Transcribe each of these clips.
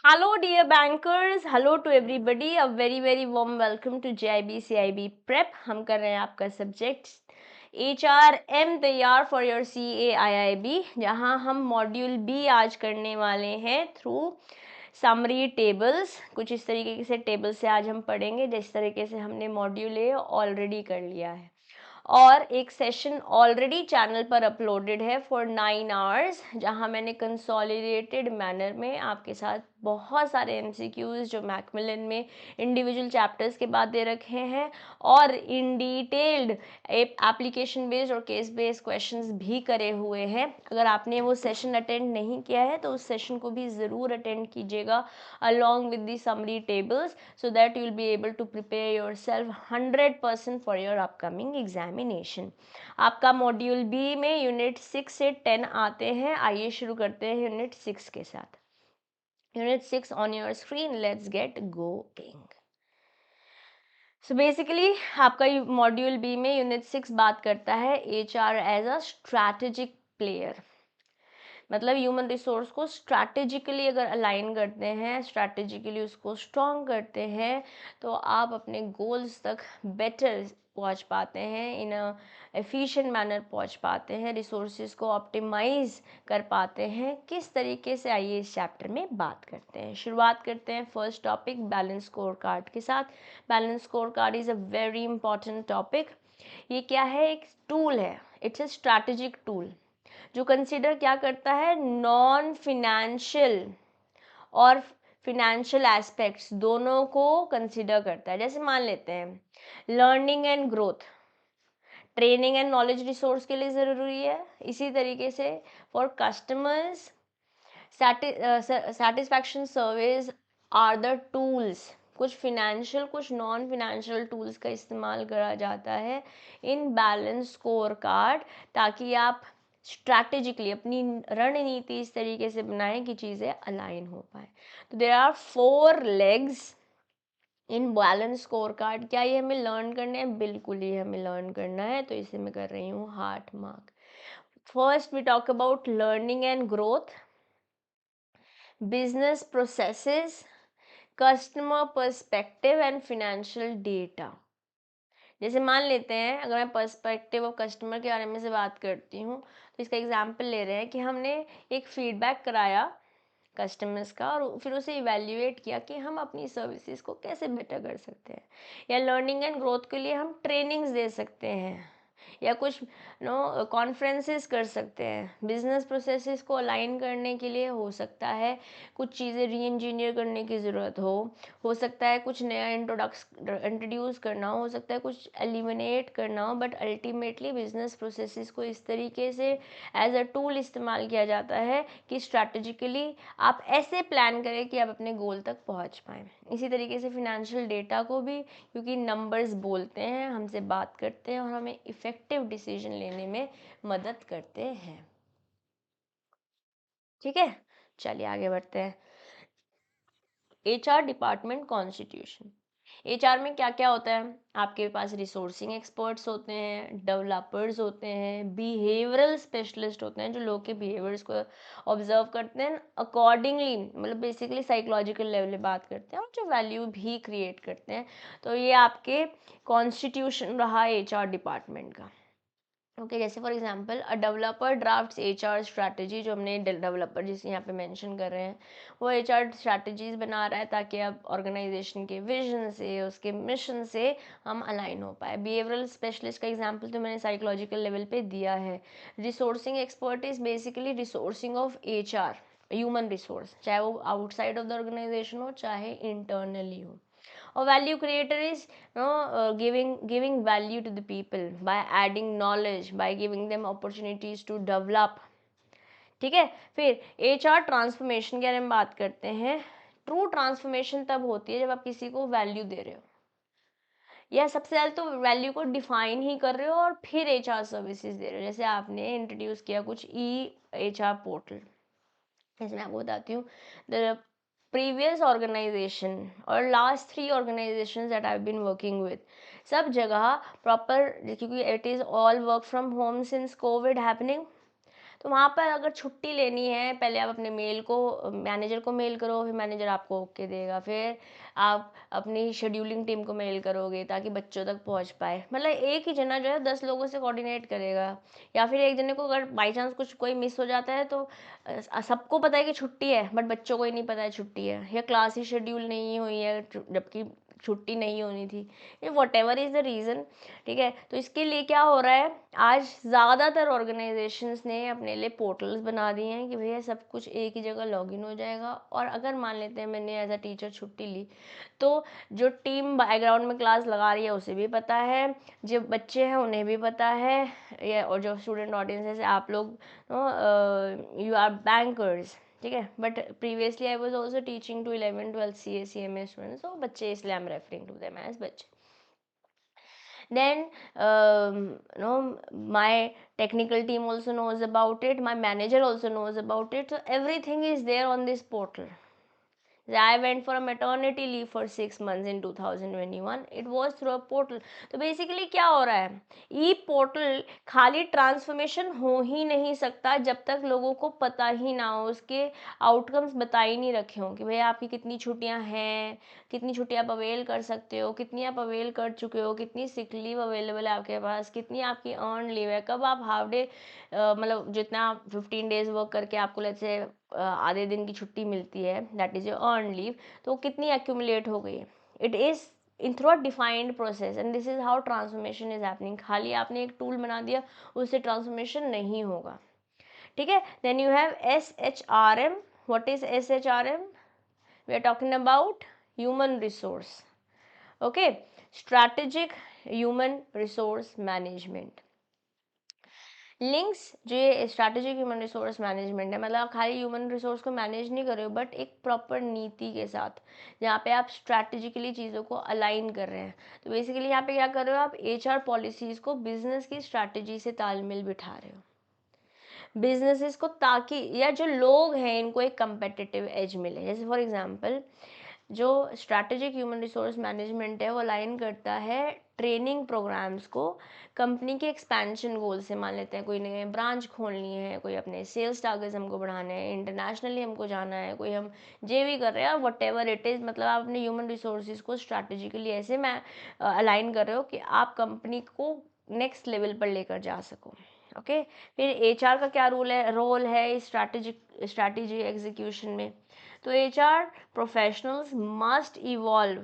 Hello, dear bankers. Hello to everybody. A very warm welcome to JIB CIB Prep. हम कर रहे हैं आपका सब्जेक्ट HRM तैयार फॉर योर CAIIB, जहां हम मॉड्यूल बी आज करने वाले हैं थ्रू समरी टेबल्स। कुछ इस तरीके से टेबल से आज हम पढ़ेंगे जिस तरीके से हमने मॉड्यूल ए ऑलरेडी कर लिया है, और एक सेशन ऑलरेडी चैनल पर अपलोडेड है फॉर 9 आवर्स, जहां मैंने कंसोलिडेटेड मैनर में आपके साथ बहुत सारे एमसीक्यूज जो मैकमिलन में इंडिविजुअल चैप्टर्स के बाद दे रखे हैं, और इन डिटेल्ड एप्लीकेशन बेस्ड और केस बेस्ड क्वेश्चंस भी करे हुए हैं। अगर आपने वो सेशन अटेंड नहीं किया है तो उस सेशन को भी ज़रूर अटेंड कीजिएगा along with the summary tables, so that you will be able to prepare yourself 100% for your upcoming examination. आपका मॉड्यूल बी में यूनिट 6 से 10 आते हैं। आइए शुरू करते हैं यूनिट 6 के साथ। Unit 6 on your screen, let's get going. So basically आपका मॉड्यूल बी में यूनिट 6 बात करता है HR as a strategic player. मतलब ह्यूमन रिसोर्स को स्ट्रैटेजिकली अगर अलाइन करते हैं, स्ट्रैटेजिकली उसको स्ट्रॉन्ग करते हैं, तो आप अपने गोल्स तक बेटर पहुंच पाते हैं, इन अ एफिशिएंट मैनर पहुंच पाते हैं, रिसोर्सेज को ऑप्टिमाइज कर पाते हैं। किस तरीके से, आइए इस चैप्टर में बात करते हैं। शुरुआत करते हैं first topic balance score card के साथ। Balance score card is a very important topic. ये क्या है? एक टूल है, इट्स अ स्ट्रैटेजिक टूल जो कंसिडर क्या करता है, नॉन फिनेंशियल और फिनेंशियल एस्पेक्ट्स दोनों को कंसिडर करता है। जैसे मान लेते हैं learning and growth, training and knowledge resource के लिए ज़रूरी है। इसी तरीके से for customers satisfaction service are the tools. कुछ फिनेंशियल कुछ नॉन फिनेंशियल टूल्स का इस्तेमाल करा जाता है इन बैलेंस स्कोर कार्ड, ताकि आप स्ट्रैटेजिकली अपनी रणनीति इस तरीके से बनाएं कि चीज़ें अलाइन हो पाए। तो there are 4 legs in balance score card. क्या ये हमें लर्न करना है? बिल्कुल ही हमें लर्न करना है, तो इसे मैं कर रही हूँ heart mark. First we talk about learning and growth, business processes, customer perspective and financial data. जैसे मान लेते हैं, अगर मैं पर्सपेक्टिव ऑफ कस्टमर के बारे में से बात करती हूँ, तो इसका एग्जांपल ले रहे हैं कि हमने एक फीडबैक कराया कस्टमर्स का, और फिर उसे इवेल्युएट किया कि हम अपनी सर्विसेज को कैसे बेटर कर सकते हैं। या लर्निंग एंड ग्रोथ के लिए हम ट्रेनिंग्स दे सकते हैं, या कुछ कॉन्फ्रेंसेस कर सकते हैं। बिजनेस प्रोसेसेस को अलाइन करने के लिए हो सकता है कुछ चीज़ें री इंजीनियर करने की ज़रूरत हो सकता है कुछ नया इंट्रोड्यूस करना हो सकता है कुछ एलिमिनेट करना हो, बट अल्टीमेटली बिजनेस प्रोसेसेस को इस तरीके से एज अ टूल इस्तेमाल किया जाता है कि स्ट्रैटेजिकली आप ऐसे प्लान करें कि आप अपने गोल तक पहुंच पाएँ। इसी तरीके से फिनेंशियल डेटा को भी, क्योंकि नंबर्स बोलते हैं, हमसे बात करते हैं और हमें इफ़ेक्टिव डिसीजन लेने में मदद करते हैं। ठीक है, चलिए आगे बढ़ते हैं। HR department constitution. HR में क्या क्या होता है? आपके पास रिसोर्सिंग एक्सपर्ट्स होते हैं, डेवलपर्स होते हैं, बिहेवियरल स्पेशलिस्ट होते हैं जो लोग के बिहेवियर्स को ऑब्जर्व करते हैं अकॉर्डिंगली, मतलब बेसिकली साइकोलॉजिकल लेवल पे बात करते हैं, और जो वैल्यू भी क्रिएट करते हैं। तो ये आपके कॉन्स्टिट्यूशन रहा HR डिपार्टमेंट का। ओके, जैसे for example a developer drafts HR strategy. जो हमने डेवलपर जिसे यहाँ पे मेंशन कर रहे हैं, वो HR स्ट्रैटेजीज बना रहा है ताकि आप ऑर्गेनाइजेशन के विजन से, उसके मिशन से हम अलाइन हो पाए। बिहेवियरल स्पेशलिस्ट का एग्जांपल तो मैंने साइकोलॉजिकल लेवल पे दिया है। Resourcing expert is basically resourcing of HR, human resource, चाहे वो आउटसाइड ऑफ द ऑर्गेनाइजेशन हो चाहे इंटरनली हो। और value creator is giving value to the people by adding knowledge, by giving them opportunities to develop। ठीक है, फिर HR transformation के बारे में बात करते हैं। ट्रू ट्रांसफॉर्मेशन तब होती है जब आप किसी को वैल्यू दे रहे हो, या सबसे पहले तो वैल्यू को डिफाइन ही कर रहे हो और फिर HR सर्विसेज दे रहे हो। जैसे आपने इंट्रोड्यूस किया कुछ HR पोर्टल, जैसे मैं आपको बताती हूँ, द प्रीवियस ऑर्गेनाइजेशन और last 3 organisations that I have been working with, सब जगह प्रॉपर, क्योंकि it is all work from home since COVID happening, तो वहाँ पर अगर छुट्टी लेनी है, पहले आप अपने मेल को मैनेजर को मेल करो, फिर मैनेजर आपको ओके देगा, फिर आप अपनी शेड्यूलिंग टीम को मेल करोगे ताकि बच्चों तक पहुँच पाए। मतलब एक ही जना जो है 10 लोगों से कोऑर्डिनेट करेगा, या फिर एक जने को अगर बाई चांस कुछ कोई मिस हो जाता है तो सबको पता है कि छुट्टी है बट बच्चों को ही नहीं पता है छुट्टी है, या क्लास ही शेड्यूल नहीं हुई है जबकि छुट्टी नहीं होनी थी, ये what ever is the reason. ठीक है, तो इसके लिए क्या हो रहा है, आज ज़्यादातर ऑर्गेनाइजेशंस ने अपने लिए पोर्टल्स बना दिए हैं कि भैया सब कुछ एक ही जगह लॉगिन हो जाएगा। और अगर मान लेते हैं मैंने एज अ टीचर छुट्टी ली, तो जो टीम बैकग्राउंड में क्लास लगा रही है उसे भी पता है, जो बच्चे हैं उन्हें भी पता है, या और जो स्टूडेंट ऑडियंस है, आप लोग यू आर बैंकर्स। ठीक है, but previously I was also teaching to 11 12 CA CMA students, तो बच्चे इसलिए I am referring to them as बच्चे। Then my technical team also knows about it, my manager also knows about it, so everything is there on this portal. I went for a maternity leave for 6 months in 2021. It was through a portal. तो basically क्या हो रहा है, ई portal खाली transformation हो ही नहीं सकता जब तक लोगों को पता ही ना हो, उसके आउटकम्स बता ही नहीं रखे हों कि भैया आपकी कितनी छुट्टियां हैं, कितनी छुट्टियां आप अवेल कर सकते हो, कितनी आप अवेल कर चुके हो, कितनी सिक लीव अवेलेबल है आपके पास, कितनी आपकी अर्न लीव है, कब आप हाफ डे मतलब जितना 15 डेज वर्क करके आपको लेट्स से आधे दिन की छुट्टी मिलती है, that is your earn leave, तो वो कितनी एक्यूमुलेट हो गई है। It is in through a defined process and this is how transformation is happening. खाली आपने एक टूल बना दिया, उससे ट्रांसफॉर्मेशन नहीं होगा। ठीक है, then you have SHRM। What is SHRM? We are talking about human resource. Okay, strategic human resource management. Links जो ये स्ट्रैटेजिक ह्यूमन रिसोर्स मैनेजमेंट है, मतलब आप खाली ह्यूमन रिसोर्स को मैनेज नहीं कर रहे हो बट एक प्रॉपर नीति के साथ, जहाँ पे आप स्ट्रैटेजिकली चीज़ों को अलाइन कर रहे हैं। तो बेसिकली यहाँ पे क्या कर रहे हो, आप HR पॉलिसीज़ को बिजनेस की स्ट्रैटेजी से तालमेल बिठा रहे हो बिजनेसेस को, ताकि या जो लोग हैं इनको एक कंपेटिटिव एज मिले। जैसे फॉर एग्जांपल जो स्ट्रैटेजिक ह्यूमन रिसोर्स मैनेजमेंट है वो अलाइन करता है ट्रेनिंग प्रोग्राम्स को कंपनी के एक्सपेंशन गोल से। मान लेते हैं कोई नए ब्रांच खोलनी है, कोई अपने सेल्स टारगेट्स हमको बढ़ाने हैं, इंटरनेशनली हमको जाना है, कोई हम JV कर रहे हैं, वट एवर इट इज़, मतलब आप अपने ह्यूमन रिसोर्सेज को स्ट्रैटेजिकली ऐसे मैं अलाइन कर रहे हो कि आप कंपनी को नेक्स्ट लेवल पर लेकर जा सको। ओके, फिर HR का क्या रोल है स्ट्रैटेजी एग्जीक्यूशन में। तो HR professionals must evolve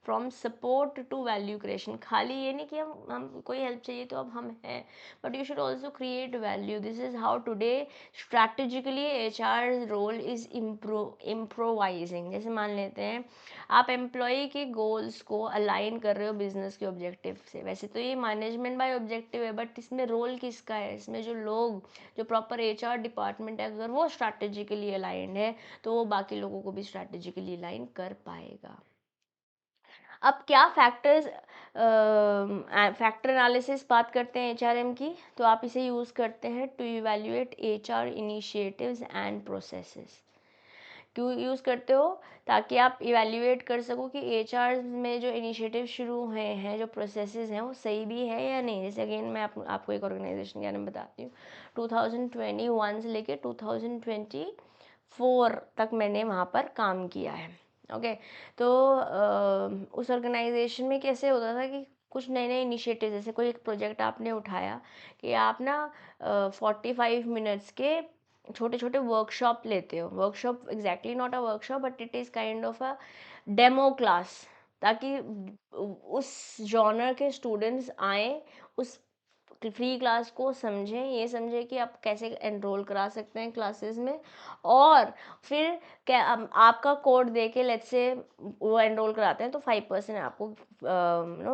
from support to value creation. खाली ये नहीं कि हम कोई हेल्प चाहिए तो अब हम हैं, but you should also create value. This is how today strategically HR role is improvising. जैसे मान लेते हैं आप एम्प्लॉय के गोल्स को अलाइन कर रहे हो बिजनेस के ऑब्जेक्टिव से। वैसे तो ये मैनेजमेंट बाय ऑब्जेक्टिव है, बट इसमें रोल किसका है, इसमें जो लोग, जो प्रॉपर HR डिपार्टमेंट है, अगर वो स्ट्रैटेजिकली अलाइंड है तो वो बाकी लोगों को भी स्ट्रैटेजिकली अलाइन कर पाएगा। अब क्या फैक्टर एनालिसिस बात करते हैं HRM की, तो आप इसे यूज़ करते हैं to evaluate HR initiatives and processes. क्यों यूज़ करते हो, ताकि आप इवैल्यूएट कर सको कि HR में जो इनिशिएटिव शुरू हुए हैं, जो प्रोसेसेस हैं, वो सही भी है या नहीं। जैसे अगेन मैं आपको एक ऑर्गेनाइजेशन के बारे में बताती हूँ। 2021 से लेके 2024 तक मैंने वहाँ पर काम किया है। ओके, तो उस ऑर्गेनाइजेशन में कैसे होता था कि कुछ नए नए इनिशिएटिव, जैसे कोई एक प्रोजेक्ट आपने उठाया कि आप ना 45 मिनट्स के छोटे छोटे वर्कशॉप लेते हो। Workshop exactly not a workshop but it is kind of a demo class, ताकि उस जॉनर के स्टूडेंट्स आए, उस फ्री क्लास को समझें, ये समझें कि आप कैसे एनरोल करा सकते हैं क्लासेस में, और फिर क्या आपका कोड दे के लेट्स से वो एनरोल कराते हैं तो 5% आपको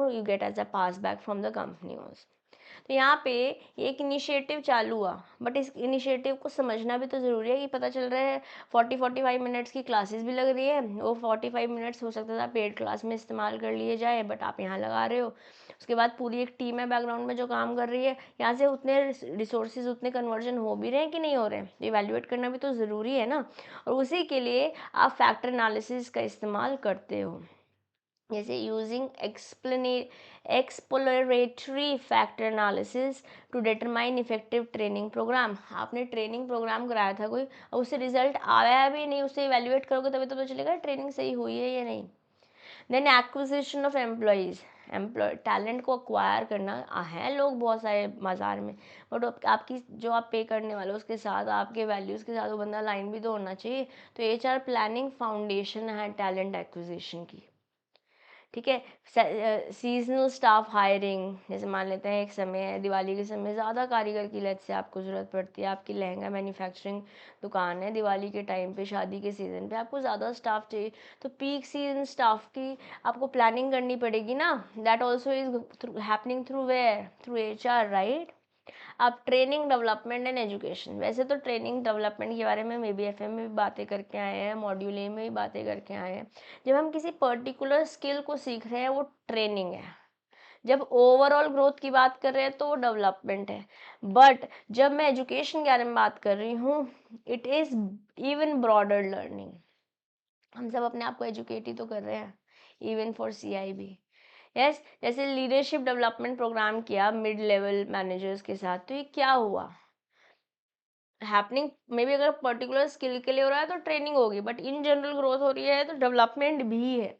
you get as a pass back from the company also. तो यहाँ पे एक इनिशिएटिव चालू हुआ, बट इस इनिशिएटिव को समझना भी तो ज़रूरी है कि पता चल रहा है 45 मिनट्स की क्लासेस भी लग रही है, वो 45 मिनट्स हो सकता था पेड क्लास में इस्तेमाल कर लिए जाए, बट आप यहाँ लगा रहे हो। उसके बाद पूरी एक टीम है बैकग्राउंड में जो काम कर रही है, यहाँ से उतने रिसोर्सेज, उतने कन्वर्जन हो भी रहे हैं कि नहीं हो रहे हैं, इवैल्यूएट करना भी तो ज़रूरी है ना। और उसी के लिए आप फैक्टर एनालिसिस का इस्तेमाल करते हो। जैसे using exploratory factor analysis to determine effective training program. आपने ट्रेनिंग प्रोग्राम कराया था कोई, और उससे रिजल्ट आया भी नहीं, उससे इवेल्युएट करोगे तभी तो पता चलेगा ट्रेनिंग सही हुई है या नहीं। Then acquisition of employees, talent को अक्वायर करना है लोग बहुत सारे बाजार में, बट आपकी जो आप पे करने वाले हो उसके साथ, आपके वैल्यूज़ के साथ वो बंदा लाइन भी तो होना चाहिए। तो एचआर प्लानिंग फाउंडेशन है टैलेंट एक्विजिशन की। ठीक है, सीजनल स्टाफ हायरिंग, जैसे मान लेते हैं एक समय है दिवाली के समय ज़्यादा कारीगर की लेट से आपको ज़रूरत पड़ती है, आपकी लहंगा मैन्युफैक्चरिंग दुकान है, दिवाली के टाइम पे शादी के सीज़न पे आपको ज़्यादा स्टाफ चाहिए, तो पीक सीजन स्टाफ की आपको प्लानिंग करनी पड़ेगी ना। That also is happening through where, through HR, right. आप ट्रेनिंग डेवलपमेंट एंड एजुकेशन, वैसे तो ट्रेनिंग डेवलपमेंट के बारे में मे बी एफ में भी बातें करके आए हैं, मॉड्यूल ए में भी बातें करके आए हैं। जब हम किसी पर्टिकुलर स्किल को सीख रहे हैं वो ट्रेनिंग है, जब ओवरऑल ग्रोथ की बात कर रहे हैं तो वो डेवलपमेंट है, बट जब मैं एजुकेशन के बारे में बात कर रही हूँ it is even broader learning. हम सब अपने आप को एजुकेट ही तो कर रहे हैं, इवन फॉर CIB। यस, जैसे लीडरशिप डेवलपमेंट प्रोग्राम किया मिड लेवल मैनेजर्स के साथ, तो ये क्या हुआ हैपनिंग, मे बी अगर पर्टिकुलर स्किल के लिए हो रहा है तो ट्रेनिंग होगी, बट इन जनरल ग्रोथ हो रही है तो डेवलपमेंट भी है।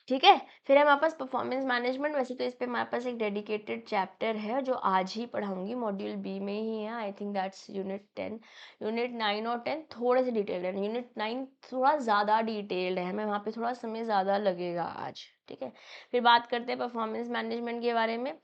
ठीक है, फिर हमारे पास परफॉर्मेंस मैनेजमेंट, वैसे तो इस पे हमारे पास एक डेडिकेटेड चैप्टर है जो आज ही पढ़ाऊंगी, मॉड्यूल बी में ही है, I think that's unit 10। Unit 9 और 10 थोड़े से डिटेल्ड है, यूनिट 9 थोड़ा ज़्यादा डिटेल्ड है, हमें वहाँ पे थोड़ा समय ज़्यादा लगेगा आज। ठीक है, फिर बात करते हैं परफॉर्मेंस मैनेजमेंट के बारे में।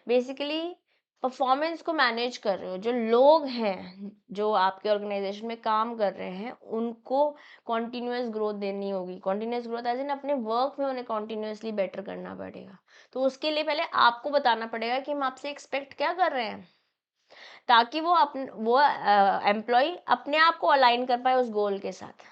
बेसिकली परफॉर्मेंस को मैनेज कर रहे हो जो लोग हैं, जो आपके ऑर्गेनाइजेशन में काम कर रहे हैं, उनको कॉन्टीन्यूस ग्रोथ देनी होगी। कॉन्टीन्यूस ग्रोथ एज इन अपने वर्क में उन्हें कॉन्टीन्यूसली बेटर करना पड़ेगा। तो उसके लिए पहले आपको बताना पड़ेगा कि हम आपसे एक्सपेक्ट क्या कर रहे हैं, ताकि वो एम्प्लॉय अपने आप को अलाइन कर पाए उस गोल के साथ।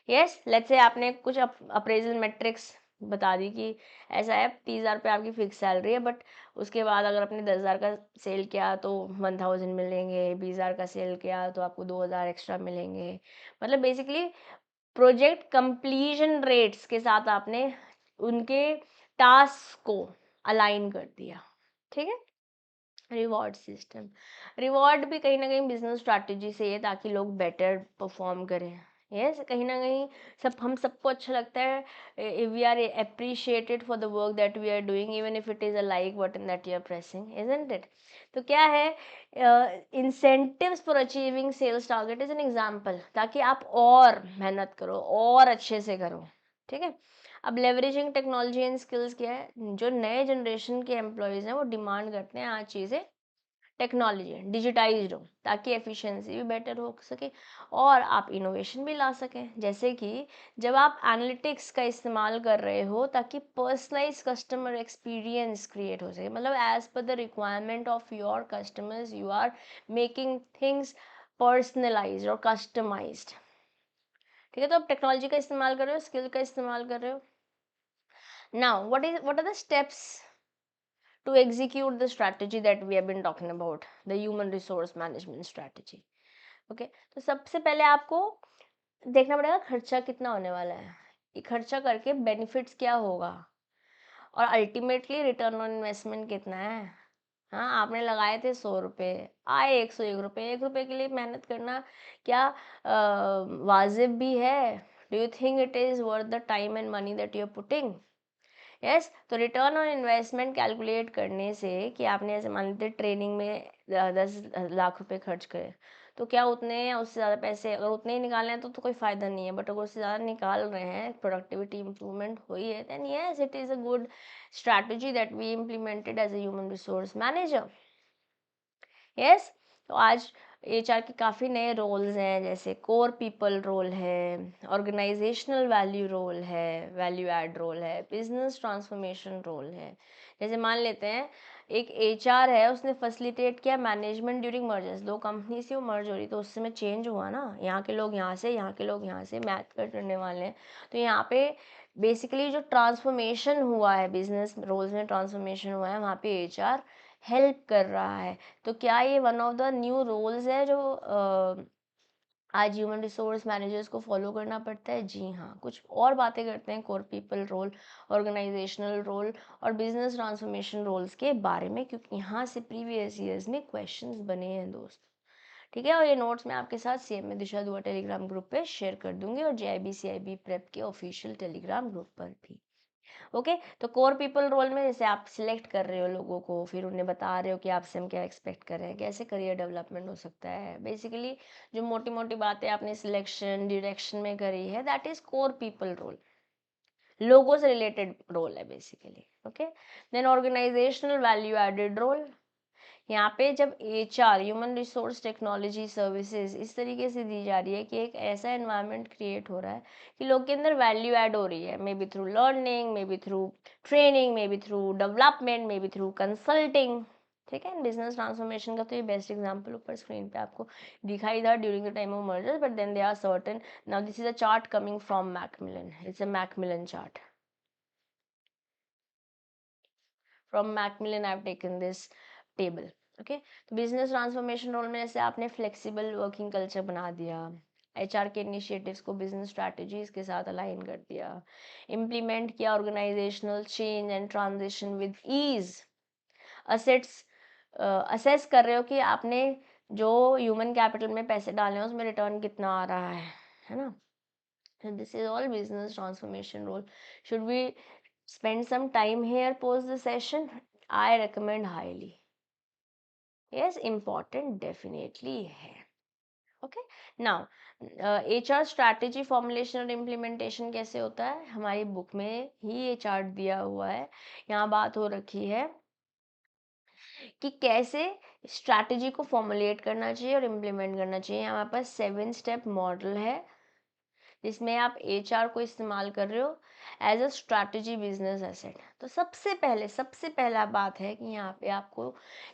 यस, लेट्स से आपने कुछ अप्रेजल मैट्रिक्स बता दी कि ऐसा है 30,000 पे आपकी फिक्स सैलरी है, बट उसके बाद अगर आपने 10,000 का सेल किया तो 1,000 मिलेंगे, 20,000 का सेल किया तो आपको 2,000 एक्स्ट्रा मिलेंगे। मतलब बेसिकली प्रोजेक्ट कंप्लीशन रेट्स के साथ आपने उनके टास्क को अलाइन कर दिया। ठीक है, रिवॉर्ड सिस्टम, रिवॉर्ड भी कहीं ना कहीं बिजनेस स्ट्रैटेजी से है ताकि लोग बेटर परफॉर्म करें। यस, कहीं ना कहीं हम सबको अच्छा लगता है, we are appreciated for the work that we are doing, even if it is a like button that you are pressing, isn't it. तो क्या है, incentives for achieving sales target is an example, ताकि आप और मेहनत करो और अच्छे से करो। ठीक है, अब लेवरेजिंग टेक्नोलॉजी एंड स्किल्स क्या है, जो नए जनरेशन के एम्प्लॉयज़ हैं वो डिमांड करते हैं आज चीज़ें टेक्नोलॉजी डिजिटाइज्ड हो, ताकि एफिशिएंसी भी बेटर हो सके और आप इनोवेशन भी ला सकें। जैसे कि जब आप एनालिटिक्स का इस्तेमाल कर रहे हो ताकि पर्सनलाइज कस्टमर एक्सपीरियंस क्रिएट हो सके, मतलब as per the requirement of your customers you are making things personalised और कस्टमाइज्ड। ठीक है, तो आप टेक्नोलॉजी का इस्तेमाल कर रहे हो, स्किल का इस्तेमाल कर रहे हो। Now, what are the steps to execute the strategy that we have been talking about, the human resource management strategy? Okay, तो सबसे पहले आपको देखना पड़ेगा खर्चा कितना होने वाला है, ये खर्चा करके बेनिफिट्स क्या होगा, और अल्टीमेटली रिटर्न ऑन इन्वेस्टमेंट कितना है। हाँ, आपने लगाए थे 100 रुपये, आए 101 रुपये, 1 रुपये के लिए मेहनत करना क्या वाजिब भी है? Do you think it is worth the time and money that you are putting? Yes, तो रिटर्न ऑन इन्वेस्टमेंट कैलकुलेट करने से कि आपने ऐसे मान लेते ट्रेनिंग में 10 लाख रुपए खर्च करे, तो क्या उतने या उससे ज़्यादा पैसे अगर उतने ही निकालने हैं तो कोई फ़ायदा नहीं है, बट अगर उससे ज़्यादा निकाल रहे हैं, प्रोडक्टिविटी इंप्रूवमेंट हुई है, then yes it is a good strategy that we implemented as a human resource manager. Yes, तो आज एचआर के काफ़ी नए रोल्स हैं, जैसे कोर पीपल रोल है, ऑर्गेनाइजेशनल वैल्यू रोल है, वैल्यू ऐड रोल है, बिजनेस ट्रांसफॉर्मेशन रोल है। जैसे मान लेते हैं एक एचआर है, उसने फैसिलिटेट किया मैनेजमेंट ड्यूरिंग मर्जर्स, दो कंपनी से वो मर्ज हो रही तो उससे में चेंज हुआ ना, यहाँ के लोग यहाँ से, यहाँ के लोग यहाँ से मैथ करने वाले हैं, तो यहाँ पे बेसिकली जो ट्रांसफॉर्मेशन हुआ है, बिजनेस रोल्स में ट्रांसफॉर्मेशन हुआ है, वहाँ पे एचआर हेल्प कर रहा है। तो क्या ये one of the new roles है जो आज ह्यूमन रिसोर्स मैनेजर्स को फॉलो करना पड़ता है? जी हाँ। कुछ और बातें करते हैं core people role, organisational role और बिजनेस ट्रांसफॉर्मेशन रोल्स के बारे में, क्योंकि यहाँ से प्रीवियस ईयर्स में क्वेश्चंस बने हैं दोस्त। ठीक है, और ये नोट्स मैं आपके साथ CMA दिशा दुआ टेलीग्राम ग्रुप पे शेयर कर दूंगी और JIB CIB प्रेप के ऑफिशियल टेलीग्राम ग्रुप पर भी। ओके, तो कोर पीपल रोल में जैसे आप सिलेक्ट कर रहे हो लोगों को, फिर उन्हें बता रहे हो कि आपसे हम क्या एक्सपेक्ट कर रहे हैं, कैसे करियर डेवलपमेंट हो सकता है, बेसिकली जो मोटी मोटी बातें आपने सिलेक्शन डायरेक्शन में करी है, that is core people role, लोगों से रिलेटेड रोल है basically. Okay, then organisational value added role, यहाँ पे जब HR human resource technology services इस तरीके से दी जा रही है कि एक ऐसा एनवायरनमेंट क्रिएट हो रहा है कि लोग के अंदर वैल्यू ऐड हो रही है, may be through learning, may be through training, may be through development, may be through consulting. ठीक है, बिजनेस ट्रांसफॉर्मेशन का तो ये बेस्ट एग्जांपल ऊपर स्क्रीन पे आपको दिखाई था during the time of merger, but then they are certain. Now this is a chart coming from Macmillan, it's a Macmillan chart from Macmillan I've taken this table. Okay, तो business transformation role में जैसे आपने flexible working culture बना दिया, HR के initiatives को business strategies के साथ अलाइन कर दिया, इम्प्लीमेंट किया organisational change and transition with ease, assets assess कर रहे हो कि आपने जो ह्यूमन कैपिटल में पैसे डाले हैं उसमें रिटर्न कितना आ रहा है ना। So this is all business transformation role. Should we spend some time here post the session? I recommend highly. Yes, important definitely है. Okay, now HR strategy formulation और implementation कैसे होता है, हमारी बुक में ही ये चार्ट दिया हुआ है। यहाँ बात हो रखी है कि कैसे स्ट्रैटेजी को फॉर्मुलेट करना चाहिए और इम्प्लीमेंट करना चाहिए। हमारे पास 7 स्टेप मॉडल है जिसमें आप HR को इस्तेमाल कर रहे हो as a strategy business asset. तो सबसे पहला बात है कि यहाँ पे आपको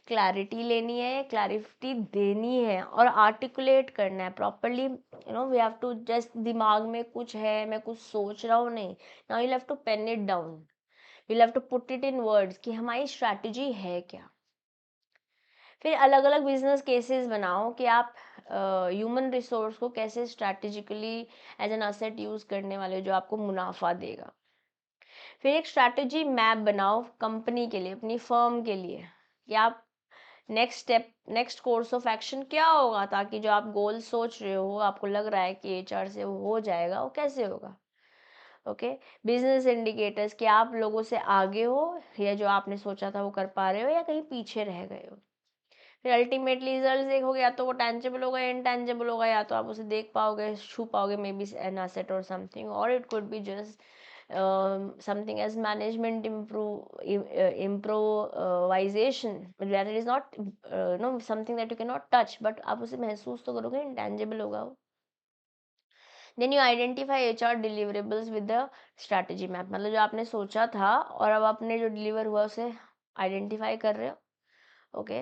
क्लैरिटी लेनी है, क्लैरिटी देनी है और आर्टिकुलेट करना है properly. We have to just दिमाग में कुछ है, मैं कुछ सोच रहा हूँ, नहीं। Now you have to pen it down, you have to put it in words कि हमारी स्ट्रैटेजी है क्या। फिर अलग अलग बिजनेस केसेस बनाओ कि आप ह्यूमन रिसोर्स को कैसे strategically as an asset use करने वाले जो आपको मुनाफा देगा। फिर एक स्ट्रैटेजी मैप बनाओ कंपनी के लिए, अपनी फर्म के लिए, कि आप next step, next course of action क्या होगा, ताकि जो आप गोल सोच रहे हो, आपको लग रहा है कि HR से वो हो जाएगा, वो कैसे होगा। ओके, बिजनेस इंडिकेटर्स कि आप लोगों से आगे हो या जो आपने सोचा था वो कर पा रहे हो या कहीं पीछे रह गए हो। फिर अल्टीमेटली रिजल्ट देखोगे, या तो वो टेंजेबल होगा या इनटेंजेबल होगा, या तो आप उसे देख पाओगे, छू पाओगे, मे बी एन एसेट और समथिंग, और it could be just something as management improvisation, that is not no something that you cannot touch, but आप उसे महसूस तो करोगे, intangible होगा वो। Then you identify HR deliverables with the strategy map, मतलब जो आपने सोचा था और अब आपने जो डिलीवर हुआ उसे आइडेंटिफाई कर रहे हो। ओके,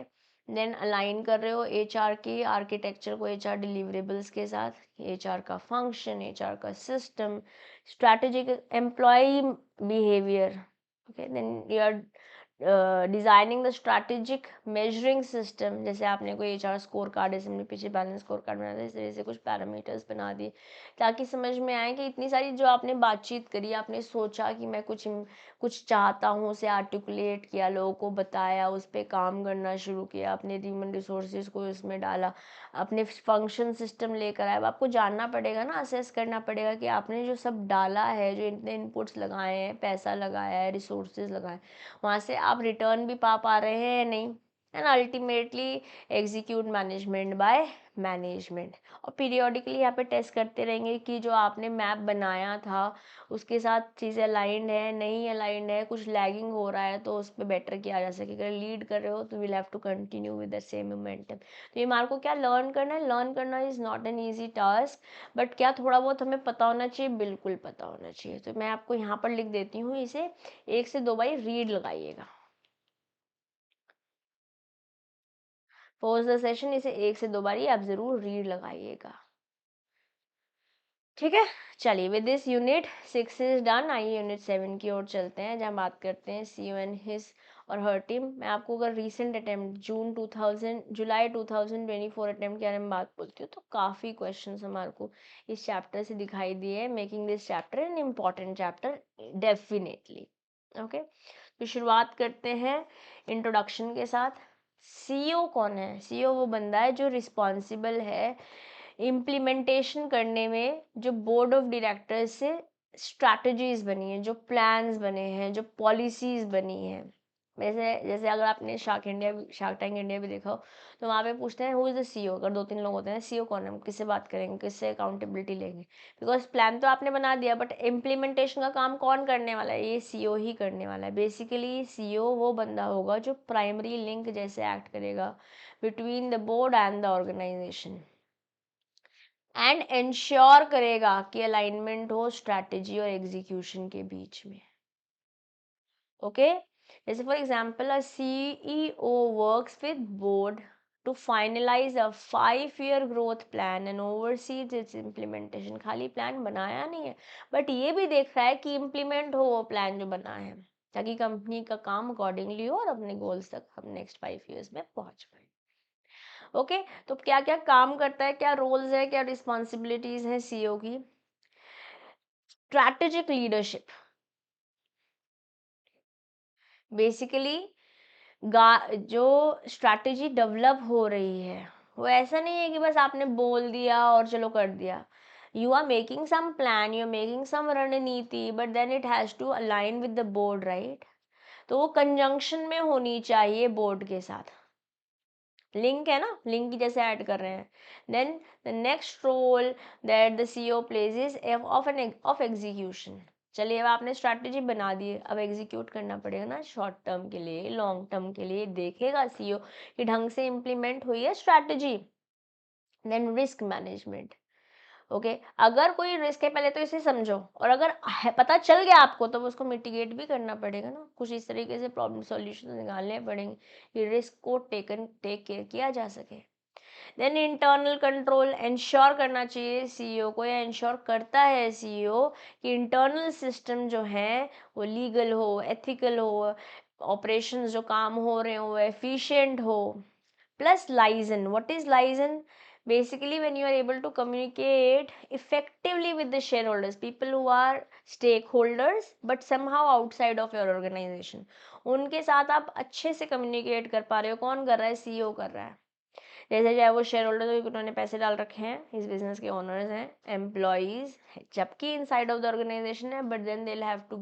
देन अलाइन कर रहे हो HR की आर्किटेक्चर को HR डिलीवरेबल्स के साथ, HR का फंक्शन, HR का system, strategic employee behaviour. Okay, then you are designing the strategic measuring system, जैसे आपने कोई HR स्कोर कार्ड, जैसे हमने पीछे बैलेंस स्कोर कार्ड बना दिया, इस तरह से कुछ पैरामीटर्स बना दिए ताकि समझ में आए कि इतनी सारी जो आपने बातचीत करी, आपने सोचा कि मैं कुछ चाहता हूँ, उसे आर्टिकुलेट किया, लोगों को बताया, उस पर काम करना शुरू किया, अपने ह्यूमन रिसोर्सेज को इसमें डाला, अपने फंक्शन सिस्टम लेकर आए। अब आपको जानना पड़ेगा ना, असेस करना पड़ेगा कि आपने जो सब डाला है, जो इतने इनपुट्स लगाए हैं, पैसा लगाया है, रिसोर्सेज लगाए, वहाँ से आप रिटर्न भी पा रहे हैं या नहीं। And ultimately execute management by management. और पीरियोडिकली यहाँ पे टेस्ट करते रहेंगे कि जो आपने मैप बनाया था उसके साथ चीज़ें अलाइंड है, नहीं अलाइंड है, कुछ लैगिंग हो रहा है तो उस पर बेटर किया जा सके। अगर लीड कर रहे हो तो will have to continue with the same momentum. तो ये मार्को क्या लर्न करना है, लर्न करना is not an easy task, but क्या थोड़ा बहुत हमें पता होना चाहिए, बिल्कुल पता होना चाहिए। तो मैं आपको यहाँ पर लिख देती हूँ, इसे 1 से 2 बार रीड लगाइएगा। पोस्ट द सेशन, इसे 1 से 2 बार आप ज़रूर रीड लगाइएगा। ठीक है, चलिए with this unit 6 is done. आइए यूनिट 7 की ओर चलते हैं, जहाँ बात करते हैं सी यू एंड हिज और हर टीम, मैं आपको अगर रीसेंट अटेम्प्ट जुलाई 2024 अटेम्प्ट के बारे में बात बोलती हूँ तो काफ़ी क्वेश्चन हमारे को इस चैप्टर से दिखाई दिए, making this chapter an important chapter definitely. Okay, तो शुरुआत करते हैं इंट्रोडक्शन के साथ। सीईओ कौन है? सीईओ वो बंदा है जो रिस्पॉन्सिबल है इम्प्लीमेंटेशन करने में, जो बोर्ड ऑफ डायरेक्टर्स से स्ट्रैटेजीज बनी है, जो प्लान्स बने हैं, जो पॉलिसीज बनी है। वैसे जैसे अगर आपने शार्क टैंक इंडिया भी देखा हो तो वहाँ पे पूछते हैं हु इज़ द सीईओ, अगर दो तीन लोग होते हैं सीईओ कौन है, हम किससे बात करेंगे, किससे अकाउंटेबिलिटी लेंगे, बिकॉज प्लान तो आपने बना दिया बट इम्प्लीमेंटेशन का काम कौन करने वाला है? ये सीईओ ही करने वाला है। बेसिकली सीईओ वो बंदा होगा जो प्राइमरी लिंक जैसे एक्ट करेगा between the board and the organisation and ensure करेगा कि अलाइनमेंट हो स्ट्रैटेजी और एग्जीक्यूशन के बीच में। ओके, जैसे for example a CEO works with board to finalise a 5 year growth plan and overseas its implementation. खाली प्लान बनाया नहीं है बट ये भी देख रहा है कि इम्प्लीमेंट हो वो प्लान जो बना है, ताकि कंपनी का काम अकॉर्डिंगली हो और अपने गोल्स तक हम नेक्स्ट 5 years में पहुंच पाए। ओके, तो क्या क्या काम करता है, क्या रोल्स है, क्या रिस्पॉन्सिबिलिटीज हैं सीईओ की? स्ट्रैटेजिक लीडरशिप, बेसिकली जो स्ट्रैटेजी डेवलप हो रही है वो ऐसा नहीं है कि बस आपने बोल दिया और चलो कर दिया। You are making some plan, you are making some रणनीति, but then it has to align with the board, right? तो वो कंजंक्शन में होनी चाहिए बोर्ड के साथ। लिंक है ना, लिंक की जैसे ऐड कर रहे हैं। Then the next role that the CEO plays is of execution. चलिए अब आपने स्ट्रैटेजी बना दी है, अब एग्जीक्यूट करना पड़ेगा ना, शॉर्ट टर्म के लिए, लॉन्ग टर्म के लिए देखेगा सीईओ कि ढंग से इम्प्लीमेंट हुई है strategy. Then risk management. Okay, अगर कोई रिस्क है पहले तो इसे समझो, और अगर पता चल गया आपको तो उसको मिटिगेट भी करना पड़ेगा ना, कुछ इस तरीके से प्रॉब्लम सॉल्यूशन निकालने पड़ेंगे कि रिस्क को टेक केयर किया जा सके। देन इंटरनल कंट्रोल इंश्योर करना चाहिए सीईओ को, या इंश्योर करता है सीईओ कि इंटरनल सिस्टम जो है वो लीगल हो, एथिकल हो, ऑपरेशंस जो काम हो रहे हो वो एफिशिएंट हो। Plus liaison. What is liaison? Basically, when you are able to communicate effectively with the shareholders, people who are stakeholders but somehow outside of your organization, उनके साथ आप अच्छे से communicate कर पा रहे हो। कौन कर रहा है? सीईओ कर रहा है। जैसे चाहे वो शेयर होल्डर, तो उन्होंने पैसे डाल रखे हैं, इस बिजनेस के ओनर्स हैं, एम्प्लॉयज, जबकि इनसाइड ऑफ द ऑर्गेनाइजेशन है, but then they have to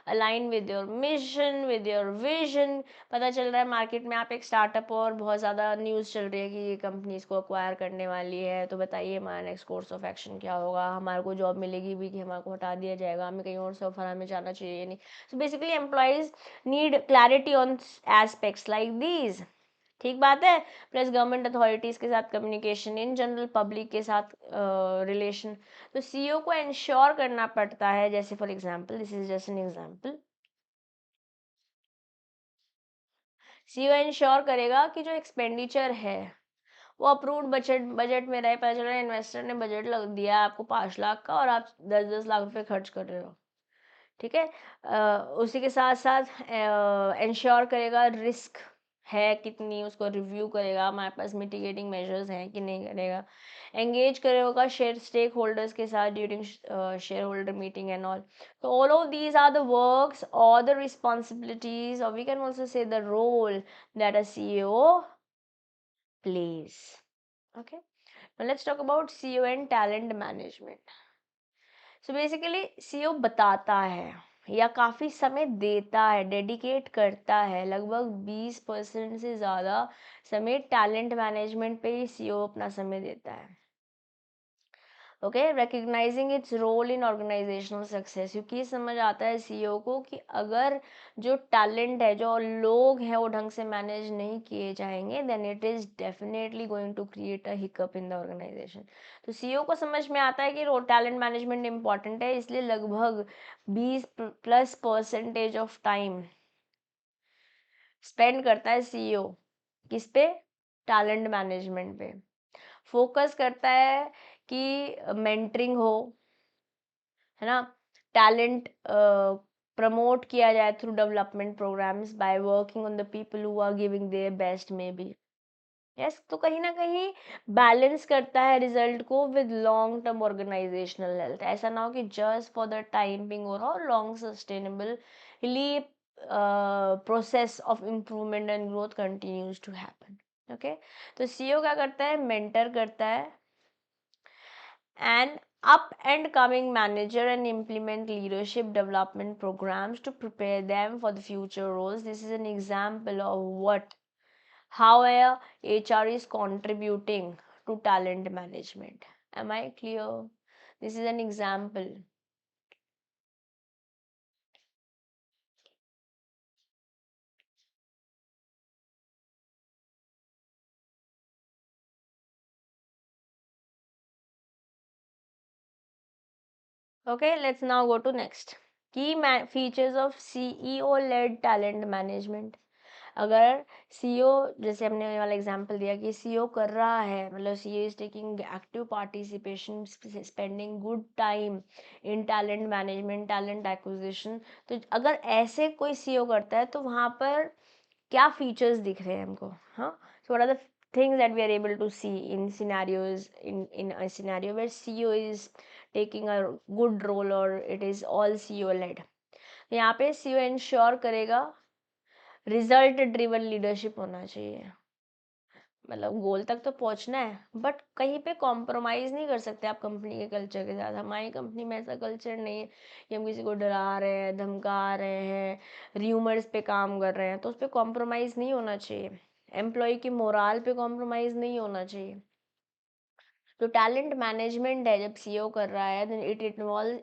align with your mission, with your vision. पता चल रहा है मार्केट में आप एक स्टार्टअप और बहुत ज़्यादा न्यूज़ चल रही है कि ये कंपनी इसको अक्वायर करने वाली है, तो बताइए हमारा नेक्स्ट कोर्स ऑफ एक्शन क्या होगा, हमारे को जॉब मिलेगी भी कि हमारे को हटा दिया जाएगा, हमें कहीं और से ऑफर हमें जाना चाहिए नहीं। So basically employees need clarity on aspects like these. ठीक बात है। प्लस गवर्नमेंट अथॉरिटीज के साथ कम्युनिकेशन, इन जनरल पब्लिक के साथ रिलेशन, तो सीईओ को इंश्योर करना पड़ता है। जैसे for example, this is just an example, CEO ensure करेगा कि जो एक्सपेंडिचर है वो अप्रूव्ड बजट में रहे। पता चल रहा है इन्वेस्टर ने बजट लग दिया है आपको 5 लाख का और आप 10-10 लाख रुपए खर्च कर रहे हो, ठीक है। उसी के साथ साथ इंश्योर करेगा रिस्क है कितनी, उसको रिव्यू करेगा, हमारे पास मिटिगेटिंग मेजर्स हैं कि नहीं करेगा। एंगेज करेगा शेयर स्टेक होल्डर्स के साथ during shareholder meeting and all. तो all of these are the works और द रिस्पॉन्सिबिलिटीज, और we can also say the role that a CEO plays. Okay, now let's talk about CEO and talent management. So basically CEO बताता है या काफ़ी समय देता है, डेडिकेट करता है, लगभग 20% से ज़्यादा समय टैलेंट मैनेजमेंट पे ही सीईओ अपना समय देता है। Okay, recognising its role in organisational success, क्योंकि ये समझ आता है सीईओ को कि अगर जो टैलेंट है, जो लोग हैं, वो ढंग से मैनेज नहीं किए जाएंगे, then it is definitely going to create a hiccup in the organisation. तो सीईओ को समझ में आता है कि टैलेंट मैनेजमेंट इंपॉर्टेंट है, इसलिए लगभग 20+ % ऑफ टाइम स्पेंड करता है सीईओ किस पे? टैलेंट मैनेजमेंट पे। फोकस करता है कि मेंटरिंग हो, है ना, टैलेंट प्रमोट किया जाए through development programs by working on the people who are giving their best maybe. Yes, तो कहीं ना कहीं बैलेंस करता है रिजल्ट को with long term organisational health. ऐसा ना हो कि just for the time being और long sustainably process of improvement and growth continues to happen. Okay, तो सीईओ क्या करता है, मेंटर करता है an up and coming manager and implement leadership development programs to prepare them for the future roles. This is an example of what how a HR is contributing to talent management. Am I clear? This is an example. Okay, let's now go to next. Key features of CEO led talent management. अगर CEO, जैसे हमने वाला example दिया कि CEO कर रहा है, मतलब CEO is taking active participation, spending good time in talent management, talent acquisition, तो अगर ऐसे कोई सीईओ करता है तो वहाँ पर क्या फीचर्स दिख रहे हैं हमको? हाँ, so what are the things that we are able to see in scenarios, in a scenario where CEO is taking a good role or it is all CEO led. यहाँ पे CEO इंश्योर करेगा result driven leadership होना चाहिए, मतलब गोल तक तो पहुंचना है बट कहीं पे कॉम्प्रोमाइज़ नहीं कर सकते आप कंपनी के कल्चर के साथ। हमारी कंपनी में ऐसा कल्चर नहीं है कि हम किसी को डरा रहे हैं, धमका रहे हैं, र्यूमर्स पे काम कर रहे हैं, तो उस पर कॉम्प्रोमाइज़ नहीं होना चाहिए। एम्प्लॉय की मोराल पे कॉम्प्रोमाइज़ नहीं होना चाहिए। तो टैलेंट मैनेजमेंट है जब सीईओ कर रहा है, then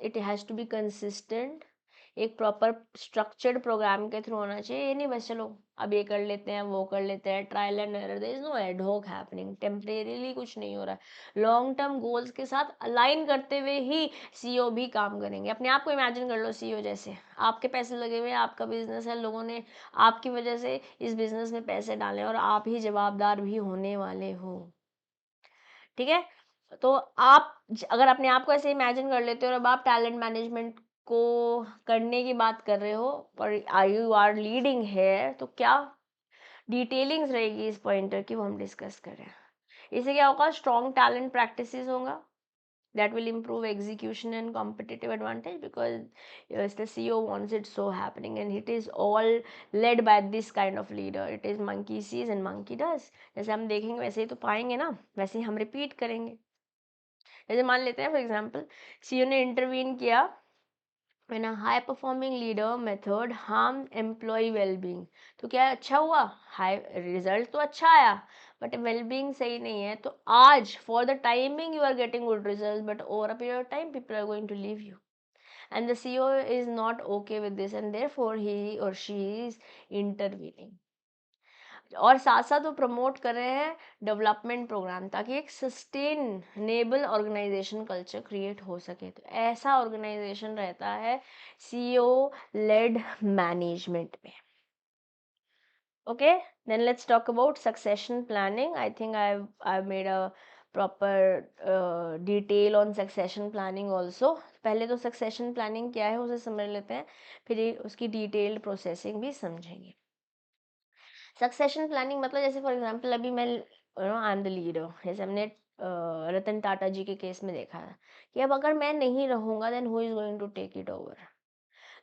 it has to be consistent, एक प्रॉपर स्ट्रक्चर्ड प्रोग्राम के थ्रू होना चाहिए। ये नहीं बस चलो अब ये कर लेते हैं, वो कर लेते हैं, trial and error, there is no ad hoc happening, temporarily कुछ नहीं हो रहा है। लॉन्ग टर्म गोल्स के साथ अलाइन करते हुए ही सीईओ भी काम करेंगे। अपने आप को इमेजिन कर लो सीईओ जैसे, आपके पैसे लगे हुए, आपका बिजनेस है, लोगों ने आपकी वजह से इस बिजनेस में पैसे डाले और आप ही जवाबदार भी होने वाले हो। ठीक है, तो आप अगर अपने आप को ऐसे इमेजिन कर लेते हो और अब आप टैलेंट मैनेजमेंट को करने की बात कर रहे हो और यू आर लीडिंग है, तो क्या डिटेलिंग्स रहेगी इस पॉइंटर की, वो हम डिस्कस कर रहे हैं। इससे क्या होगा, स्ट्रॉन्ग टैलेंट प्रैक्टिसेस होगा that will improve execution and competitive advantage because yes, the CEO wants it so happening and it is all led by this kind of leader. It is monkey sees and monkey does. जैसे हम देखेंगे वैसे ही तो पाएंगे ना, वैसे ही हम repeat करेंगे। जैसे मान लेते हैं फॉर एग्जांपल सीईओ ने इंटरवीन किया when a high performing leader method harm employee well-being, तो क्या अच्छा हुआ, हाई रिजल्ट तो अच्छा आया बट वेलबींग सही नहीं है, तो आज for the timing you are getting good result but over a period of time people are going to leave you and the CEO is not okay with this and therefore he or she is intervening। और साथ साथ वो promote कर रहे हैं development programme ताकि एक sustainable organization culture create हो सके। तो ऐसा ऑर्गेनाइजेशन रहता है सीईओ लेड मैनेजमेंट में। Okay, then let's talk about succession planning. I think I made a proper detail on succession planning also. पहले तो सक्सेशन प्लानिंग क्या है उसे समझ लेते हैं, फिर उसकी डिटेल्ड प्रोसेसिंग भी समझेंगे। सक्सेशन प्लानिंग मतलब जैसे फॉर एग्जांपल अभी मैं आई एम द लीडर, जैसे हमने रतन टाटा जी के केस में देखा है कि अब अगर मैं नहीं रहूँगा then who is going to take it over.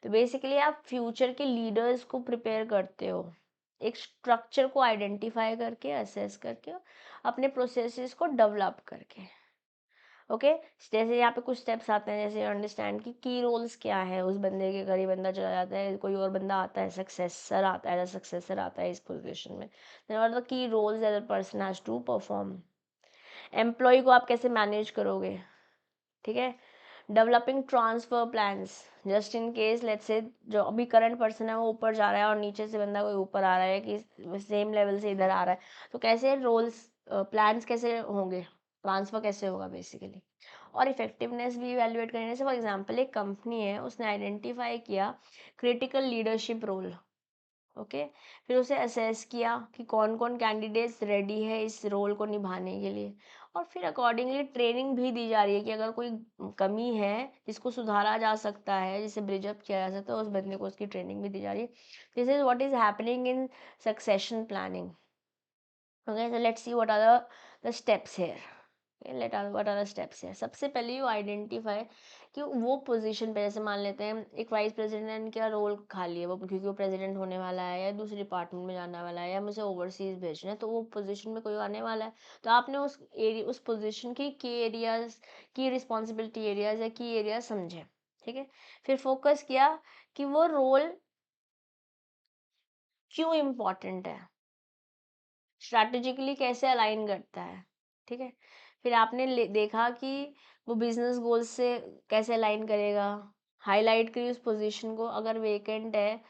तो बेसिकली आप फ्यूचर के लीडर्स को प्रिपेयर करते हो, एक स्ट्रक्चर को आइडेंटिफाई करके, असेस करके, अपने प्रोसेसेस को डेवलप करके। ओके, जैसे यहाँ पे कुछ स्टेप्स आते हैं, जैसे अंडरस्टैंड कि की रोल्स क्या है, उस बंदे के घर ही बंदा चला जाता है, कोई और बंदा आता है, सक्सेसर आता है, सक्सेसर आता है इस पोजीशन में, then what are the key roles that the person has to perform. Employee को आप कैसे मैनेज करोगे, ठीक है। Developing transfer plans, just in case let's say जो अभी करंट पर्सन है वो ऊपर जा रहा है और नीचे से बंदा कोई ऊपर आ रहा है कि सेम लेवल से इधर आ रहा है, तो कैसे रोल्स प्लान्स कैसे होंगे, ट्रांसफर कैसे होगा बेसिकली। और इफेक्टिवनेस भी इवेल्युएट करने से, फॉर एग्जांपल एक कंपनी है उसने आइडेंटिफाई किया क्रिटिकल लीडरशिप रोल, ओके, फिर उसे असेस किया कि कौन कौन कैंडिडेट्स रेडी है इस रोल को निभाने के लिए, और फिर अकॉर्डिंगली ट्रेनिंग भी दी जा रही है कि अगर कोई कमी है जिसको सुधारा जा सकता है, जिसे ब्रिज अप किया जा सकता है, उस बंदे को उसकी ट्रेनिंग भी दी जा रही है. This is what is happening in succession planning. Okay, so let's see what are the steps here. what are the steps here. सबसे पहले यू आइडेंटिफाई कि वो पोजीशन पे, जैसे मान लेते हैं एक वाइस प्रेसिडेंट का रोल खाली है, वो क्योंकि वो प्रेसिडेंट होने वाला है या दूसरे डिपार्टमेंट में जाने वाला है या मुझे ओवरसीज भेजना है, तो वो पोजीशन में कोई आने वाला है, तो आपने उस एरिया, उस पोजीशन की एरियाज, की रिस्पॉन्सिबिलिटी एरियाज या की एरियाज समझे. ठीक है, फिर फोकस किया कि वो रोल क्यों इम्पोर्टेंट है, स्ट्रैटेजिकली कैसे अलाइन करता है. ठीक है, फिर आपने देखा कि वो बिजनेस गोल से कैसे अलाइन करेगा, हाईलाइट करिए उस पोजीशन को. अगर वेकेंट है,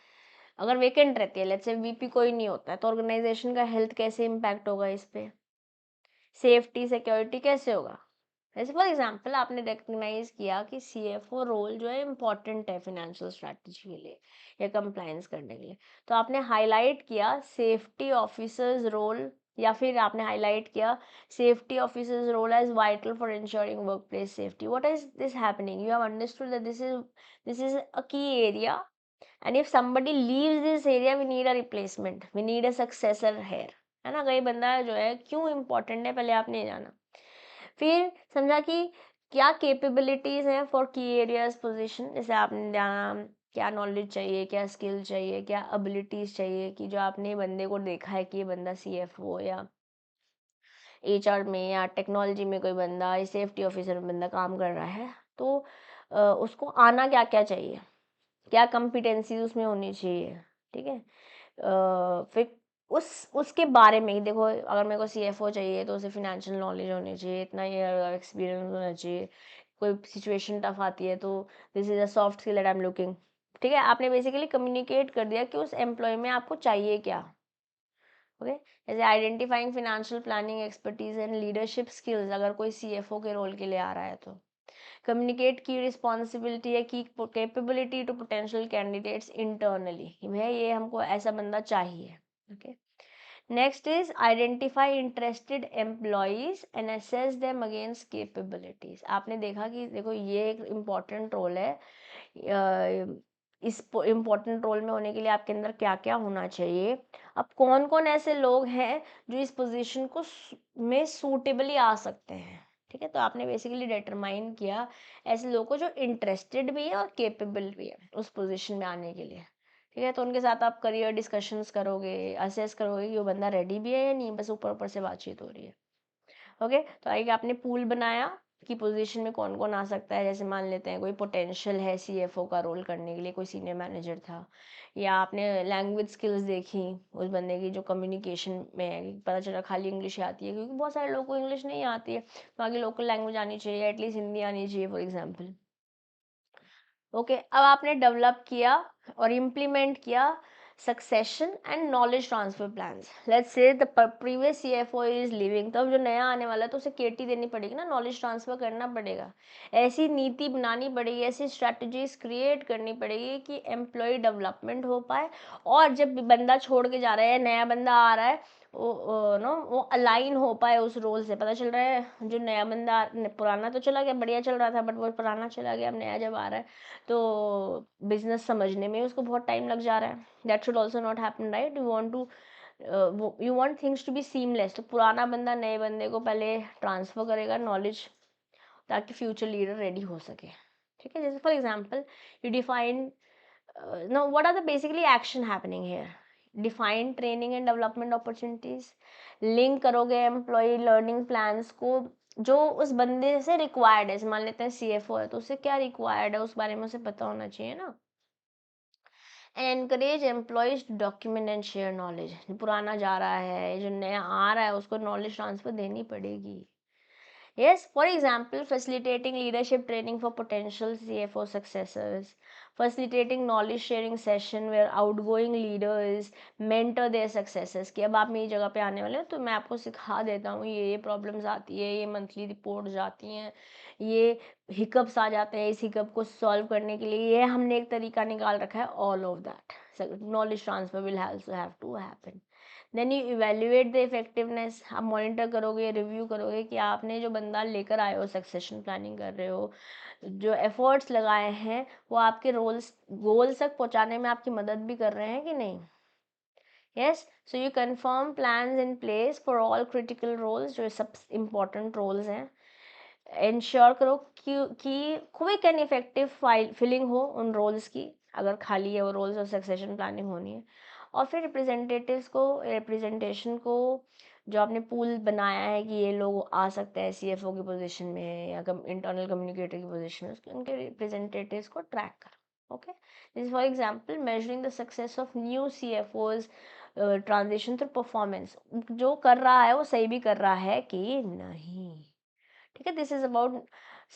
अगर वेकेंट रहती है, लेट्स से वीपी कोई नहीं होता है, तो ऑर्गेनाइजेशन का हेल्थ कैसे इम्पैक्ट होगा इस पे, सेफ्टी सिक्योरिटी कैसे होगा. जैसे फॉर एग्जांपल आपने रिकग्नाइज किया कि सीएफओ रोल जो है इम्पोर्टेंट है फाइनेंशियल स्ट्रैटेजी के लिए या कंप्लायंस करने के लिए, तो आपने हाईलाइट किया सेफ्टी ऑफिसर्स रोल, या फिर आपने हाईलाइट किया safety officers role as vital for ensuring workplace safety. What is this happening, you have understood that this is a key area, and if somebody leaves this area we need a replacement, we need a successor here. है ना, कई बंदा जो है क्यों important है पहले आपने जाना. फिर समझा कि क्या कैपेबिलिटीज हैं फॉर की एरियाज पोजीशन, जैसे आपने जाना क्या नॉलेज चाहिए, क्या स्किल चाहिए, क्या एबिलिटीज चाहिए, कि जो आपने बंदे को देखा है कि ये बंदा सीएफओ या एचआर में या टेक्नोलॉजी में कोई बंदा या सेफ्टी ऑफिसर में बंदा काम कर रहा है, तो उसको आना क्या क्या चाहिए, क्या कॉम्पिटेंसीज उसमें होनी चाहिए. ठीक है, फिर उसके बारे में ही देखो, अगर मेरे को सीएफओ चाहिए तो उसे फिनेंशियल नॉलेज होनी चाहिए, इतना ईयर एक्सपीरियंस होना चाहिए. कोई सिचुएशन टफ आती है तो this is a soft skill that I am looking. ठीक है, आपने बेसिकली कम्युनिकेट कर दिया कि उस एम्प्लॉय में आपको चाहिए क्या. ओके, जैसे identifying financial planning expertise and leadership skills, अगर कोई सीएफओ के रोल के लिए आ रहा है तो कम्युनिकेट की रिस्पॉन्सिबिलिटी है की capability to potential candidates internally, वह ये हमको ऐसा बंदा चाहिए. Okay, next is identify interested employees and assess them against capabilities. आपने देखा कि देखो ये एक इम्पॉर्टेंट रोल है, इस इम्पोर्टेंट रोल में होने के लिए आपके अंदर क्या क्या होना चाहिए. अब कौन कौन ऐसे लोग हैं जो इस पोजीशन को में सूटेबली आ सकते हैं. ठीक है, तो आपने बेसिकली डिटरमाइन किया ऐसे लोगों को जो इंटरेस्टेड भी है और केपेबल भी है उस पोजीशन में आने के लिए. ठीक है, तो उनके साथ आप करियर डिस्कशंस करोगे, असेस करोगे कि वो बंदा रेडी भी है या नहीं, बस ऊपर ऊपर से बातचीत हो रही है. ओके, तो आगे आपने पूल बनाया कि पोजीशन में कौन कौन आ सकता है. जैसे मान लेते हैं कोई पोटेंशियल है सीएफओ का रोल करने के लिए, कोई सीनियर मैनेजर था, या आपने लैंग्वेज स्किल्स देखी उस बंदे की जो कम्युनिकेशन में है, पता चला खाली इंग्लिश आती है, क्योंकि बहुत सारे लोगों को इंग्लिश नहीं आती है, तो आगे लोकल लैंग्वेज आनी चाहिए, एटलीस्ट हिंदी आनी चाहिए फॉर एग्जाम्पल. ओके, अब आपने डेवलप किया और इम्प्लीमेंट किया succession and knowledge transfer plans. Let's say the previous CFO is living, तो अब जो नया आने वाला है तो उसे केटी देनी पड़ेगी ना, नॉलेज ट्रांसफर करना पड़ेगा. ऐसी नीति बनानी पड़ेगी, ऐसी स्ट्रैटेजीज क्रिएट करनी पड़ेगी कि एम्प्लॉय डेवलपमेंट हो पाए, और जब बंदा छोड़ के जा रहा है, नया बंदा आ रहा है, वो अलाइन हो पाए उस रोल से. पता चल रहा है जो नया बंदा, पुराना तो चला गया, बढ़िया चल रहा था, बट वो पुराना चला गया, अब नया जब आ रहा है तो बिजनेस समझने में उसको बहुत टाइम लग जा रहा है. That should also not happen, right. You want things to be seamless, तो पुराना बंदा नए बंदे को पहले ट्रांसफर करेगा नॉलेज, ताकि फ्यूचर लीडर रेडी हो सके. ठीक है, जैसे for example you define, know what are the basically action happening here. Define training and development opportunities, link करोगे एम्प्लॉय लर्निंग प्लान्स को जो उस बंदे से रिक्वायर्ड है. मान लेते हैं सीएफओ है तो उससे क्या रिक्वायर्ड है उस बारे में उसे पता होना चाहिए ना. Encourage employees to document and share knowledge, पुराना जा रहा है, जो नया आ रहा है उसको नॉलेज ट्रांसफर देनी पड़ेगी. Yes, for example, facilitating leadership training for potential CFO successors, facilitating knowledge sharing session where outgoing leaders mentor their successors. कि अब आप मेरी जगह पे आने वाले हो तो मैं आपको सिखा देता हूँ, ये प्रॉब्लम्स आती है, ये मंथली रिपोर्ट्स आती हैं, ये हिकअप्स आ जाते हैं, इस हिकअप को सॉल्व करने के लिए ये हमने एक तरीका निकाल रखा है. All of that knowledge transfer will also have to happen. Then you evaluate the effectiveness, आप मॉनिटर करोगे, रिव्यू करोगे कि आपने जो बंदा लेकर आए हो, सक्सेशन प्लानिंग कर रहे हो, जो एफर्ट्स लगाए हैं वो आपके गोल्स तक पहुंचाने में आपकी मदद भी कर रहे हैं कि नहीं. Yes, so you confirm plans in place for all critical roles, जो सब important roles हैं. Ensure करो कि क्विक एंड इफेक्टिव फिलिंग हो उन रोल्स की, अगर खाली है वो रोल्स और सक्सेशन प्लानिंग होनी है. और फिर रिप्रेजेंटेशन को जो आपने पूल बनाया है कि ये लोग आ सकते हैं CFO की पोजीशन में या इंटरनल कम्युनिकेटर की पोजीशन में, उनके रिप्रेजेंटेटिव्स को ट्रैक करो. Okay, this for example measuring the success of new CFOs transition through performance, जो कर रहा है वो सही भी कर रहा है कि नहीं. ठीक है, this is about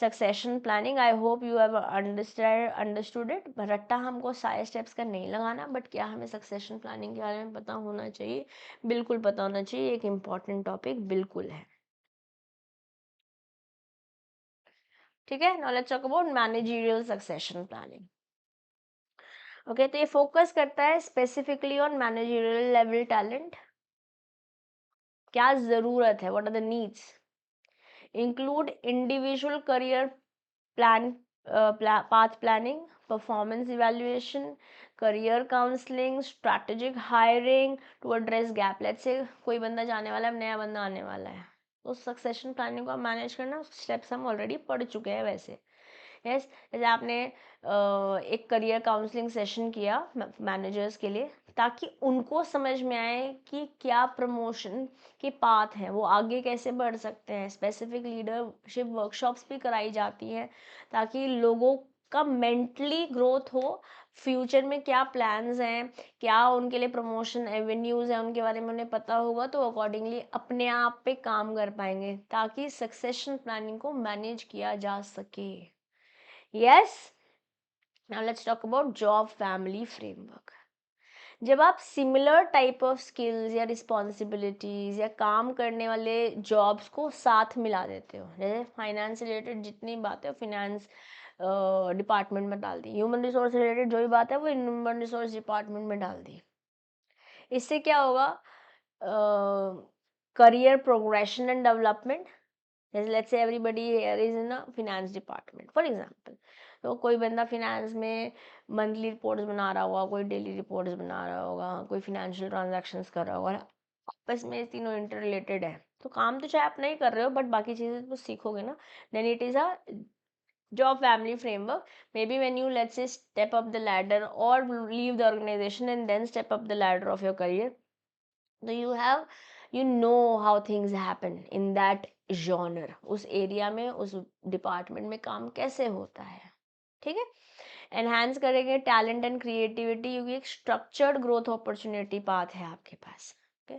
succession planning. I hope you have understood it. रट्टा हमको सारे स्टेप्स का नहीं लगाना, बट क्या हमें सक्सेशन प्लानिंग के बारे में पता होना चाहिए, बिल्कुल पता होना चाहिए. एक इम्पॉर्टेंट टॉपिक बिल्कुल है. ठीक है, now let's talk about managerial succession planning. Okay, तो ये फोकस करता है specifically on managerial level talent. क्या ज़रूरत है, what are the needs. Include individual career plan, path planning, performance evaluation, career counseling, strategic hiring to address gap. Let's say कोई बंदा जाने वाला है, नया बंदा आने वाला है, तो सक्सेशन प्लानिंग को आप मैनेज करना, स्टेप्स हम ऑलरेडी पढ़ चुके हैं वैसे. यस, जैसे आपने एक करियर काउंसलिंग सेशन किया मैनेजर्स के लिए, ताकि उनको समझ में आए कि क्या प्रमोशन के पाथ हैं, वो आगे कैसे बढ़ सकते हैं. स्पेसिफिक लीडरशिप वर्कशॉप्स भी कराई जाती हैं ताकि लोगों का मेंटली ग्रोथ हो, फ्यूचर में क्या प्लान्स हैं, क्या उनके लिए प्रमोशन एवेन्यूज़ हैं, उनके बारे में उन्हें पता होगा, तो अकॉर्डिंगली अपने आप पे काम कर पाएंगे ताकि सक्सेशन प्लानिंग को मैनेज किया जा सके. Yes, now let's talk about job family framework. जब आप सिमिलर टाइप ऑफ स्किल्स या रिस्पॉन्सिबिलिटीज या काम करने वाले जॉब्स को साथ मिला देते हो, जैसे फाइनेंस रिलेटेड जितनी बातें फिनेंस डिपार्टमेंट में डाल दी, ह्यूमन रिसोर्स रिलेटेड जो भी बात है वो ह्यूमन रिसोर्स डिपार्टमेंट में डाल दी. इससे क्या होगा, करियर प्रोग्रेशन एंड डेवलपमेंट. जैसे let's say everybody here is in a finance department for example, तो कोई बंदा फिनेंस में मंथली रिपोर्ट्स बना रहा होगा, कोई डेली रिपोर्ट्स बना रहा होगा, कोई फिनेंशियल ट्रांजैक्शंस कर रहा होगा, आपस में तीनों इंटर रिलेटेड है, तो काम तो चाहे आप नहीं कर रहे हो बट बाकी चीज़ें तो सीखोगे ना. Then it is a job family framework. Maybe when you, let's say, step up the ladder or leave the organization and then step up the ladder of your career, so you know how things happen in that genre, उस area में, उस department में काम कैसे होता है. ठीक है, एनहांस करेंगे टैलेंट एंड क्रिएटिविटी, क्योंकि एक स्ट्रक्चर्ड ग्रोथ अपॉर्चुनिटी पाथ है आपके पास. ओके,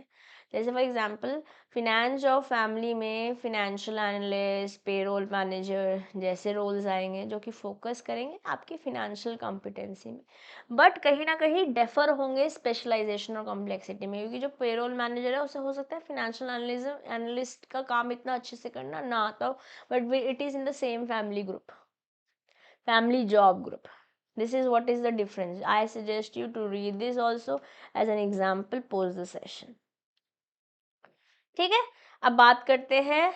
जैसे फॉर एग्जांपल फिनेंस और फैमिली में फिनेंशियल एनालिस्ट, पेरोल मैनेजर जैसे रोल्स आएंगे जो कि फोकस करेंगे आपकी फिनेंशियल कॉम्पिटेंसी में, बट कहीं ना कहीं डेफर होंगे स्पेशलाइजेशन और कॉम्प्लेक्सिटी में, क्योंकि जो पेरोल मैनेजर है उसे हो सकता है फिनेंशियल एनालिस्ट का काम इतना अच्छे से करना ना आता हो, but it is in the same family group, family job group. This is what is the difference. I suggest you to read this also as an example post the session. ठीक है, अब बात करते हैं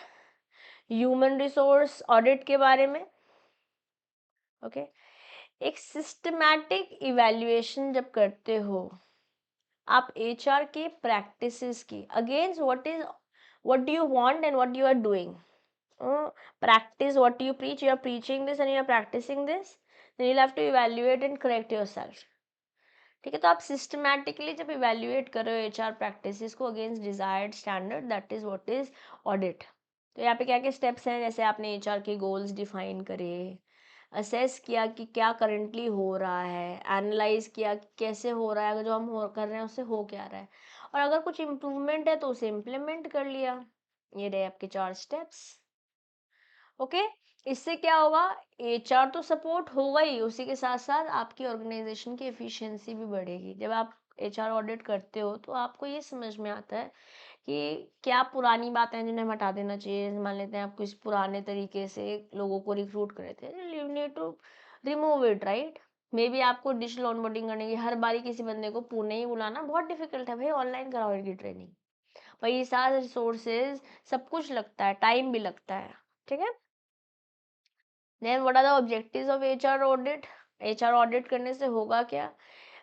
ह्यूमन रिसोर्स ऑडिट के बारे में. Okay, एक सिस्टमैटिक इवैल्यूएशन जब करते हो आप HR के प्रैक्टिसेस की against what do you want and what you are doing. Practice what you preach. You are preaching this and you are practicing this, then you'll have to evaluate and correct yourself. ठीक है, तो आप systematically जब evaluate कर रहे हो HR practices को against desired standard, that is what is audit. तो यहाँ पे क्या क्या स्टेप्स हैं, जैसे आपने HR के गोल्स डिफाइन करे, असेस किया कि क्या करंटली हो रहा है, एनालाइज किया कि कैसे हो रहा है, अगर जो हम कर रहे हैं उससे हो क्या रहा है, और अगर कुछ इम्प्रूवमेंट है तो उसे इम्प्लीमेंट कर लिया. ये रहे आपके 4 स्टेप्स. ओके, इससे क्या होगा, HR तो सपोर्ट होगा ही, उसी के साथ साथ आपकी ऑर्गेनाइजेशन की एफिशिएंसी भी बढ़ेगी. जब आप HR ऑडिट करते हो तो आपको ये समझ में आता है कि क्या पुरानी बातें हैं जिन्हें हम हटा देना चाहिए. मान लेते हैं आप किसी पुराने तरीके से लोगों को रिक्रूट कर रहे थे, you need to remove it, right. Maybe आपको डिजिटल ऑनबोर्डिंग करने की हर बारी किसी बंदे को पुणे ही बुलाना बहुत डिफिकल्ट है भाई, ऑनलाइन कराओ इनकी ट्रेनिंग, पैसा, रिसोर्सेज, सब कुछ लगता है, टाइम भी लगता है, ठीक है। Then what are the objectives of HR audit? HR audit करने से होगा क्या?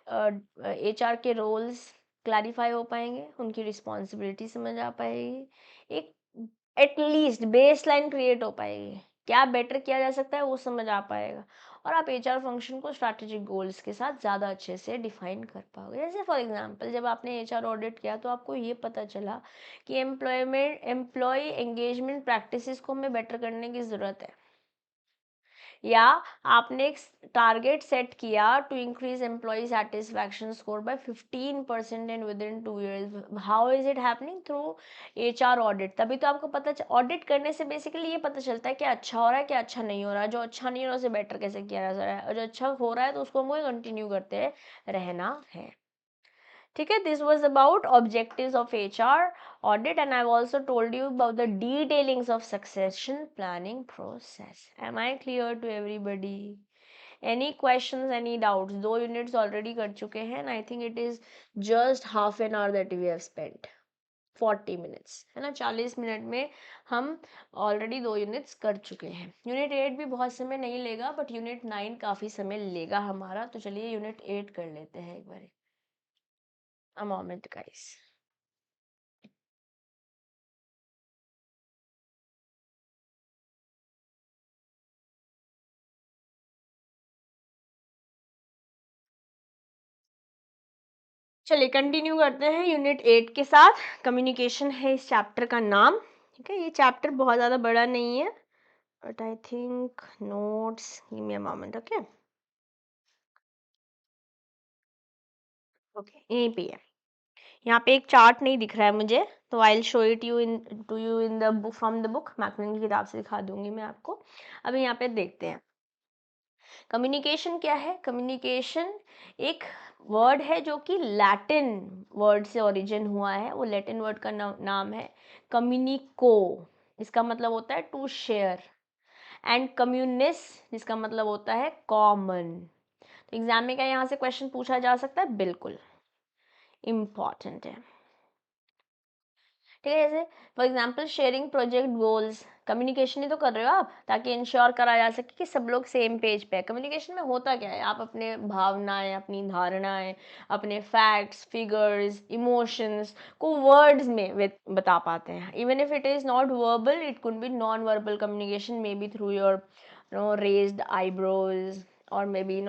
एचआर के रोल्स क्लैरिफाई हो पाएंगे, उनकी रिस्पॉन्सिबिलिटी समझ आ पाएगी, एक एटलीस्ट बेस लाइन क्रिएट हो पाएगी, क्या बेटर किया जा सकता है वो समझ आ पाएगा, और आप एचआर फंक्शन को स्ट्रैटेजिक गोल्स के साथ ज़्यादा अच्छे से डिफाइन कर पाओगे। जैसे फॉर एग्जांपल जब आपने एचआर ऑडिट किया तो आपको ये पता चला कि एम्प्लॉय एंगेजमेंट प्रैक्टिसेस को हमें बेटर करने की ज़रूरत है, या आपने एक टारगेट सेट किया to increase employee satisfaction score by 15% in with in 2 years। How is it happening? Through HR audit. तभी तो आपको पता ऑडिट करने से बेसिकली ये पता चलता है कि अच्छा हो रहा है, क्या अच्छा नहीं हो रहा है, जो अच्छा नहीं हो रहा है उसे बेटर कैसे किया जा रहा है, और जो अच्छा हो रहा है तो उसको हमको कंटिन्यू करते रहना है, ठीक है। This was about objectives of HR audit, and I also told you about the detailings of succession planning process. Am I clear to everybody? Any questions, any doubts? 2 units already कर चुके हैं, I think it is just half an hour that we have spent, 40 minutes, है ना, 40 minute में हम already 2 units कर चुके हैं। यूनिट 8 भी बहुत समय नहीं लेगा, बट यूनिट 9 काफ़ी समय लेगा हमारा, तो चलिए यूनिट 8 कर लेते हैं एक बार। A moment, guys. चलिए कंटिन्यू करते हैं यूनिट 8 के साथ। कम्युनिकेशन है इस चैप्टर का नाम, ठीक है। ये चैप्टर बहुत ज़्यादा बड़ा नहीं है, but I think notes, give me a moment, okay okay, यहीं पे है। यहाँ पे एक चार्ट नहीं दिख रहा है मुझे, तो I will show it you in to you in the book, from the book, Macmillan की किताब से दिखा दूंगी मैं आपको। अभी यहाँ पे देखते हैं कम्युनिकेशन क्या है। कम्युनिकेशन एक वर्ड है जो कि लैटिन वर्ड से ओरिजिन हुआ है। वो लैटिन वर्ड का नाम है कम्युनिको, इसका मतलब होता है टू शेयर, एंड कम्युनिस जिसका मतलब होता है कॉमन। तो एग्जाम में क्या यहाँ से क्वेश्चन पूछा जा सकता है? बिल्कुल इम्पॉर्टेंट है, ठीक है। जैसे for example sharing project goals, communication ही तो कर रहे हो आप, ताकि इंश्योर करा जा सके कि सब लोग सेम पेज पे है। कम्युनिकेशन में होता क्या है, आप अपने भावनाएं, अपनी धारणाएं, अपने फैक्ट्स, फिगर्स, इमोशंस को वर्ड्स में बता पाते हैं। Even if it is not verbal, it could be non verbal communication, maybe through your raised eyebrows, और maybe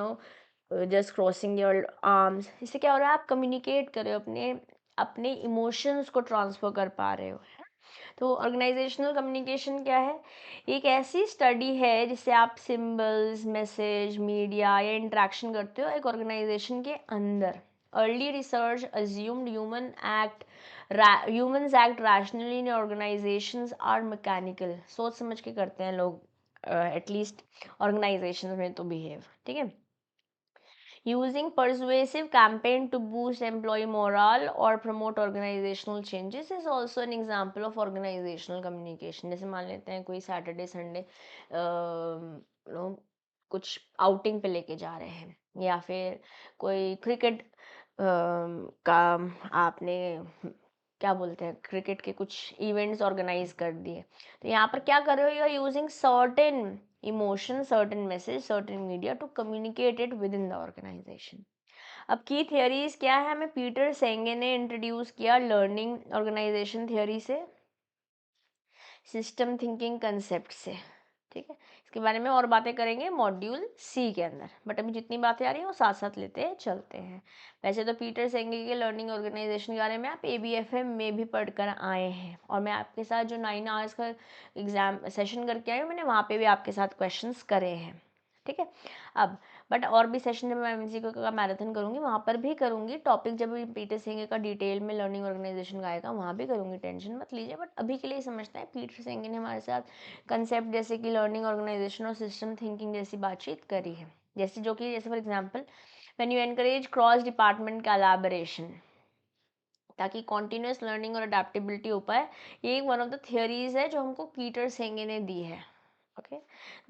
just crossing your arms. इससे क्या हो रहा है, आप कम्युनिकेट कर रहे हो, अपने अपने इमोशंस को ट्रांसफर कर पा रहे हो। तो ऑर्गेनाइजेशनल कम्युनिकेशन क्या है? एक ऐसी स्टडी है जिससे आप सिंबल्स, मैसेज, मीडिया या इंटरेक्शन करते हो एक ऑर्गेनाइजेशन के अंदर। Early research assumed humans act rationally in organizations are mechanical। सोच समझ के करते हैं लोग, एटलीस्ट ऑर्गेनाइजेशन में तो बिहेव, ठीक है। Using persuasive campaign to boost employee morale or promote organizational changes is also an example of organizational communication। जैसे मान लेते हैं कोई सैटरडे संडे कुछ आउटिंग पे लेके जा रहे हैं, या फिर कोई क्रिकेट का आपने क्या बोलते हैं, क्रिकेट के कुछ इवेंट्स ऑर्गेनाइज कर दिए। तो यहाँ पर क्या कर रहे हो, you are using certain emotion, certain message, certain media to communicate it with in the organisation. अब की थियरीज क्या है, हमें पीटर सेंगे ने इंट्रोड्यूस किया लर्निंग ऑर्गेनाइजेशन थियरी से, सिस्टम थिंकिंग कंसेप्ट से, ठीक है। इसके बारे में और बातें करेंगे मॉड्यूल सी के अंदर, बट अभी जितनी बातें आ रही हैं वो साथ साथ लेते चलते हैं। वैसे तो पीटर सेंगे के लर्निंग ऑर्गेनाइजेशन के बारे में आप ABFM में भी पढ़कर आए हैं, और मैं आपके साथ जो 9 आवर्स का एग्जाम सेशन करके आई हूँ, मैंने वहाँ पे भी आपके साथ क्वेश्चंस करे हैं, ठीक है। अब बट और भी सेशन जब मैं MCQ का मैराथन करूँगी वहाँ पर भी करूँगी टॉपिक, जब पीटर सिंह का डिटेल में लर्निंग ऑर्गेनाइजेशन का आएगा वहाँ भी करूँगी, टेंशन मत लीजिए। बट अभी के लिए समझते हैं पीटर सिंह ने हमारे साथ कंसेप्ट जैसे कि लर्निंग ऑर्गेनाइजेशन और सिस्टम थिंकिंग जैसी बातचीत करी है। जैसे for example when you encourage cross department collaboration, ताकि कॉन्टिन्यूस लर्निंग और अडेप्टेबिलिटी हो पाए। ये वन ऑफ द थियरीज है जो हमको पीटर सेंगे ने दी है, ओके।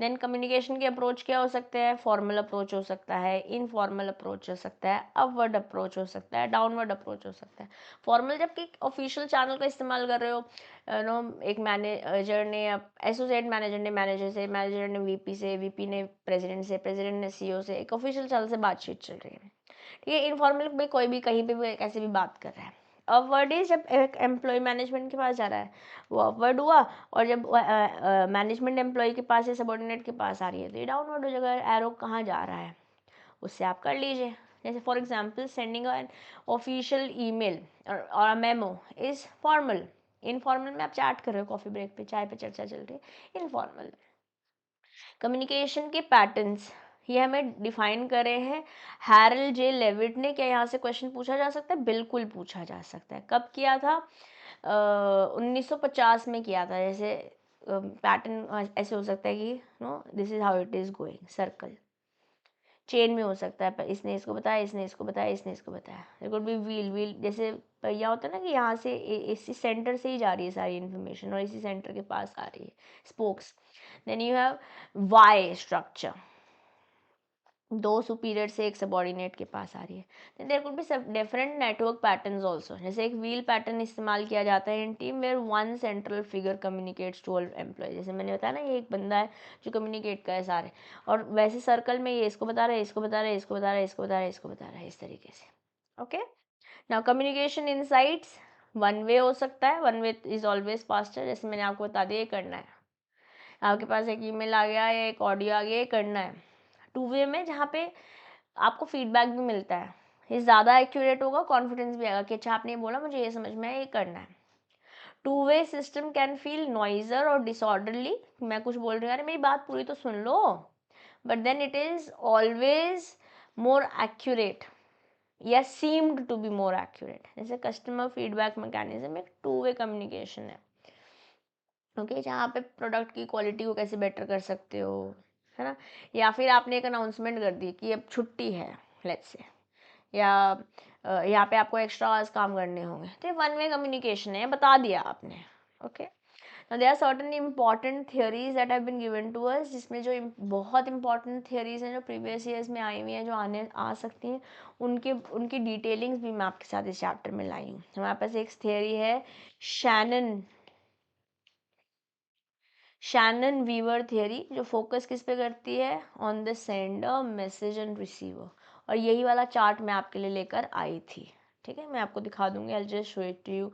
देन कम्युनिकेशन के अप्रोच क्या हो सकते हैं? फॉर्मल अप्रोच हो सकता है, इनफॉर्मल अप्रोच हो सकता है, अपवर्ड अप्रोच हो सकता है, डाउनवर्ड अप्रोच हो सकता है। फॉर्मल जबकि ऑफिशियल चैनल का इस्तेमाल कर रहे हो, नो, एक मैनेजर ने, एसोसिएट मैनेजर ने मैनेजर से, मैनेजर ने वीपी से, वीपी ने प्रेसिडेंट से, प्रेसिडेंट ने सीईओ से, एक ऑफिशियल चैनल से बातचीत चल रही है। ठीक है, इनफॉर्मल में कोई भी कहीं पे भी कैसे भी बात कर रहा है। अपवर्ड इज जब एक एम्प्लॉय मैनेजमेंट के पास जा रहा है, वो अपवर्ड हुआ। और जब मैनेजमेंट एम्प्लॉय के पास या सबॉर्डिनेट के पास आ रही है तो ये डाउनवर्ड हो जाएगा। एरो कहाँ जा रहा है उससे आप कर लीजिए। जैसे for example sending an official email और मेमो इज फॉर्मल। इनफॉर्मल में आप चैट कर रहे हो, कॉफी ब्रेक पे चाय पे चर्चा चल रही है, इनफॉर्मल। कम्युनिकेशन के पैटर्न्स ये हमें डिफाइन करे हैं हैरल जे लेविट ने। क्या यहाँ से क्वेश्चन पूछा जा सकता है? बिल्कुल पूछा जा सकता है। कब किया था? 1950 में किया था। जैसे पैटर्न ऐसे हो सकता है कि no, this is how it is going, circle chain में हो सकता है। इसने इसको बताया, इसने इसको बताया, इसने इसको बताया। There could be wheel, wheel जैसे पहिया होता है ना, कि यहाँ से इसी सेंटर से ही जा रही है सारी इन्फॉर्मेशन और इसी सेंटर के पास आ रही है, spokes. Then you have Y structure, दो सुपीरियर से एक सबॉर्डिनेट के पास आ रही है। There could be some different network patterns also. जैसे एक व्हील पैटर्न इस्तेमाल किया जाता है in team where one central figure communicates to all employee. जैसे मैंने बताया ना, ये एक बंदा है जो कम्युनिकेट करे सारे, और वैसे सर्कल में ये इसको बता रहा है, इसको बता रहा है, इसको बता रहा है, इसको बता रहा है, इसको बता रहा है, इस तरीके से। Okay, now communication insights one way हो सकता है, one way is always faster. जैसे मैंने आपको बता दिया, ये करना है, आपके पास एक ईमेल आ गया या एक ऑडियो आ गया, ये करना है। टू वे में जहाँ पे आपको फीडबैक भी मिलता है, ये ज़्यादा एक्यूरेट होगा, कॉन्फिडेंस भी आएगा कि अच्छा आपने ये बोला, मुझे ये समझ में आया, ये करना है। Two way system can feel noisier और डिसऑर्डरली। मैं कुछ बोल रही हूँ, अरे मेरी बात पूरी तो सुन लो, but then it is always more accurate या seemed to be more accurate. जैसे कस्टमर फीडबैक मैकेनिज्म एक टू वे कम्युनिकेशन है। ओके, जहाँ पे प्रोडक्ट की क्वालिटी को कैसे बेटर कर सकते हो, है ना। या फिर आपने एक अनाउंसमेंट कर दी कि अब छुट्टी है, लेट्स से, या यहाँ पे आपको एक्स्ट्रा आवर्स काम करने होंगे, तो ये वन वे कम्युनिकेशन है, बता दिया आपने। Okay, now there are certain important theories that have been given to us, जिसमें जो बहुत important theories हैं जो previous years में आई हुई हैं, जो आने आ सकती हैं, उनके उनकी डिटेलिंग्स भी मैं आपके साथ इस चैप्टर में लाई हूँ। हमारे पास एक theory है शैनन शैनन वीवर थियरी, जो फोकस किस पे करती है? On the sender, message and receiver. और यही वाला चार्ट मैं आपके लिए लेकर आई थी। ठीक है, मैं आपको दिखा दूंगी, I just show it to you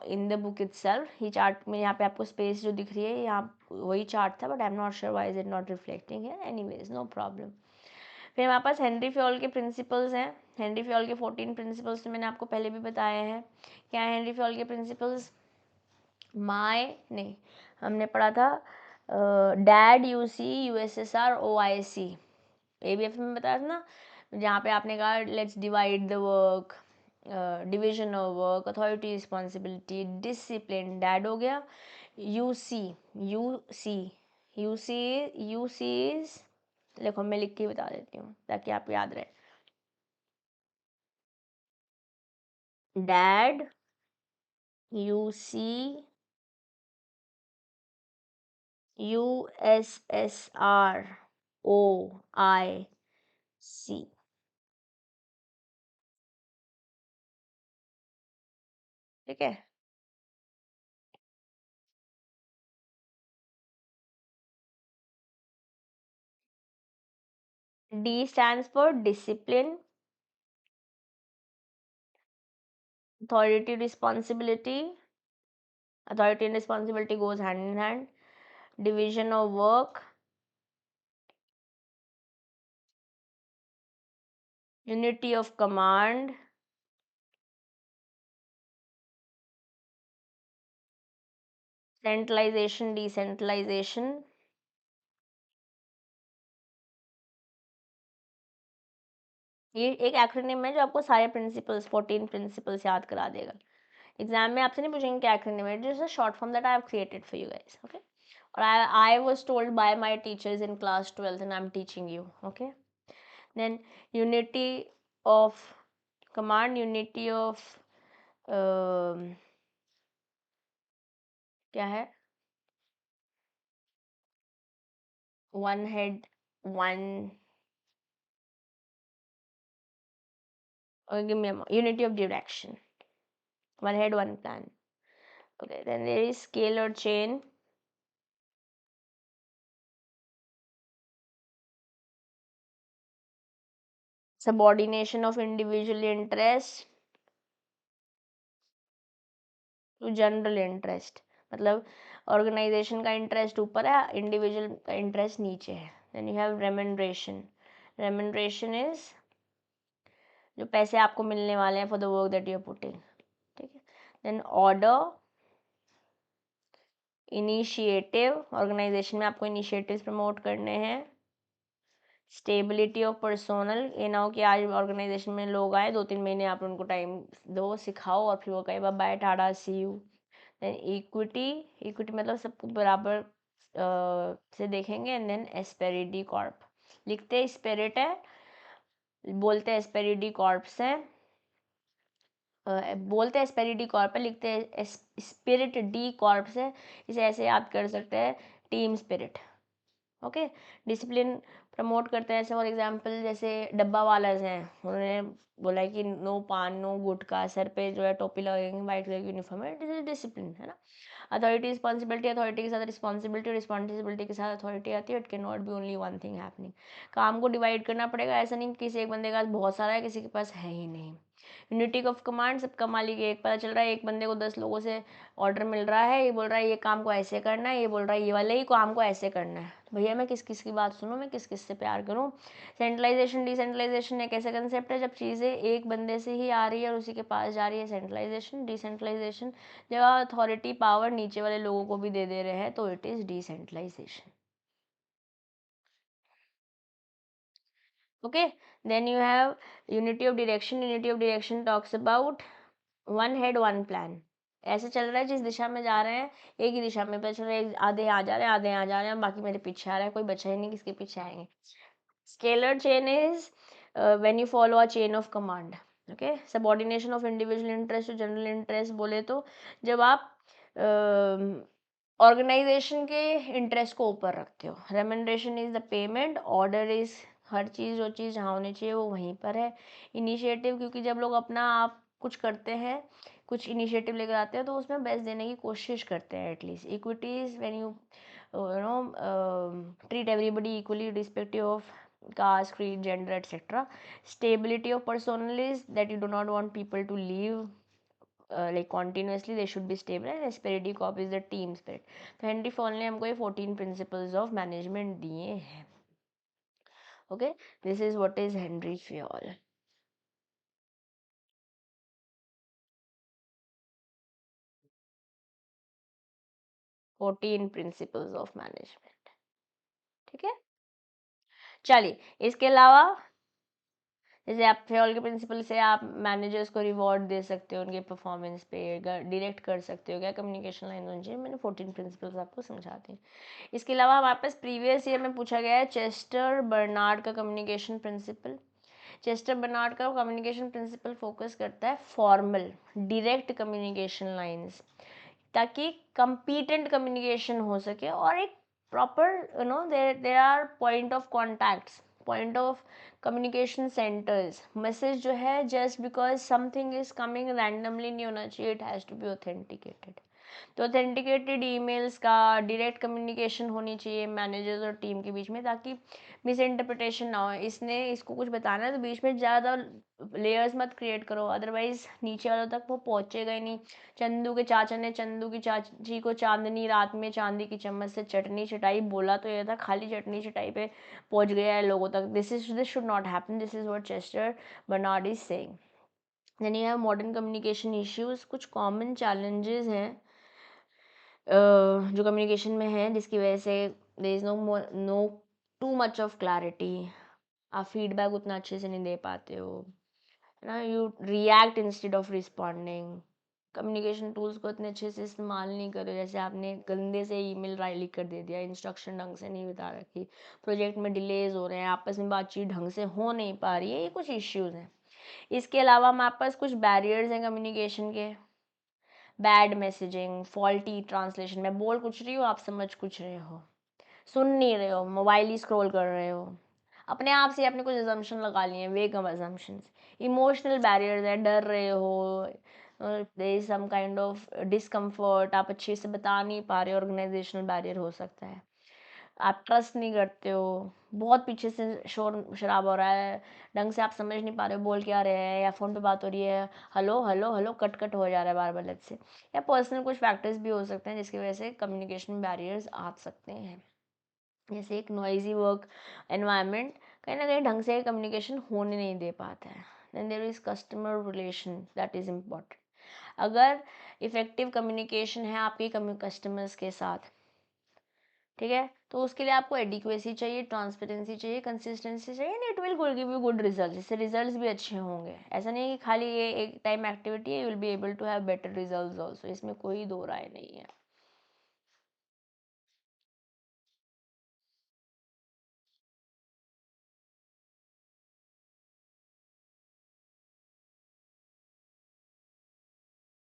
in the book itself. ये चार्ट में यहाँ पे आपको स्पेस जो दिख रही है, यहाँ वही चार्ट था, but I am not sure why is it not reflecting है। Anyways, no problem. फिर हमारे पास हेनरी फ्योल के प्रिंसिपल्स हैं। हेनरी फ्योल के 14 प्रिंसिपल्स तो मैंने आपको पहले भी बताए हैं। क्या है हेनरी फ्योल के प्रिंसिपल्स? माय नहीं, हमने पढ़ा था dad, UC, USSR, OIC, ABF में बताया था ना, जहाँ पे आपने कहा let's divide the work, division of work, authority, responsibility, discipline, dad हो गया। UC, UC UC UC is, देखो मैं लिख के बता देती हूँ ताकि आपको याद रहे। Dad, UC, USSR, OIC. ठीक है, D stands for discipline, authority, responsibility. Authority and responsibility goes hand in hand. Division of work, unity of command, centralization, decentralization. ये एक एक्रोनिम है जो आपको सारे प्रिंसिपल्स, 14 प्रिंसिपल्स याद करा देगा। एग्जाम में आपसे नहीं पूछेंगे क्या एक्रोनिम है, just a short form that I have created for you guys. Okay, और I was told by my teachers in class 12th and I am teaching you. Okay, then unity of command, unity of क्या है, one head, one, give me a unity of direction. One head, one plan. Okay, then there is scale or chain. Subordination of individual interest to general interest, मतलब organisation का interest ऊपर है, individual का interest नीचे है. Then you have remuneration. Remuneration is जो पैसे आपको मिलने वाले हैं for the work that you are putting. ठीक है. देन ऑर्डर, इनिशिएटिव, ऑर्गेनाइजेशन में आपको इनिशिएटिव्स प्रमोट करने हैं. स्टेबिलिटी ऑफ पर्सोनल, ये ना हो कि आज ऑर्गेनाइजेशन में लोग आए 2-3 महीने आप उनको टाइम दो, सिखाओ और फिर वो कहे बाय टाटा see you. Then equity, equity मतलब सबको बराबर से देखेंगे. एंड देन एस्पेरिडी कॉर्प, लिखते हैं स्पिरिट है, बोलते हैं एस्पेरिडी कॉर्प से, बोलते हैं एस्पेरिडी कॉर्प है, लिखते हैं स्पिरिट डी कॉर्प से. इसे ऐसे याद कर सकते हैं, team spirit. Okay. Discipline promote करते हैं, ऐसे फॉर एग्जांपल जैसे डब्बा वालाज हैं, उन्होंने बोला है कि नो पान नो गुटखा, सर पे जो है टोपी लगेंगे, वाइट कलर की यूनिफॉर्म है. दिस इज डिसिप्लिन, है ना. अथॉरिटी रिस्पॉन्सिबिलिटी, अथॉरिटी के साथ रिस्पॉन्सिबिलिटी, रिस्पॉन्सिबिलिटी के साथ अथॉरिटी आती है. It can not be only one thing happening. काम को डिवाइड करना पड़ेगा, ऐसा नहीं किसी एक बंदे के पास बहुत सारा है, किसी के पास है ही नहीं. यूनिटी ऑफ कमांड, सबका मालिक एक. पता चल रहा है एक बंदे को 10 लोगों से ऑर्डर मिल रहा है, ये बोल रहा है ये काम को ऐसे करना है, ये बोल रहा है ये वाले ही काम को ऐसे करना है. भैया मैं किस किस की बात सुनूं, मैं किस किस से प्यार करूं. सेंट्रलाइजेशन, डिसेंट्रलाइजेशन एक ऐसा कंसेप्ट है जब चीज़ें एक बंदे से ही आ रही है और उसी के पास जा रही है. सेंट्रलाइजेशन. डिसेंट्रलाइजेशन जब अथॉरिटी पावर नीचे वाले लोगों को भी दे दे रहे हैं तो it is decentralisation. Okay, then you have unity of direction. Unity of direction talks about one head one plan. ऐसे चल रहा है, जिस दिशा में जा रहे हैं एक ही दिशा में, पता चल रहा है आधे यहाँ जा रहे हैं, आधे यहाँ जा रहे हैं, बाकी मेरे पीछे आ रहा है, कोई बचा ही नहीं किसके पीछे आएंगे. Scalar chain is when you follow a chain of command. Okay. Subordination of individual interest to general interest बोले तो जब आप ऑर्गेनाइजेशन के इंटरेस्ट को ऊपर रखते हो. Remuneration is the payment. Order is हर चीज़, जो चीज़ जहाँ होनी चाहिए वो वहीं पर है. इनिशिएटिव, क्योंकि जब लोग अपना आप कुछ करते हैं, कुछ इनिशिएटिव लेकर आते हैं तो उसमें बेस्ट देने की कोशिश करते हैं at least. Equity is when you treat everybody equally irrespective of caste, creed, gender, etc. Stability of personnel is that you do not want people to leave like continuously, they should be stable. And Asperity Corp is the team spirit. तो Henry fall ने हमको ये 14 principles of management दिए हैं. Okay. This is what is Henry fall. 14 principles of management. ठीक है. चलिए, इसके अलावा जैसे आप फेयल के प्रिंसिपल से आप मैनेजर्स को रिवॉर्ड दे सकते हो उनके परफॉर्मेंस पे, डायरेक्ट कर सकते हो क्या कम्युनिकेशन लाइन होनी चाहिए. मैंने 14 प्रिंसिपल्स आपको समझाते हैं. इसके अलावा हमारे पास प्रीवियस ईयर में पूछा गया है चेस्टर बर्नार्ड का कम्युनिकेशन प्रिंसिपल. चेस्टर बर्नार्ड का कम्युनिकेशन प्रिंसिपल फोकस करता है फॉर्मल डायरेक्ट कम्युनिकेशन लाइंस, ताकि कंपीटेंट कम्युनिकेशन हो सके और एक proper there are point of contacts, point of communication centres. Message जो है just because something is coming randomly नहीं होना चाहिए, it has to be authenticated. तो ऑथेंटिकेटेड ईमेल्स का डायरेक्ट कम्युनिकेशन होनी चाहिए मैनेजर्स और टीम के बीच में, ताकि मिस इंटरप्रिटेशन ना हो. इसने इसको कुछ बताना है तो बीच में ज़्यादा लेयर्स मत क्रिएट करो, अदरवाइज नीचे वालों तक वो पहुँचेगा ही नहीं. चंदू के चाचा ने चंदू की चाची को चांदनी रात में चांदी की चम्मच से चटनी चटाई, बोला तो ये था खाली चटनी चटाई पे पहुँच गया है लोगों तक. This should not happen. This is what Chester Barnard is saying. Then you have modern communication issues. कुछ कॉमन चैलेंजेस हैं जो कम्युनिकेशन में है, जिसकी वजह से there is no too much of clarity. आप फीडबैक उतना अच्छे से नहीं दे पाते हो, है ना. You react instead of responding. Communication tools को इतने अच्छे से इस्तेमाल नहीं करो, जैसे आपने गंदे से ईमेल लिख कर दे दिया, इंस्ट्रक्शन ढंग से नहीं बता रखी, प्रोजेक्ट में डिलेज हो रहे हैं, आपस में बातचीत ढंग से हो नहीं पा रही है. ये कुछ इश्यूज हैं. इसके अलावा हमारे पास कुछ बैरियर्स हैं कम्युनिकेशन के. बैड मैसेजिंग, फॉल्टी ट्रांसलेशन, मैं बोल कुछ रही हूँ आप समझ कुछ रहे हो, सुन नहीं रहे हो, मोबाइल ही स्क्रॉल कर रहे हो, अपने आप से आपने कुछ अजम्पशन लगा लिए हैं, वेग अजम्पशंस। इमोशनल बैरियर्स है, डर रहे हो, there is some kind of discomfort, आप अच्छे से बता नहीं पा रहे, ऑर्गेनाइजेशनल बैरियर हो सकता है, आप ट्रस्ट नहीं करते हो, बहुत पीछे से शोर शराब हो रहा है, ढंग से आप समझ नहीं पा रहे हो बोल क्या रहे हैं, या फ़ोन पे बात हो रही है, hello hello hello cut cut हो जा रहा है बार बार से, या पर्सनल कुछ फैक्टर्स भी हो सकते हैं जिसकी वजह से कम्युनिकेशन बैरियर्स आ सकते हैं। जैसे एक नॉइजी वर्क एनवायरनमेंट कहीं ना कहीं ढंग से कम्युनिकेशन होने नहीं दे पाता है। Then there is customer relation, that is important. अगर इफ़ेक्टिव कम्युनिकेशन है आपके कस्टमर्स के साथ, ठीक है, तो उसके लिए आपको एडिक्वेसी चाहिए, ट्रांसपेरेंसी चाहिए, कंसिस्टेंसी चाहिए, and it will give you good result. इससे रिजल्ट्स भी अच्छे होंगे। ऐसा नहीं है कि खाली ये एक टाइम एक्टिविटी है, you will be able to have better results also, इसमें कोई दो राय नहीं है।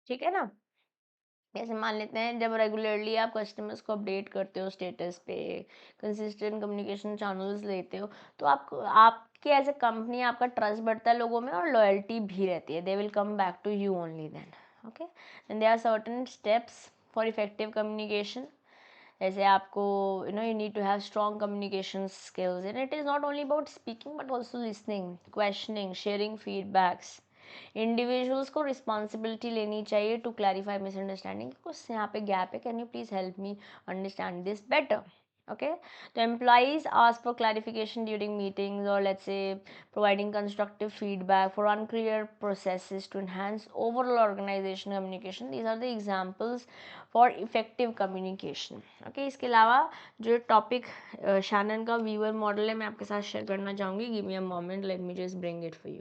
ठीक है ना। जैसे मान लेते हैं जब रेगुलरली आप कस्टमर्स को अपडेट करते हो स्टेटस पे, कंसिस्टेंट कम्युनिकेशन चैनल्स लेते हो, तो आपको आपके एज ए कंपनी आपका ट्रस्ट बढ़ता है लोगों में, और लॉयल्टी भी रहती है, they will come back to you only then. Okay, and there are certain steps for effective communication. जैसे आपको you need to have strong communication skills, and it is not only about speaking but also listening, questioning, sharing feedbacks. Individuals को responsibility लेनी चाहिए to clarify misunderstanding, कुछ यहाँ पे gap है, can you please help me understand this better. Okay, so employees ask for clarification during meetings, or let's say providing constructive feedback for unclear processes to enhance overall organization communication. These are the examples for effective communication. Okay, इसके अलावा जो topic Shannon का viewer model है मैं आपके साथ share करना चाहूँगी। Give me a moment, let me just bring it for you.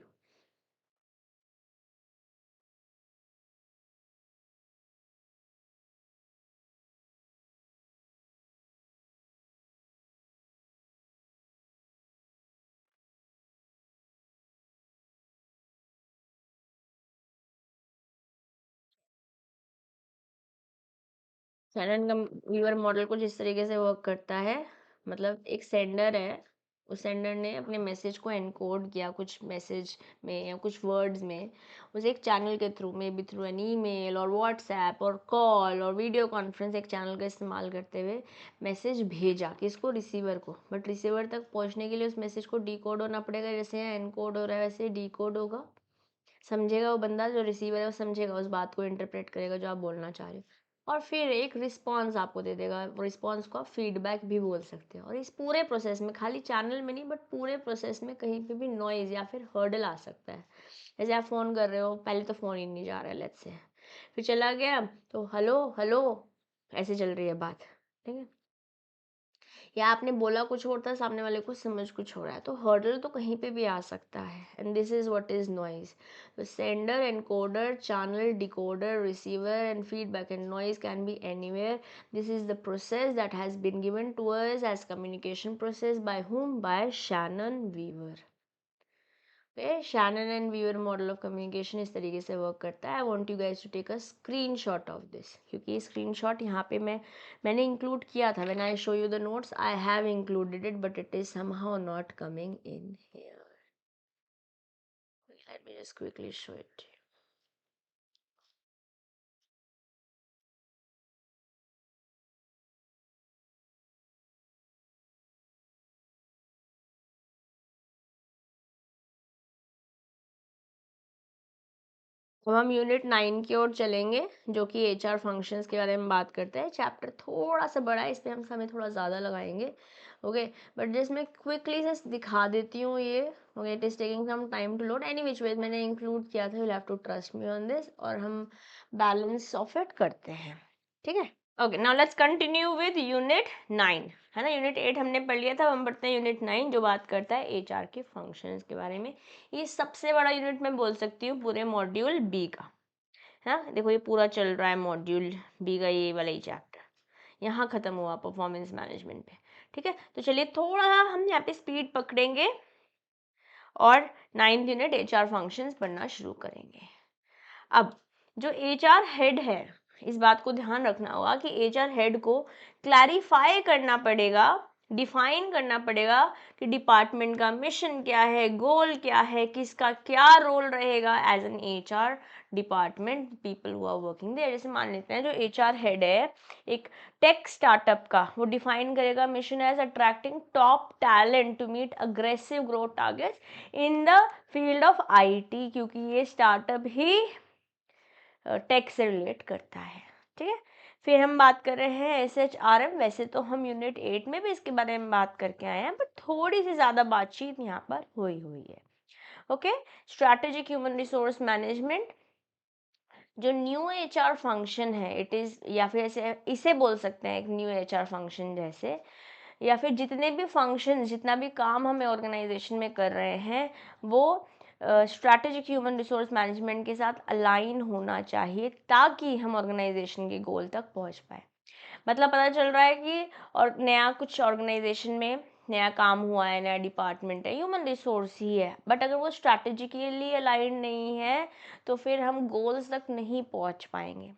Shannon का व्यूअर मॉडल कुछ इस तरीके से वर्क करता है, मतलब एक सेंडर है, उस सेंडर ने अपने मैसेज को एनकोड किया कुछ मैसेज में या कुछ वर्ड्स में, उसे एक चैनल के through, may be through an email और व्हाट्सएप और कॉल और वीडियो कॉन्फ्रेंस, एक चैनल का इस्तेमाल करते हुए मैसेज भेजा किसको, रिसीवर को। बट रिसीवर तक पहुंचने के लिए उस मैसेज को डिकोड होना पड़ेगा, जैसे यहाँ एनकोड हो रहा है वैसे डिकोड होगा, समझेगा वो बंदा जो रिसीवर है, वो समझेगा उस बात को, इंटरप्रेट करेगा जो आप बोलना चाह रहे हो, और फिर एक रिस्पॉन्स आपको दे देगा। रिस्पॉन्स को आप फीडबैक भी बोल सकते हो। और इस पूरे प्रोसेस में, खाली चैनल में नहीं बट पूरे प्रोसेस में, कहीं पे भी नॉइज या फिर हर्डल आ सकता है। जैसे आप फ़ोन कर रहे हो, पहले तो फ़ोन ही नहीं जा रहा है लेट्स से, फिर चला गया तो हेलो हेलो ऐसे चल रही है बात, ठीक है, या आपने बोला कुछ और था, सामने वाले को समझ कुछ हो रहा है, तो हर्डल तो कहीं पे भी आ सकता है। And this is what is noise. तो sender, encoder, channel, decoder, receiver and feedback, and noise can be anywhere. This is the process that has been given to us as communication process by whom? By Shannon Weaver. Shannon and Weaver model of communication इस तरीके से work करता है। I want you guys to take a screenshot of this, क्योंकि ये screenshot यहाँ पे मैंने इंक्लूड किया था। When I show you the notes I have included it, but it is somehow not coming in here. Let me just quickly show it. अब हम unit 9 की ओर चलेंगे, जो कि एचआर फंक्शंस के बारे में बात करता है। चैप्टर थोड़ा सा बड़ा है, इस पे हम समय थोड़ा ज़्यादा लगाएंगे। ओके, बट जस्ट मैं क्विकली से दिखा देती हूँ ये। Okay, it is taking some time to load, any which way मैंने इंक्लूड किया था, you have to trust me on this, और हम बैलेंस ऑफ इट करते हैं, ठीक है। Okay, now let's continue with unit 9, है ना। यूनिट 8 हमने पढ़ लिया था, हम पढ़ते हैं यूनिट 9 जो बात करता है एचआर के फंक्शंस के बारे में। ये सबसे बड़ा यूनिट मैं बोल सकती हूँ पूरे मॉड्यूल बी का, है ना। देखो ये पूरा चल रहा है मॉड्यूल बी का, ये वाला ही चैप्टर यहाँ खत्म हुआ परफॉर्मेंस मैनेजमेंट पे, ठीक है। तो चलिए थोड़ा हम यहाँ पे स्पीड पकड़ेंगे और 9th यूनिट एचआर फंक्शंस पढ़ना शुरू करेंगे। अब जो एचआर हेड है, इस बात को ध्यान रखना होगा कि एचआर हेड को क्लैरिफाई करना पड़ेगा, डिफाइन करना पड़ेगा कि डिपार्टमेंट का मिशन क्या है, गोल क्या है, किसका क्या रोल रहेगा as an HR department, people who are working there. जैसे मान लेते हैं जो एचआर हेड है एक टेक स्टार्टअप का, वो डिफाइन करेगा mission as attracting top talent to meet aggressive growth targets in the field of IT, क्योंकि ये स्टार्टअप ही टेक से रिलेट करता है। ठीक है, फिर हम बात कर रहे हैं SHRM। वैसे तो हम यूनिट 8 में भी इसके बारे में बात करके आए हैं, बट थोड़ी सी ज़्यादा बातचीत यहाँ पर हुई है। Okay, strategic human resource management जो न्यू एचआर फंक्शन है, इट इज़, या फिर ऐसे इसे बोल सकते हैं एक न्यू एचआर फंक्शन जैसे, या फिर जितने भी फंक्शन, जितना भी काम हमें ऑर्गेनाइजेशन में कर रहे हैं वो स्ट्रैटेजिक ह्यूमन रिसोर्स मैनेजमेंट के साथ अलाइन होना चाहिए ताकि हम ऑर्गेनाइजेशन के गोल तक पहुंच पाए। मतलब पता चल रहा है कि और नया कुछ ऑर्गेनाइजेशन में नया काम हुआ है, नया डिपार्टमेंट है, ह्यूमन रिसोर्स ही है, बट अगर वो स्ट्रैटेजिकली अलाइन नहीं है तो फिर हम गोल्स तक नहीं पहुंच पाएंगे।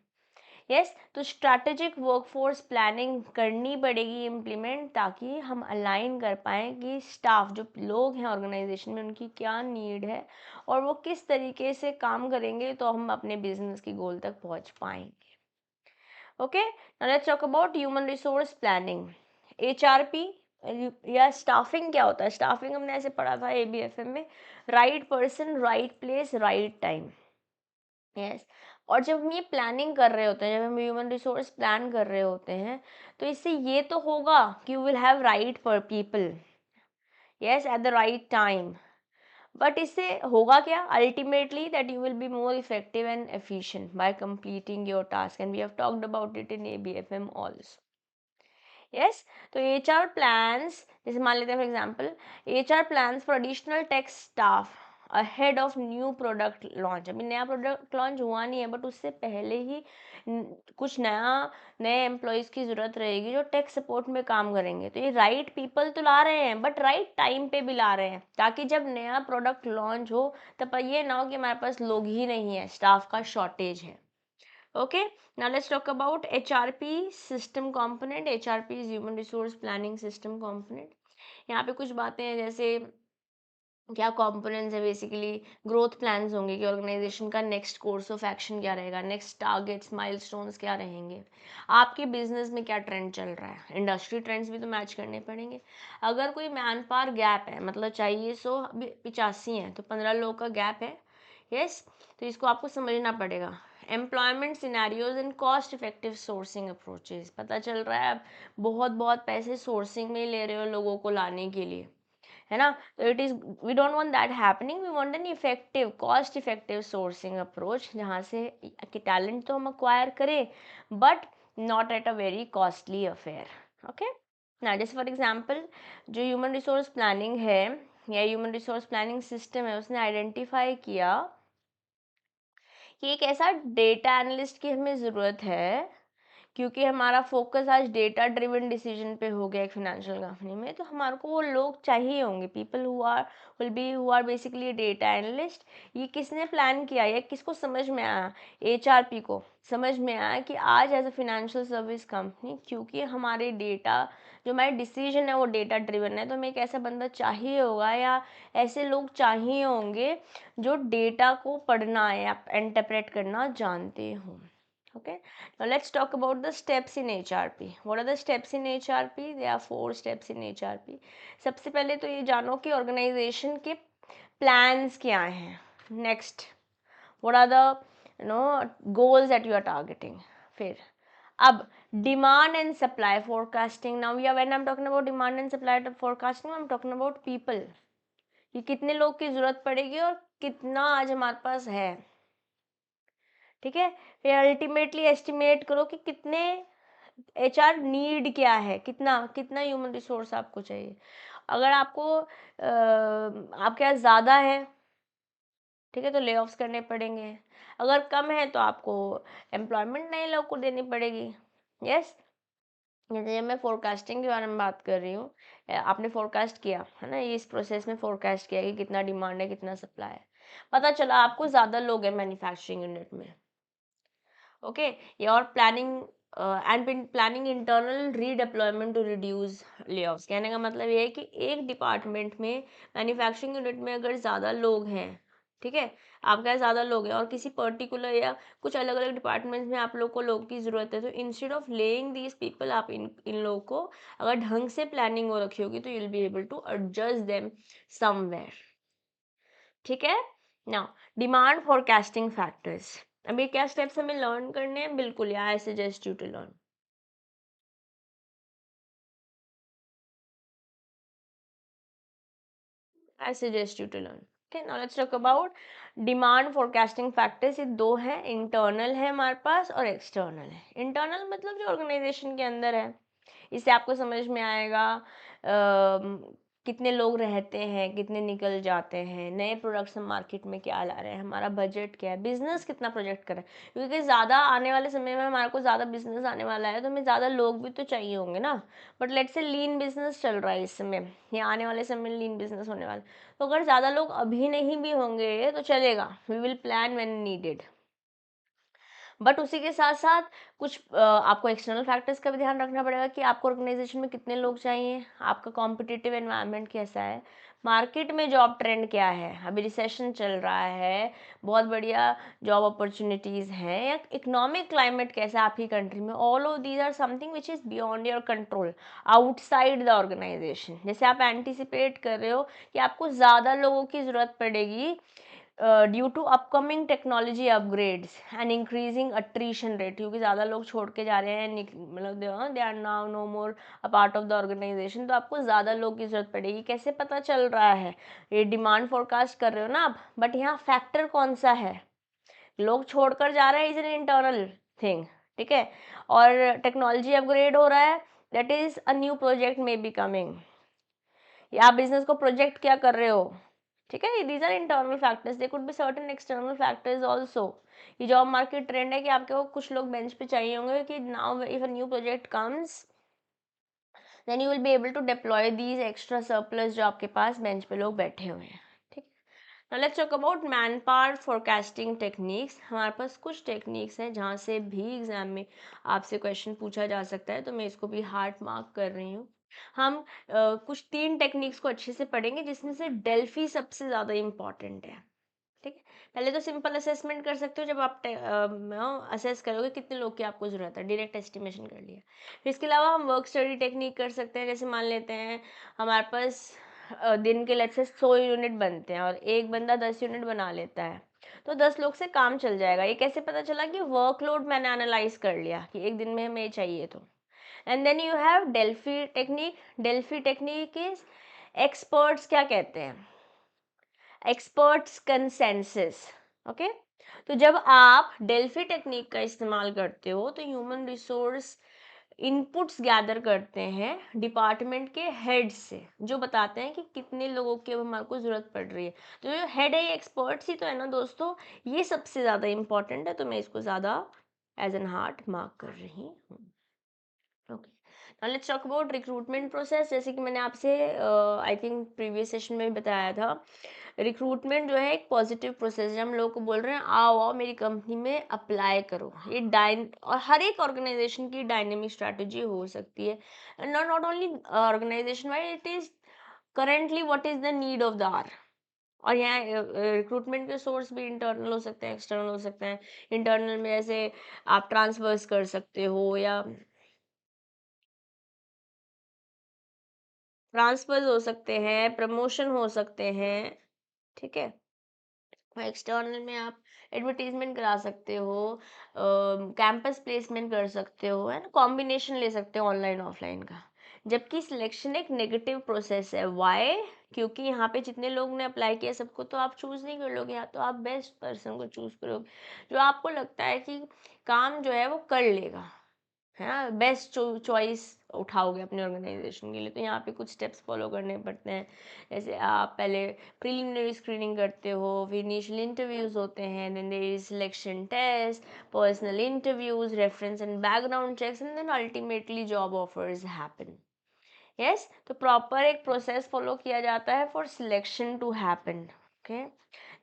यस, तो स्ट्रैटेजिक वर्कफोर्स प्लानिंग करनी पड़ेगी इम्प्लीमेंट, ताकि हम अलाइन कर पाएँ कि स्टाफ जो लोग हैं ऑर्गेनाइजेशन में उनकी क्या नीड है और वो किस तरीके से काम करेंगे तो हम अपने बिजनेस की गोल तक पहुंच पाएंगे। Okay, now let's talk about human resource planning. HRP या स्टाफिंग क्या होता है? स्टाफिंग हमने ऐसे पढ़ा था ABFM में, right person, right place, right time. Yes, और जब हम ये प्लानिंग कर रहे होते हैं, जब हम ह्यूमन रिसोर्स प्लान कर रहे होते हैं, तो इससे ये तो होगा कि यू विल हैव राइट पर people, yes, at the right time, but इससे होगा क्या ultimately? That you will be more effective and efficient by completing your task, and we have talked about it in ABFM also. Yes, तो HR plans, जैसे मान लेते हैं for example, HR plans for additional tech staff ahead of new product launch. अभी नया product launch हुआ नहीं है, बट उससे पहले ही कुछ नए एम्प्लॉयज़ की ज़रूरत रहेगी जो टेक सपोर्ट में काम करेंगे। तो ये राइट पीपल तो ला रहे हैं, बट राइट टाइम पे भी ला रहे हैं, ताकि जब नया प्रोडक्ट लॉन्च हो तब ये ना हो कि हमारे पास लोग ही नहीं है, स्टाफ का शॉर्टेज है। Okay, now let's talk about HRP system component. HRP is human resource planning system component. यहाँ पे कुछ बातें हैं, जैसे क्या कंपोनेंट्स है, बेसिकली ग्रोथ प्लान्स होंगे कि ऑर्गेनाइजेशन का नेक्स्ट कोर्स ऑफ एक्शन क्या रहेगा, नेक्स्ट टारगेट्स, माइलस्टोन्स क्या रहेंगे, आपके बिजनेस में क्या ट्रेंड चल रहा है, इंडस्ट्री ट्रेंड्स भी तो मैच करने पड़ेंगे। अगर कोई मैन पावर गैप है, मतलब चाहिए 185 है तो 15 लोगों का गैप है, यस, तो इसको आपको समझना पड़ेगा। Employment scenarios and cost effective sourcing approaches, पता चल रहा है आप बहुत बहुत पैसे सोर्सिंग में ही ले रहे हो लोगों को लाने के लिए, है ना? तो it is, we don't want that happening, we want an effective, cost effective sourcing approach, जहाँ से कि टैलेंट तो हम अक्वायर करें but not at a very costly affair. Okay, ना जैसे फॉर एग्जांपल जो ह्यूमन रिसोर्स प्लानिंग है या ह्यूमन रिसोर्स प्लानिंग सिस्टम है, उसने आइडेंटिफाई किया कि एक ऐसा डेटा एनालिस्ट की हमें ज़रूरत है, क्योंकि हमारा फोकस आज डेटा ड्रिवन डिसीजन पे हो गया एक फाइनेंशियल कंपनी में, तो हमारे को वो लोग चाहिए होंगे, people who are basically data analyst. ये किसने प्लान किया, या किसको समझ में आया? HRP को समझ में आया कि आज as a financial service company, क्योंकि हमारे डेटा, जो हमारे डिसीजन है वो डेटा ड्रिवन है, तो हमें एक ऐसा बंदा चाहिए होगा या ऐसे लोग चाहिए होंगे जो डेटा को पढ़ना या इंटरप्रेट करना जानते हों। Okay, now let's talk about the steps in HRP. What are the steps in HRP? There are 4 steps in HRP. सबसे पहले तो ये जानो कि ऑर्गेनाइजेशन के प्लान्स क्या हैं। Next, what are the goals that you are targeting. फिर अब demand and supply forecasting. Now या when I am talking about demand and supply forecasting, I am talking about people, कि कितने लोग की जरूरत पड़ेगी और कितना आज हमारे पास है। ठीक है, फिर अल्टीमेटली एस्टिमेट करो कि कितने HR नीड क्या है, कितना कितना ह्यूमन रिसोर्स आपको चाहिए। अगर आपको आपके पास ज़्यादा है, ठीक है, तो ले ऑफ्स करने पड़ेंगे। अगर कम है तो आपको एम्प्लॉयमेंट नए लोग को देनी पड़ेगी। यस, जैसे मैं फोरकास्टिंग के बारे में बात कर रही हूँ, आपने फोरकास्ट किया है ना, इस प्रोसेस में फोरकास्ट किया कि कितना डिमांड है, कितना सप्लाई है, पता चला आपको ज़्यादा लोग हैं मैन्युफैक्चरिंग यूनिट में, ओके, या और planning and planning internal redeployment to reduce layoffs. कहने का मतलब ये है कि एक डिपार्टमेंट में, मैन्युफैक्चरिंग यूनिट में अगर ज़्यादा लोग हैं, ठीक है, आपके यहाँ ज़्यादा लोग हैं और किसी पर्टिकुलर या कुछ अलग अलग डिपार्टमेंट्स में आप लोग को लोग की ज़रूरत है, तो instead of laying these people, आप इन लोगों को अगर ढंग से प्लानिंग हो रखी होगी तो you will be able to adjust them somewhere. ठीक है ना। डिमांड फोरकास्टिंग फैक्टर्स, अभी क्या स्टेप्स हमें लर्न करने हैं, बिल्कुल या I suggest you to learn, I suggest you to learn. Okay, now let's talk about demand forecasting factors. ये दो हैं, इंटरनल है हमारे पास और एक्सटर्नल है। इंटरनल मतलब जो ऑर्गेनाइजेशन के अंदर है, इससे आपको समझ में आएगा कितने लोग रहते हैं, कितने निकल जाते हैं, नए प्रोडक्ट्स हम मार्केट में क्या ला रहे हैं, हमारा बजट क्या है, बिजनेस कितना प्रोजेक्ट कर रहा है, क्योंकि ज़्यादा आने वाले समय में हमारे को ज़्यादा बिजनेस आने वाला है तो हमें ज़्यादा लोग भी तो चाहिए होंगे ना। But let's say lean business चल रहा है इस समय, या आने वाले समय में लीन बिजनेस होने वाला, तो अगर ज़्यादा लोग अभी नहीं भी होंगे तो चलेगा, we will plan when needed. But उसी के साथ साथ कुछ आपको एक्सटर्नल फैक्टर्स का भी ध्यान रखना पड़ेगा कि आपको ऑर्गेनाइजेशन में कितने लोग चाहिए, आपका कॉम्पिटिटिव एनवायरनमेंट कैसा है, मार्केट में जॉब ट्रेंड क्या है, अभी रिसेशन चल रहा है, बहुत बढ़िया जॉब अपॉर्चुनिटीज़ हैं, या इकोनॉमिक क्लाइमेट कैसा है आपकी कंट्री में। All of these are something which is beyond your control, outside the organization. जैसे आप एंटिसिपेट कर रहे हो कि आपको ज़्यादा लोगों की ज़रूरत पड़ेगी due to upcoming technology upgrades and increasing attrition rate, क्योंकि ज़्यादा लोग छोड़ के जा रहे हैं, मतलब they are now no more a part of the organisation, तो आपको ज़्यादा लोग की ज़रूरत पड़ेगी। कैसे पता चल रहा है, ये डिमांड फोरकास्ट कर रहे हो ना आप, बट यहाँ फैक्टर कौन सा है, लोग छोड़कर जा रहे हैं, इज एन इंटरनल थिंग, ठीक है, और टेक्नोलॉजी अपग्रेड हो रहा है, that is a new project may be coming, या आप बिजनेस को प्रोजेक्ट क्या कर रहे हो, ठीक है, these are internal factors. They could be certain external factors also. ये जॉब मार्केट ट्रेंड है कि आपके को कुछ लोग बेंच पे चाहिए होंगे कि now if a new project comes then you will be able to deploy these extra surplus जो आपके पास बेंच पे लोग बैठे हुए हैं, ठीक है। Now let's talk about man power forecasting techniques. हमारे पास कुछ टेक्निक्स हैं जहाँ से भी एग्जाम में आपसे क्वेश्चन पूछा जा सकता है, तो मैं इसको भी हार्ट मार्क कर रही हूँ। हम कुछ 3 टेक्निक्स को अच्छे से पढ़ेंगे, जिसमें से डेल्फी सबसे ज़्यादा इम्पॉर्टेंट है, ठीक है। पहले तो सिंपल असेसमेंट कर सकते हो, जब आप असेस करोगे कितने लोग की आपको ज़रूरत है, डायरेक्ट एस्टिमेशन कर लिया। फिर इसके अलावा हम वर्क स्टडी टेक्निक कर सकते हैं, जैसे मान लेते हैं हमारे पास दिन के लेट्स से 100 यूनिट बनते हैं और एक बंदा 10 यूनिट बना लेता है, तो 10 लोग से काम चल जाएगा। ये कैसे पता चला कि वर्कलोड मैंने एनालाइज कर लिया कि एक दिन में हमें ये चाहिए, तो and then you have Delphi technique. Delphi technique is, experts क्या कहते हैं, एक्सपर्ट्स कंसेंसस, ओके। तो जब आप डेल्फी टेक्निक का इस्तेमाल करते हो तो ह्यूमन रिसोर्स इनपुट्स गैदर करते हैं डिपार्टमेंट के हेड से, जो बताते हैं कि कितने लोगों की अब हमारे को ज़रूरत पड़ रही है। तो जो हेड है, एक्सपर्ट्स ही तो है ना दोस्तों, ये सबसे ज़्यादा इंपॉर्टेंट है, तो मैं इसको ज़्यादा एज एन हार्ट मार्क कर रही हूँ। Okay, now let's talk about recruitment process. जैसे कि मैंने आपसे आई थिंक प्रीवियस सेशन में बताया था, रिक्रूटमेंट जो है एक पॉजिटिव प्रोसेस है। हम लोगों को बोल रहे हैं आओ आओ मेरी कंपनी में अप्लाई करो, ये और हर एक ऑर्गेनाइजेशन की डायनेमिक स्ट्रैटेजी हो सकती है, not not only organization wise, it is currently what is the need of the hour. और यहाँ रिक्रूटमेंट के सोर्स भी इंटरनल हो सकते हैं, एक्सटर्नल हो सकते हैं। इंटरनल में जैसे आप ट्रांसफर्स कर सकते हो, या ट्रांसफर्स हो सकते हैं, प्रमोशन हो सकते हैं, ठीक है। एक्सटर्नल में आप एडवर्टीजमेंट करा सकते हो, कैंपस प्लेसमेंट कर सकते हो, है ना, कॉम्बिनेशन ले सकते हो ऑनलाइन ऑफलाइन का। जबकि सिलेक्शन एक नेगेटिव प्रोसेस है, वाई, क्योंकि यहाँ पे जितने लोग ने अप्लाई किया सबको तो आप चूज नहीं कर लोगे, या तो आप बेस्ट पर्सन को चूज करोगे जो आपको लगता है कि काम जो है वो कर लेगा, है ना, बेस्ट चॉइस उठाओगे अपने ऑर्गेनाइजेशन के लिए। तो यहाँ पे कुछ स्टेप्स फॉलो करने पड़ते हैं, जैसे आप पहले प्रीलिमिनरी स्क्रीनिंग करते हो, फिर इनिशियल इंटरव्यूज होते हैं, then there is selection test, personal interviews, reference and background checks, and then ultimately job offers happen. Yes, तो प्रॉपर एक प्रोसेस फॉलो किया जाता है for selection to happen. Okay,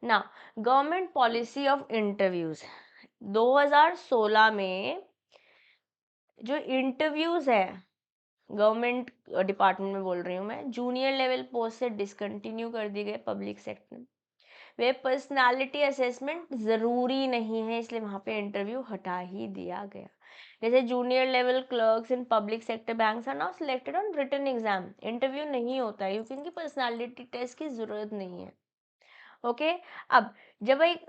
now government policy of interviews, 2016 में जो interviews है government department में बोल रही हूँ मैं, जूनियर लेवल पोस्ट से डिसकंटिन्यू कर दी गई पब्लिक सेक्टर में। वे पर्सनालिटी असेसमेंट ज़रूरी नहीं है, इसलिए वहाँ पे इंटरव्यू हटा ही दिया गया। जैसे junior level clerks in public sector banks are now selected on written exam, interview नहीं होता है क्योंकि इनकी पर्सनालिटी टेस्ट की ज़रूरत नहीं है। ओके अब जब एक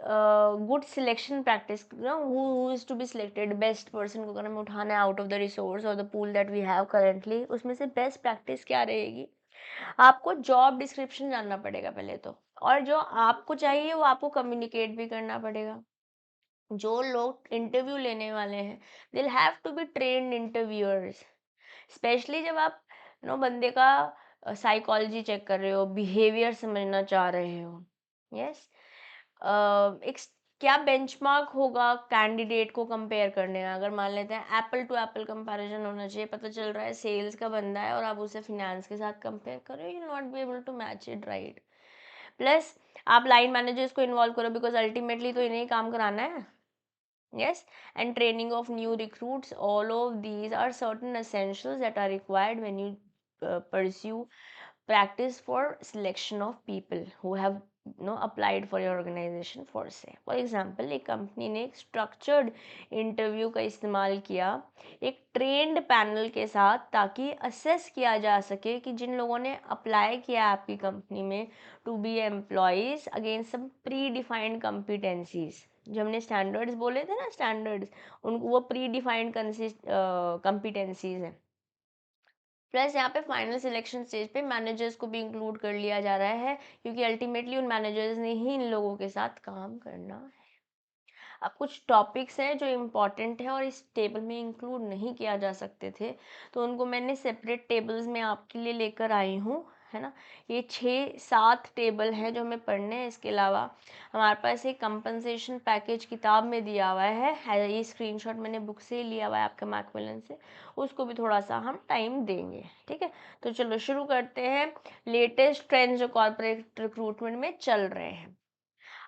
good selection practice who is to be selected, best person को अगर हमें उठाना है आउट ऑफ द रिसोर्स और the pool that we have currently, उसमें से बेस्ट प्रैक्टिस क्या रहेगी? आपको जॉब डिस्क्रिप्शन जानना पड़ेगा पहले तो, और जो आपको चाहिए वो आपको कम्युनिकेट भी करना पड़ेगा। जो लोग इंटरव्यू लेने वाले हैं they'll have to be trained interviewers, specially जब आप बंदे का साइकोलॉजी चेक कर रहे हो, बिहेवियर समझना चाह रहे हो। यस एक क्या बेंचमार्क होगा कैंडिडेट को कंपेयर करने का? अगर मान लेते हैं एप्पल टू एप्पल कंपैरिजन होना चाहिए, पता चल रहा है सेल्स का बंदा है और आप उसे फिनेंस के साथ कंपेयर करो, you not be able to match it, right? Plus आप लाइन मैनेजर्स को इन्वॉल्व करो बिकॉज अल्टीमेटली तो इन्हें ही काम कराना है। Yes, and training of new recruits, all of these are certain essentials that are required when you pursue practice for selection of people who have applied for your organization for say. For example, एक company ने एक structured interview का इस्तेमाल किया एक trend panel के साथ, ताकि असेस किया जा सके कि जिन लोगों ने अप्लाई किया आपकी कंपनी में to be employees against some pre defined competencies. जो हमने स्टैंडर्ड्स बोले थे ना, स्टैंडर्ड्स, उनको वो प्री डिफाइंड कॉम्पिटेंसीज हैं। प्लस यहाँ पे फाइनल सिलेक्शन स्टेज पे मैनेजर्स को भी इंक्लूड कर लिया जा रहा है, क्योंकि अल्टीमेटली उन मैनेजर्स ने ही इन लोगों के साथ काम करना है। अब कुछ टॉपिक्स हैं जो इम्पॉर्टेंट है और इस टेबल में इंक्लूड नहीं किया जा सकते थे, तो उनको मैंने सेपरेट टेबल्स में आपके लिए लेकर आई हूँ, है ना। ये 6-7 टेबल हैं जो हमें पढ़ने हैं। इसके अलावा हमारे पास एक कंपनसेशन पैकेज किताब में दिया हुआ है, ये स्क्रीनशॉट मैंने बुक से ही लिया हुआ है आपके मैकमिलन से, उसको भी थोड़ा सा हम टाइम देंगे, ठीक है। तो चलो शुरू करते हैं। लेटेस्ट ट्रेंड्स जो कॉर्पोरेट रिक्रूटमेंट में चल रहे हैं।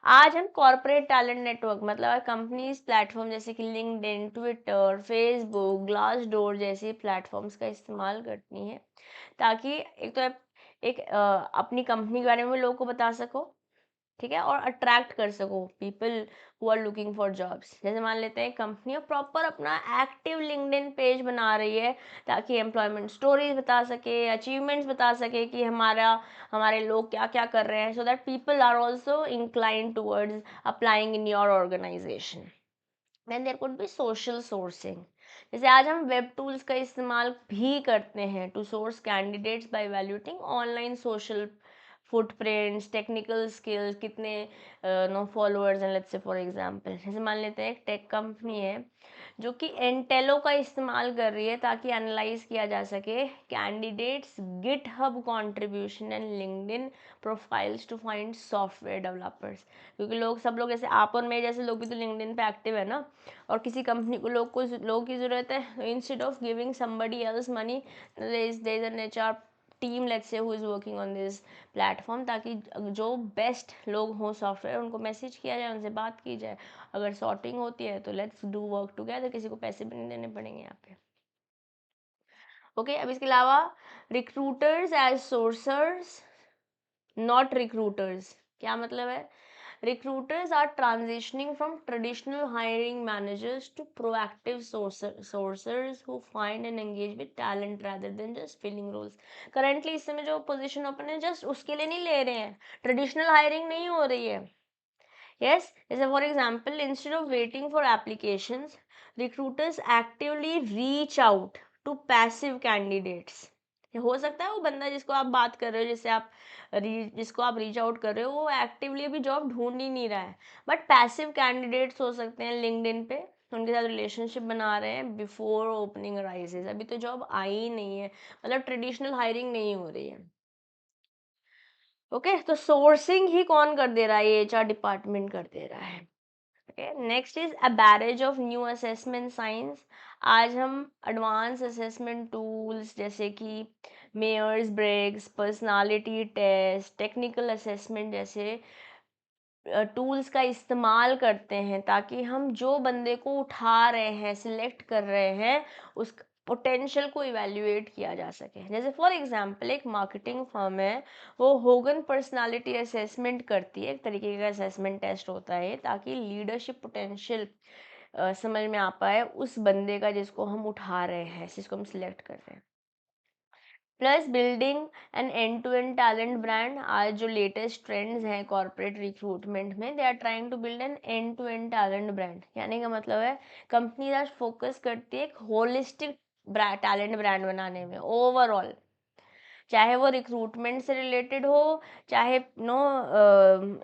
आज हम कॉर्पोरेट टैलेंट नेटवर्क मतलब कंपनीज प्लेटफॉर्म जैसे कि लिंक्डइन, ट्विटर, फेसबुक, ग्लासडोर जैसे प्लेटफॉर्म्स का इस्तेमाल करती हैं, ताकि एक तो एक अपनी कंपनी के बारे में लोगों को बता सको, ठीक है, और अट्रैक्ट कर सको people who are looking for jobs. जैसे मान लेते हैं कंपनी प्रॉपर अपना एक्टिव लिंक्डइन पेज बना रही है, ताकि एम्प्लॉयमेंट स्टोरीज बता सके, अचीवमेंट्स बता सके कि हमारे लोग क्या क्या कर रहे हैं, so that people are also incline towards applying in your organization. Then there could be social sourcing, जैसे आज हम वेब टूल्स का इस्तेमाल भी करते हैं to source candidates by valuating online social footprints, technical skills, कितने नो फॉलोअर्स हैं, लेट्स से फॉर एग्जांपल। जैसे मान लेते हैं एक टेक कंपनी है जो कि एंटेलो का इस्तेमाल कर रही है ताकि एनालाइज किया जा सके candidates GitHub contribution and LinkedIn profiles to find software developers, क्योंकि सब लोग जैसे आप और मैं जैसे लोग भी तो लिंक्डइन पे एक्टिव है ना, और किसी कंपनी को लोग की ज़रूरत है। Instead of giving somebody else money, there is an HR team let's say who is working on this platform, ताकि जो बेस्ट लोग हों सॉफ्टवेयर उनको मैसेज किया जाए, उनसे बात की जाए। अगर सॉर्टिंग होती है तो लेट्स डू वर्क टुगेदर, किसी को पैसे भी नहीं देने पड़ेंगे यहाँ पे। ओके अब इसके अलावा रिक्रूटर्स एज सोर्सर्स नॉट रिक्रूटर्स, क्या मतलब है? Recruiters are transitioning from traditional hiring managers to proactive sourcers who find and engage with talent rather than just filling roles. Currently इस समय जो पोजीशन ओपन है जस्ट उसके लिए नहीं ले रहे हैं, ट्रेडिशनल हायरिंग नहीं हो रही है। Yes, जैसे for example instead of waiting for applications, recruiters actively reach out to passive candidates. हो सकता है वो बंदा जिसको आप बात कर रहे हो, जिसको आप रीच आउट कर रहे हो, वो एक्टिवली अभी जॉब ढूंढ ही नहीं रहा है, बट पैसिव कैंडिडेट्स हो सकते हैं लिंक्डइन पे, उनके साथ रिलेशनशिप बना रहे हैं बिफोर ओपनिंग राइजेस, अभी तो जॉब आई ही नहीं है, मतलब ट्रेडिशनल हायरिंग नहीं हो रही है। ओके तो सोर्सिंग ही कौन कर दे रहा है? ये एचआर डिपार्टमेंट कर दे रहा है। Okay next is a barrage of new assessment science. आज हम एडवांस असेसमेंट टूल्स जैसे कि Myers Briggs, personality test, technical assessment जैसे टूल्स का इस्तेमाल करते हैं ताकि हम जो बंदे को उठा रहे हैं, सिलेक्ट कर रहे हैं, उस पोटेंशियल को इवैल्यूएट किया जा सके। जैसे फॉर एग्जांपल एक मार्केटिंग फर्म है, वो होगन पर्सनालिटी असेसमेंट करती है, एक तरीके का असेसमेंट टेस्ट होता है ताकि लीडरशिप पोटेंशियल समझ में आ पाए उस बंदे का जिसको हम उठा रहे हैं, जिसको हम सिलेक्ट कर रहे हैं। Plus building an end to end talent brand, आज जो लेटेस्ट ट्रेंड्स हैं कॉर्पोरेट रिक्रूटमेंट में, they are trying to build an end to end talent brand. कहने का मतलब है कंपनी आज फोकस करती है एक होलिस्टिक टैलेंट ब्रांड बनाने में ओवरऑल, चाहे वो रिक्रूटमेंट से रिलेटेड हो, चाहे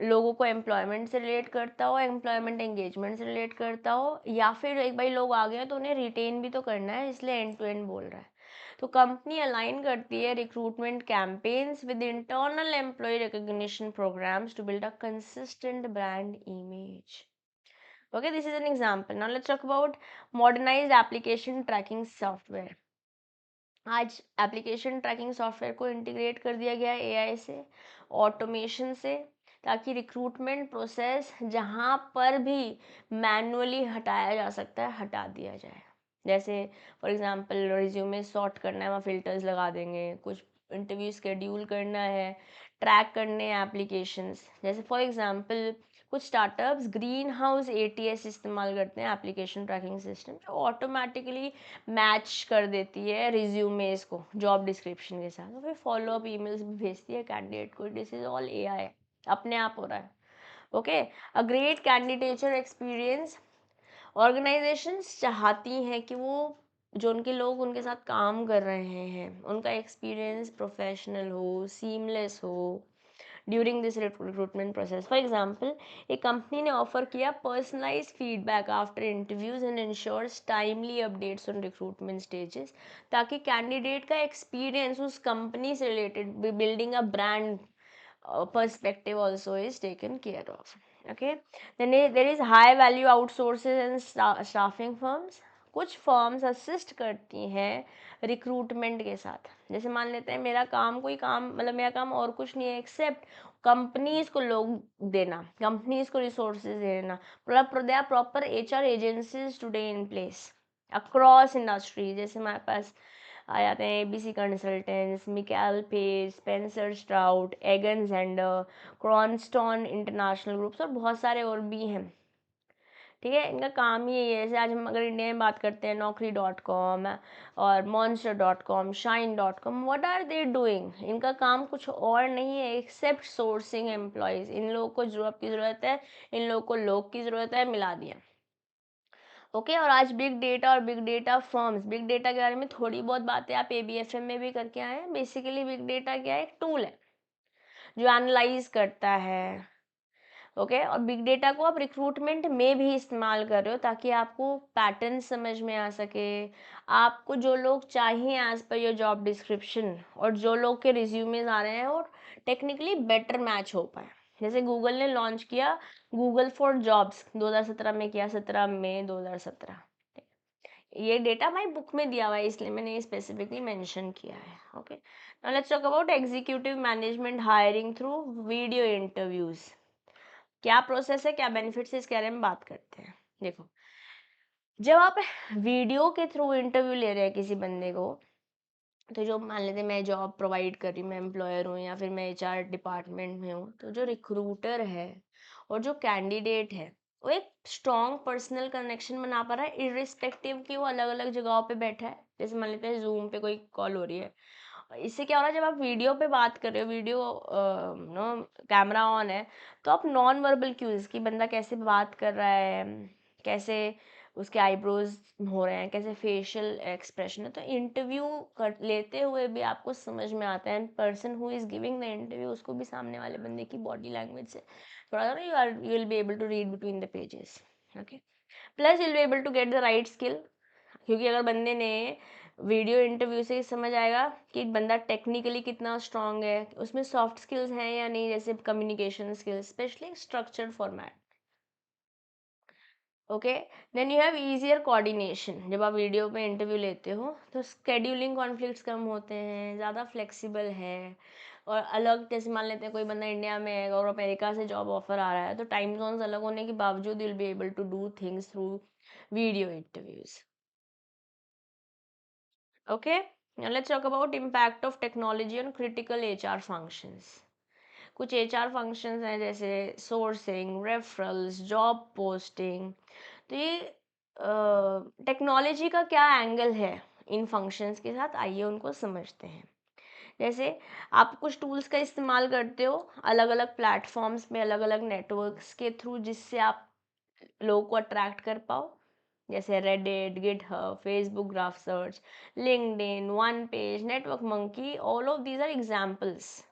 लोगों को एम्प्लॉयमेंट से रिलेट करता हो, एम्प्लॉयमेंट एंगेजमेंट से रिलेट करता हो, या फिर एक भाई लोग आ गए तो उन्हें रिटेन भी तो करना है, इसलिए एंड टू एंड बोल रहा है। तो कंपनी अलाइन करती है recruitment campaigns with internal employee recognition programs to build a consistent brand image. Okay, this is an example. Now let's talk about modernized application tracking software. आज application tracking software को integrate कर दिया गया है AI से, automation से, ताकि recruitment process जहाँ पर भी मैनुअली हटाया जा सकता है हटा दिया जाए। जैसे फॉर एग्जांपल रिज्यूमे सॉर्ट करना है, वहाँ फिल्टर्स लगा देंगे, कुछ इंटरव्यू शेड्यूल करना है, ट्रैक करने हैं एप्लीकेशंस। जैसे फॉर एग्जांपल कुछ स्टार्टअप्स ग्रीन हाउस एटीएस इस्तेमाल करते हैं, एप्लीकेशन ट्रैकिंग सिस्टम, जो ऑटोमेटिकली मैच कर देती है रिज्यूमेस को जॉब डिस्क्रिप्शन के साथ, और फिर फॉलो अप ईमेल्स भी भेजती है कैंडिडेट को। दिस इज ऑल एआई, अपने आप हो रहा है। Okay, a great candidature experience, organisations चाहती हैं कि वो जो उनके लोग उनके साथ काम कर रहे हैं उनका एक्सपीरियंस प्रोफेशनल हो, सीमलेस हो during this recruitment process. For example एक कंपनी ने ऑफर किया personalise feedback after interviews and ensures timely updates on recruitment stages, ताकि कैंडिडेट का एक्सपीरियंस उस कंपनी से related building a brand perspective also is taken care of. Okay, then there is high value outsources and staffing firms. कुछ firms assist करती हैं recruitment के साथ। जैसे मान लेते हैं मेरा काम कोई काम, मतलब मेरा काम और कुछ नहीं है एक्सेप्ट कंपनीज को लोग देना, कंपनीज को रिसोर्सेज देना। They are proper HR agencies today in place across industry. जैसे हमारे पास आ जाते हैं ABC consultants, Michael Page, Spencer Stuart, Egon Zehnder, क्रॉनस्टॉन इंटरनेशनल ग्रुप्स और बहुत सारे और भी हैं। ठीक है, इनका काम ही यही है। जैसे आज हम अगर इंडिया में बात करते हैं naukri.com और monster.com, shine.com, what are they doing? इनका काम कुछ और नहीं है एक्सेप्ट सोर्सिंग एम्प्लॉयज़। इन लोगों को जॉब की ज़रूरत है, इन लोगों को लोग की ज़रूरत है, मिला दिया। ओके, और आज बिग डेटा और big data firms, big data के बारे में थोड़ी बहुत बातें आप एबीएफएम में भी करके आए हैं। बेसिकली बिग डेटा क्या है? एक टूल है जो एनालाइज करता है। ओके, और बिग डेटा को आप रिक्रूटमेंट में भी इस्तेमाल कर रहे हो ताकि आपको पैटर्न समझ में आ सके, आपको जो लोग चाहिए as per your job description और जो लोग के रिज्यूमेज आ रहे हैं और टेक्निकली बेटर मैच हो पाए। जैसे गूगल ने लॉन्च किया गूगल फॉर जॉब्स 2017 में किया, 17 मई 2017। ये डेटा भाई बुक में दिया हुआ है इसलिए मैंने स्पेसिफिकली मेंशन किया है। Okay, now let's talk about executive management hiring through video interviews. क्या प्रोसेस है, क्या बेनिफिट्स है, इसके बारे में बात करते हैं। देखो, जब आप वीडियो के थ्रू इंटरव्यू ले रहे हैं किसी बंदे को, तो जो मान लेते हैं मैं जॉब प्रोवाइड कर रही हूँ, मैं एम्प्लॉयर हूँ या फिर मैं एचआर डिपार्टमेंट में हूँ, तो जो रिक्रूटर है और जो कैंडिडेट है वो एक स्ट्रॉन्ग पर्सनल कनेक्शन बना पा रहा है इरिस्पेक्टिव कि वो अलग अलग जगहों पे बैठा है। जैसे मान लेते हैं जूम पे कोई कॉल हो रही है, इससे क्या हो रहा है जब आप वीडियो पे बात कर रहे हो, वीडियो नो कैमरा ऑन है, तो आप नॉन वर्बल क्यूज कि बंदा कैसे बात कर रहा है, कैसे उसके आईब्रोज हो रहे हैं, कैसे फेशियल एक्सप्रेशन है, तो इंटरव्यू कर लेते हुए भी आपको समझ में आता है। And person who is giving the interview उसको भी सामने वाले बंदे की बॉडी लैंग्वेज से थोड़ा सा you will be able to read between the pages. Okay, plus you will be able to get the right skill, क्योंकि अगर बंदे ने वीडियो इंटरव्यू से समझ आएगा कि बंदा टेक्निकली कितना स्ट्रांग है, उसमें सॉफ्ट स्किल्स हैं या नहीं, जैसे communication skills, specially structured format. Okay, then you have easier coordination. जब आप वीडियो पे इंटरव्यू लेते हो तो स्केड्यूलिंग कॉन्फ्लिक्ट्स कम होते हैं, ज़्यादा फ्लेक्सिबल है। और अलग, जैसे मान लेते हैं कोई बंदा इंडिया में है और अमेरिका से जॉब ऑफर आ रहा है, तो टाइम जोन्स अलग होने के बावजूद will be able to do things through video interviews. Okay, now let's talk about impact of technology on critical HR functions. कुछ HR फंक्शंस हैं जैसे सोर्सिंग, रेफरल्स, जॉब पोस्टिंग. तो ये टेक्नोलॉजी का क्या एंगल है इन फंक्शंस के साथ, आइए उनको समझते हैं. जैसे आप कुछ टूल्स का इस्तेमाल करते हो अलग अलग प्लेटफॉर्म्स पे, अलग अलग नेटवर्क्स के थ्रू, जिससे आप लोगों को अट्रैक्ट कर पाओ, जैसे Reddit, GitHub, Facebook Graph Search, LinkedIn, One Page, Network Monkey, all of these are examples.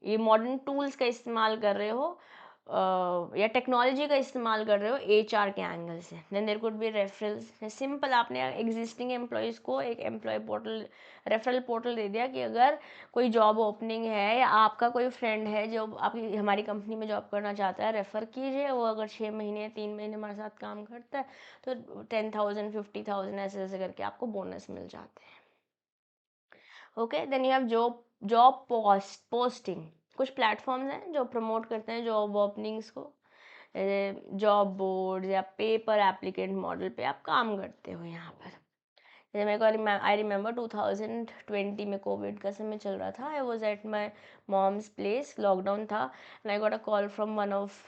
ये मॉडर्न टूल्स का इस्तेमाल कर रहे हो या टेक्नोलॉजी का इस्तेमाल कर रहे हो एचआर के एंगल से. Then there could be referrals. Simple, आपने एग्जिस्टिंग एम्प्लॉयज़ को एक एम्प्लॉय पोर्टल, रेफरल पोर्टल दे दिया कि अगर कोई जॉब ओपनिंग है या आपका कोई फ्रेंड है जो आपकी हमारी कंपनी में जॉब करना चाहता है, रेफ़र कीजिए. वो अगर 6 महीने 3 महीने हमारे साथ काम करता है तो 10,000 50,000 ऐसे ऐसे करके आपको बोनस मिल जाते हैं. Okay, then you have job job posting. कुछ प्लेटफॉर्म्स हैं जो प्रमोट करते हैं जॉब ओपनिंग्स को. जॉब बोर्ड या पेपर एप्लीकेंट मॉडल पे आप काम करते हो यहाँ पर. जैसे मेरे को आई रिमेंबर 2020 में कोविड का समय चल रहा था. I was at my mom's place, lockdown था, and I got a call from one of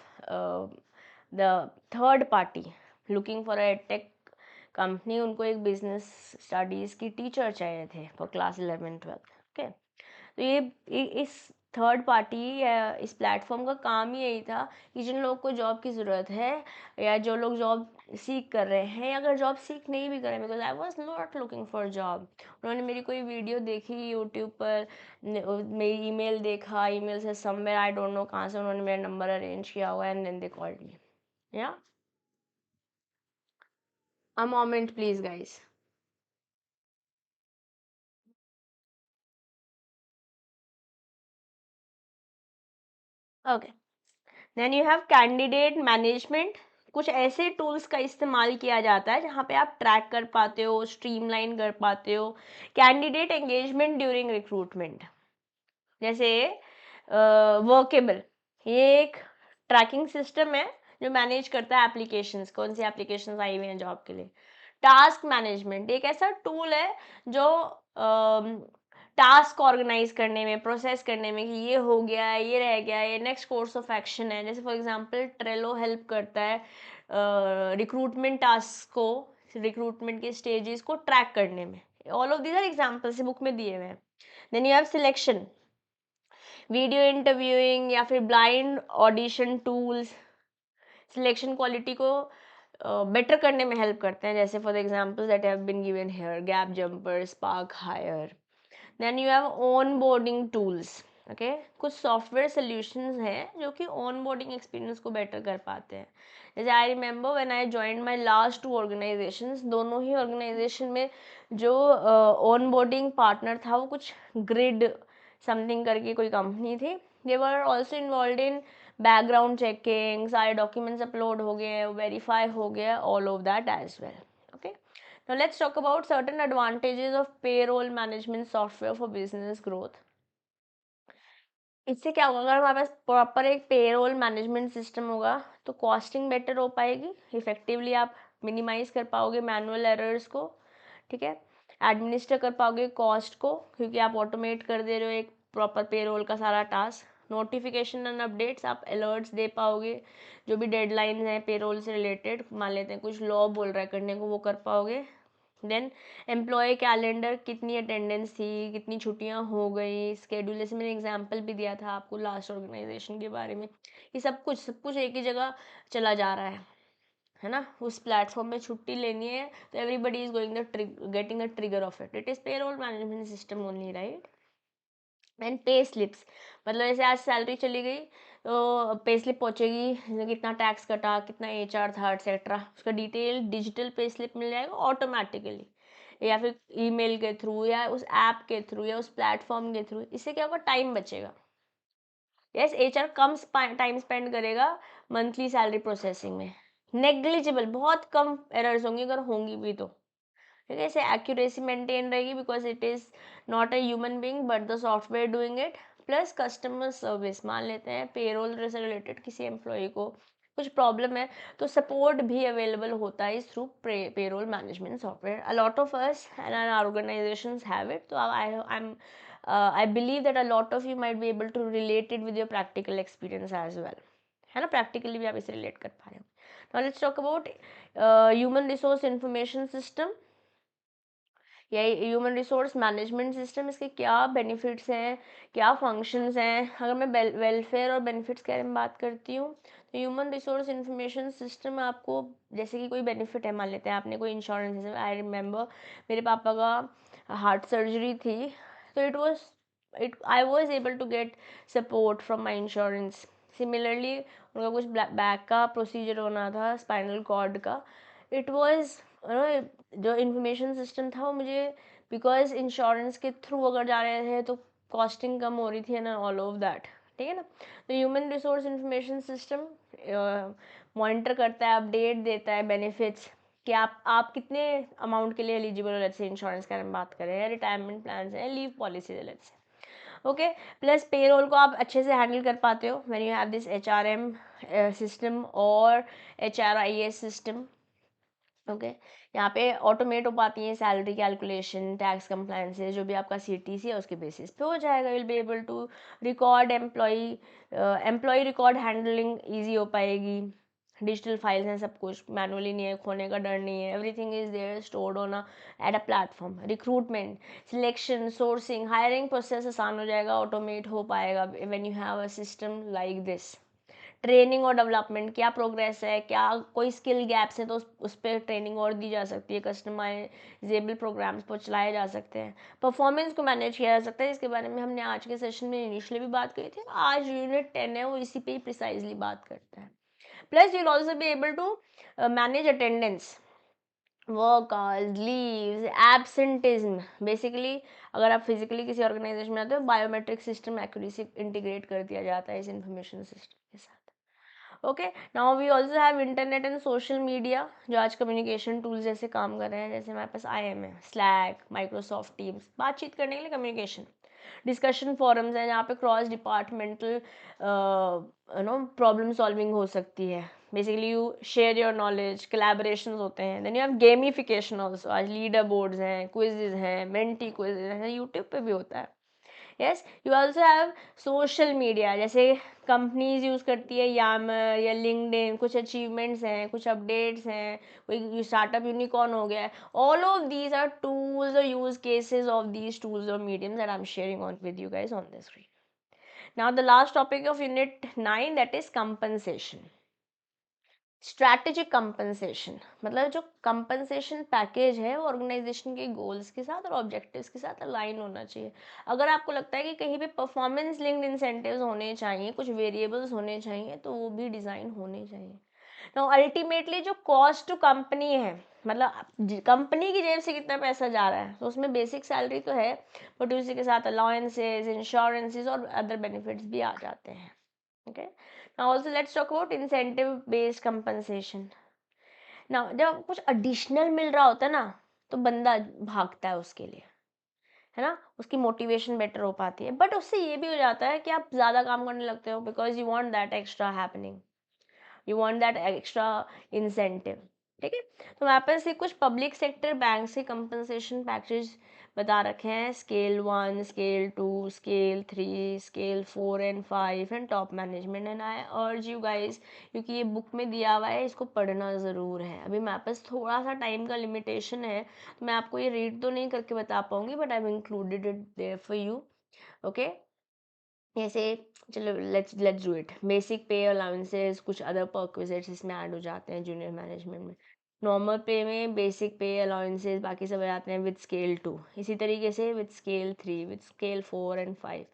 the third party looking for a tech company. उनको एक बिजनेस स्टडीज़ की टीचर चाहिए थे फॉर क्लास 11-12. ओके, तो इस थर्ड पार्टी या इस प्लेटफॉर्म का काम ही यही था कि जिन लोगों को जॉब की ज़रूरत है या जो लोग जॉब सीख कर रहे हैं, या अगर जॉब सीख नहीं भी कर रहे हैं, because I was not looking for job, उन्होंने मेरी कोई वीडियो देखी यूट्यूब पर, मेरी ईमेल देखा, ईमेल से समवेयर आई डोंट नो कहाँ से उन्होंने मेरा नंबर अरेंज किया हुआ, and then they called me. Yeah a moment please guys. Okay, then you have candidate management. कुछ ऐसे टूल्स का इस्तेमाल किया जाता है जहाँ पे आप ट्रैक कर पाते हो, स्ट्रीमलाइन कर पाते हो कैंडिडेट एंगेजमेंट ड्यूरिंग रिक्रूटमेंट. जैसे वर्केबल, ये एक ट्रैकिंग सिस्टम है जो मैनेज करता है एप्लीकेशंस, कौन सी एप्लीकेशंस आई हुई हैं जॉब के लिए. टास्क मैनेजमेंट एक ऐसा टूल है जो टास्क ऑर्गेनाइज करने में, प्रोसेस करने में, कि ये हो गया, ये रह गया, ये नेक्स्ट कोर्स ऑफ एक्शन है. जैसे फॉर एग्जांपल ट्रेलो हेल्प करता है रिक्रूटमेंट टास्क को, रिक्रूटमेंट के स्टेजेस को ट्रैक करने में. All of these are examples book में दिए हुए हैं. Then you have selection, video interviewing या फिर blind audition tools selection quality को बेटर करने में हेल्प करते हैं. जैसे for examples that have been given here, Gap Jumper, Spark Hire. Then you have onboarding tools. Okay, कुछ software solutions हैं जो कि ऑन बोर्डिंग एक्सपीरियंस को बेटर कर पाते हैं. जैसे I remember when I joined my last 2 organisations, दोनों ही ऑर्गेनाइजेशन में जो ऑन बोर्डिंग पार्टनर था वो कुछ ग्रिड समथिंग करके कोई कंपनी थी. They were also involve in background checking, सारे डॉक्यूमेंट्स अपलोड हो गए, वेरीफाई हो गया, all of that as well. Okay, now let's talk about certain advantages of payroll management software for business growth. इससे क्या होगा, अगर हमारे पास प्रॉपर एक पेरोल मैनेजमेंट सिस्टम होगा तो कॉस्टिंग बेटर हो पाएगी, इफेक्टिवली आप मिनिमाइज कर पाओगे मैनुअल एरर्स को. ठीक है, एडमिनिस्टर कर पाओगे कॉस्ट को, क्योंकि आप ऑटोमेट कर दे रहे हो एक प्रॉपर पेरोल का सारा टास्क. नोटिफिकेशन एंड अपडेट्स, आप अलर्ट्स दे पाओगे, जो भी डेडलाइन है पेरोल से रिलेटेड, मान लेते हैं कुछ लॉ बोल रहा है करने को, वो कर पाओगे. देन एम्प्लॉय कैलेंडर, कितनी अटेंडेंस थी, कितनी छुट्टियां हो गई, स्केड्यूल, जैसे मैंने एग्जांपल भी दिया था आपको लास्ट ऑर्गेनाइजेशन के बारे में. ये सब कुछ एक ही जगह चला जा रहा है ना. उस प्लेटफॉर्म में छुट्टी लेनी है तो everybody is going the getting the trigger of it. It is payroll management system only, right. And pay slips, मतलब जैसे आज सैलरी चली गई तो पे स्लिप पहुंचेगी, कितना टैक्स कटा, कितना एचआर था, एक्सेट्रा, उसका डिटेल डिजिटल पे स्लिप मिल जाएगा ऑटोमेटिकली, या फिर ईमेल के थ्रू या उस ऐप के थ्रू या उस प्लेटफॉर्म के थ्रू. इससे क्या होगा, टाइम बचेगा. यस, एचआर कम टाइम स्पेंड करेगा मंथली सैलरी प्रोसेसिंग में. नेग्लिजिबल, बहुत कम एरर्स होंगी, अगर होंगी भी तो. ठीक है, इसे एक्यूरेसी मेंटेन रहेगी because it is not a human being but the software doing it. Plus customer service, मान लेते हैं पेरोल से रिलेटेड किसी एम्प्लॉय को कुछ प्रॉब्लम है तो सपोर्ट भी अवेलेबल होता है through payroll management software. A lot of us and our organisations have it, तो I believe that a lot of you might be able to relate it with your practical experience as well, है ना, practically भी आप इसे relate कर पा रहे हो। Now let's talk about human resource information system या ह्यूमन रिसोर्स मैनेजमेंट सिस्टम। इसके क्या बेनिफिट्स हैं, क्या फंक्शंस हैं। अगर मैं वेलफेयर और बेनिफिट्स के बारे में बात करती हूँ तो ह्यूमन रिसोर्स इंफॉर्मेशन सिस्टम आपको, जैसे कि कोई बेनिफिट है, मान लेते हैं आपने कोई इंश्योरेंस, जैसे आई रिमेंबर मेरे पापा का हार्ट सर्जरी थी, तो it I was able to get support from my insurance. Similarly उनका कुछ बैक का प्रोसीजर होना था, स्पाइनल कॉर्ड का, इट वॉज जो इन्फॉर्मेशन सिस्टम था वो मुझे, बिकॉज इंश्योरेंस के थ्रू अगर जा रहे थे तो कॉस्टिंग कम हो रही थी ना, ऑल ऑफ दैट, ठीक है ना। तो human resource information system monitor करता है, अपडेट देता है बेनिफिट्स कि आप कितने अमाउंट के लिए एलिजिबल हो, जैसे इंश्योरेंस के बारे में बात करें या रिटायरमेंट प्लान है, लीव पॉलिसी है, let's say, okay. Plus payroll को आप अच्छे से हैंडल कर पाते हो when you have this HRM system और HRIS सिस्टम, ओके। यहाँ पे ऑटोमेट हो पाती हैं सैलरी कैलकुलेशन, टैक्स कंप्लायंसेस, जो भी आपका CTC है उसके बेसिस पे हो जाएगा। Will be able to record employee record handling easy हो पाएगी। डिजिटल फाइल्स हैं, सब कुछ मैनुअली नहीं है, खोने का डर नहीं है, everything is there stored on at a platform. Recruitment, selection, sourcing, hiring process आसान हो जाएगा, ऑटोमेट हो पाएगा when you have a system like this. Training और डेवलपमेंट, क्या प्रोग्रेस है, क्या कोई स्किल गैप्स हैं तो उस पर ट्रेनिंग और दी जा सकती है, कस्टमाइजेबल प्रोग्राम्स पर चलाए जा सकते हैं। परफॉर्मेंस को मैनेज किया जा सकता है, इसके बारे में हमने आज के सेशन में इनिशियली भी बात करी थी, आज यूनिट 10 है वो इसी पे ही प्रिसाइजली बात करता है। Plus you will also be able to manage attendance, work hours, leaves, absenteeism. Basically अगर आप फिजिकली किसी ऑर्गेनाइजेशन में आते हो, बायोमेट्रिक सिस्टम एक्यूरेसी इंटीग्रेट कर दिया जाता है इस इंफॉर्मेशन सिस्टम के साथ। Okay, now we also have internet and social media, जो आज कम्युनिकेशन टूल्स जैसे काम कर रहे हैं। जैसे हमारे पास IM है, स्लैक, माइक्रोसॉफ्ट टीम्स, बातचीत करने के लिए कम्युनिकेशन। डिस्कशन फोरम्स हैं जहाँ पे क्रॉस डिपार्टमेंटल प्रॉब्लम सॉल्विंग हो सकती है। Basically you share your knowledge, collaboration होते हैं। Then you have gamification also, आज लीडर बोर्ड्स हैं, क्विजेज हैं, मेंटी क्विजेज हैं, यूट्यूब पे भी होता है। Yes, you also have social media, जैसे कंपनीज यूज़ करती है यामर या लिंक्डइन, कुछ अचीवमेंट्स हैं, कुछ अपडेट्स हैं, कोई स्टार्टअप यूनिकॉर्न हो गया है। All of these are tools और use cases of these tools और mediums that I am sharing on with you guys on the screen. Now the last topic of unit 9, that is compensation. Strategic compensation, मतलब जो compensation package है वो organisation के goals के साथ और objectives के साथ अलाइन होना चाहिए। अगर आपको लगता है कि कहीं पे परफॉर्मेंस लिंक्ड इंसेंटिव्स होने चाहिए, कुछ वेरिएबल्स होने चाहिए, तो वो भी डिज़ाइन होने चाहिए। तो अल्टीमेटली जो कॉस्ट टू कंपनी है, मतलब कंपनी की जेब से कितना पैसा जा रहा है, तो उसमें बेसिक सैलरी तो है, बट उसी के साथ अलाउंसेस, इंश्योरेंसेस और अदर बेनिफिट्स भी आ जाते हैं। Okay, now also let's talk about incentive based compensation. ना जब कुछ एडिशनल मिल रहा होता है ना, तो बंदा भागता है उसके लिए, है ना, उसकी मोटिवेशन बेटर हो पाती है। बट उससे ये भी हो जाता है कि आप ज़्यादा काम करने लगते हो, because you want that extra happening, you want that extra incentive. ठीक है, तो वहाँ पर से कुछ पब्लिक सेक्टर बैंक से कंपनसेशन पैकेज बता रखे हैं, scale 1, scale 2, scale 3, scale 4 and 5 and top management. And I urge you guys, क्योंकि ये बुक में दिया हुआ है, इसको पढ़ना ज़रूर है। अभी मेरे पास थोड़ा सा टाइम का लिमिटेशन है, तो मैं आपको ये रीड तो नहीं करके बता पाऊंगी, but I have included it there for you. Okay, जैसे चलो let's do it. Basic pay allowances, कुछ अदर परक्विजिट्स इसमें ऐड हो जाते हैं जूनियर मैनेजमेंट में। नॉर्मल पे में बेसिक पे अलाउंसेस बाकी सब आ जाते हैं विद स्केल 2, इसी तरीके से with scale 3, with scale 4 and 5,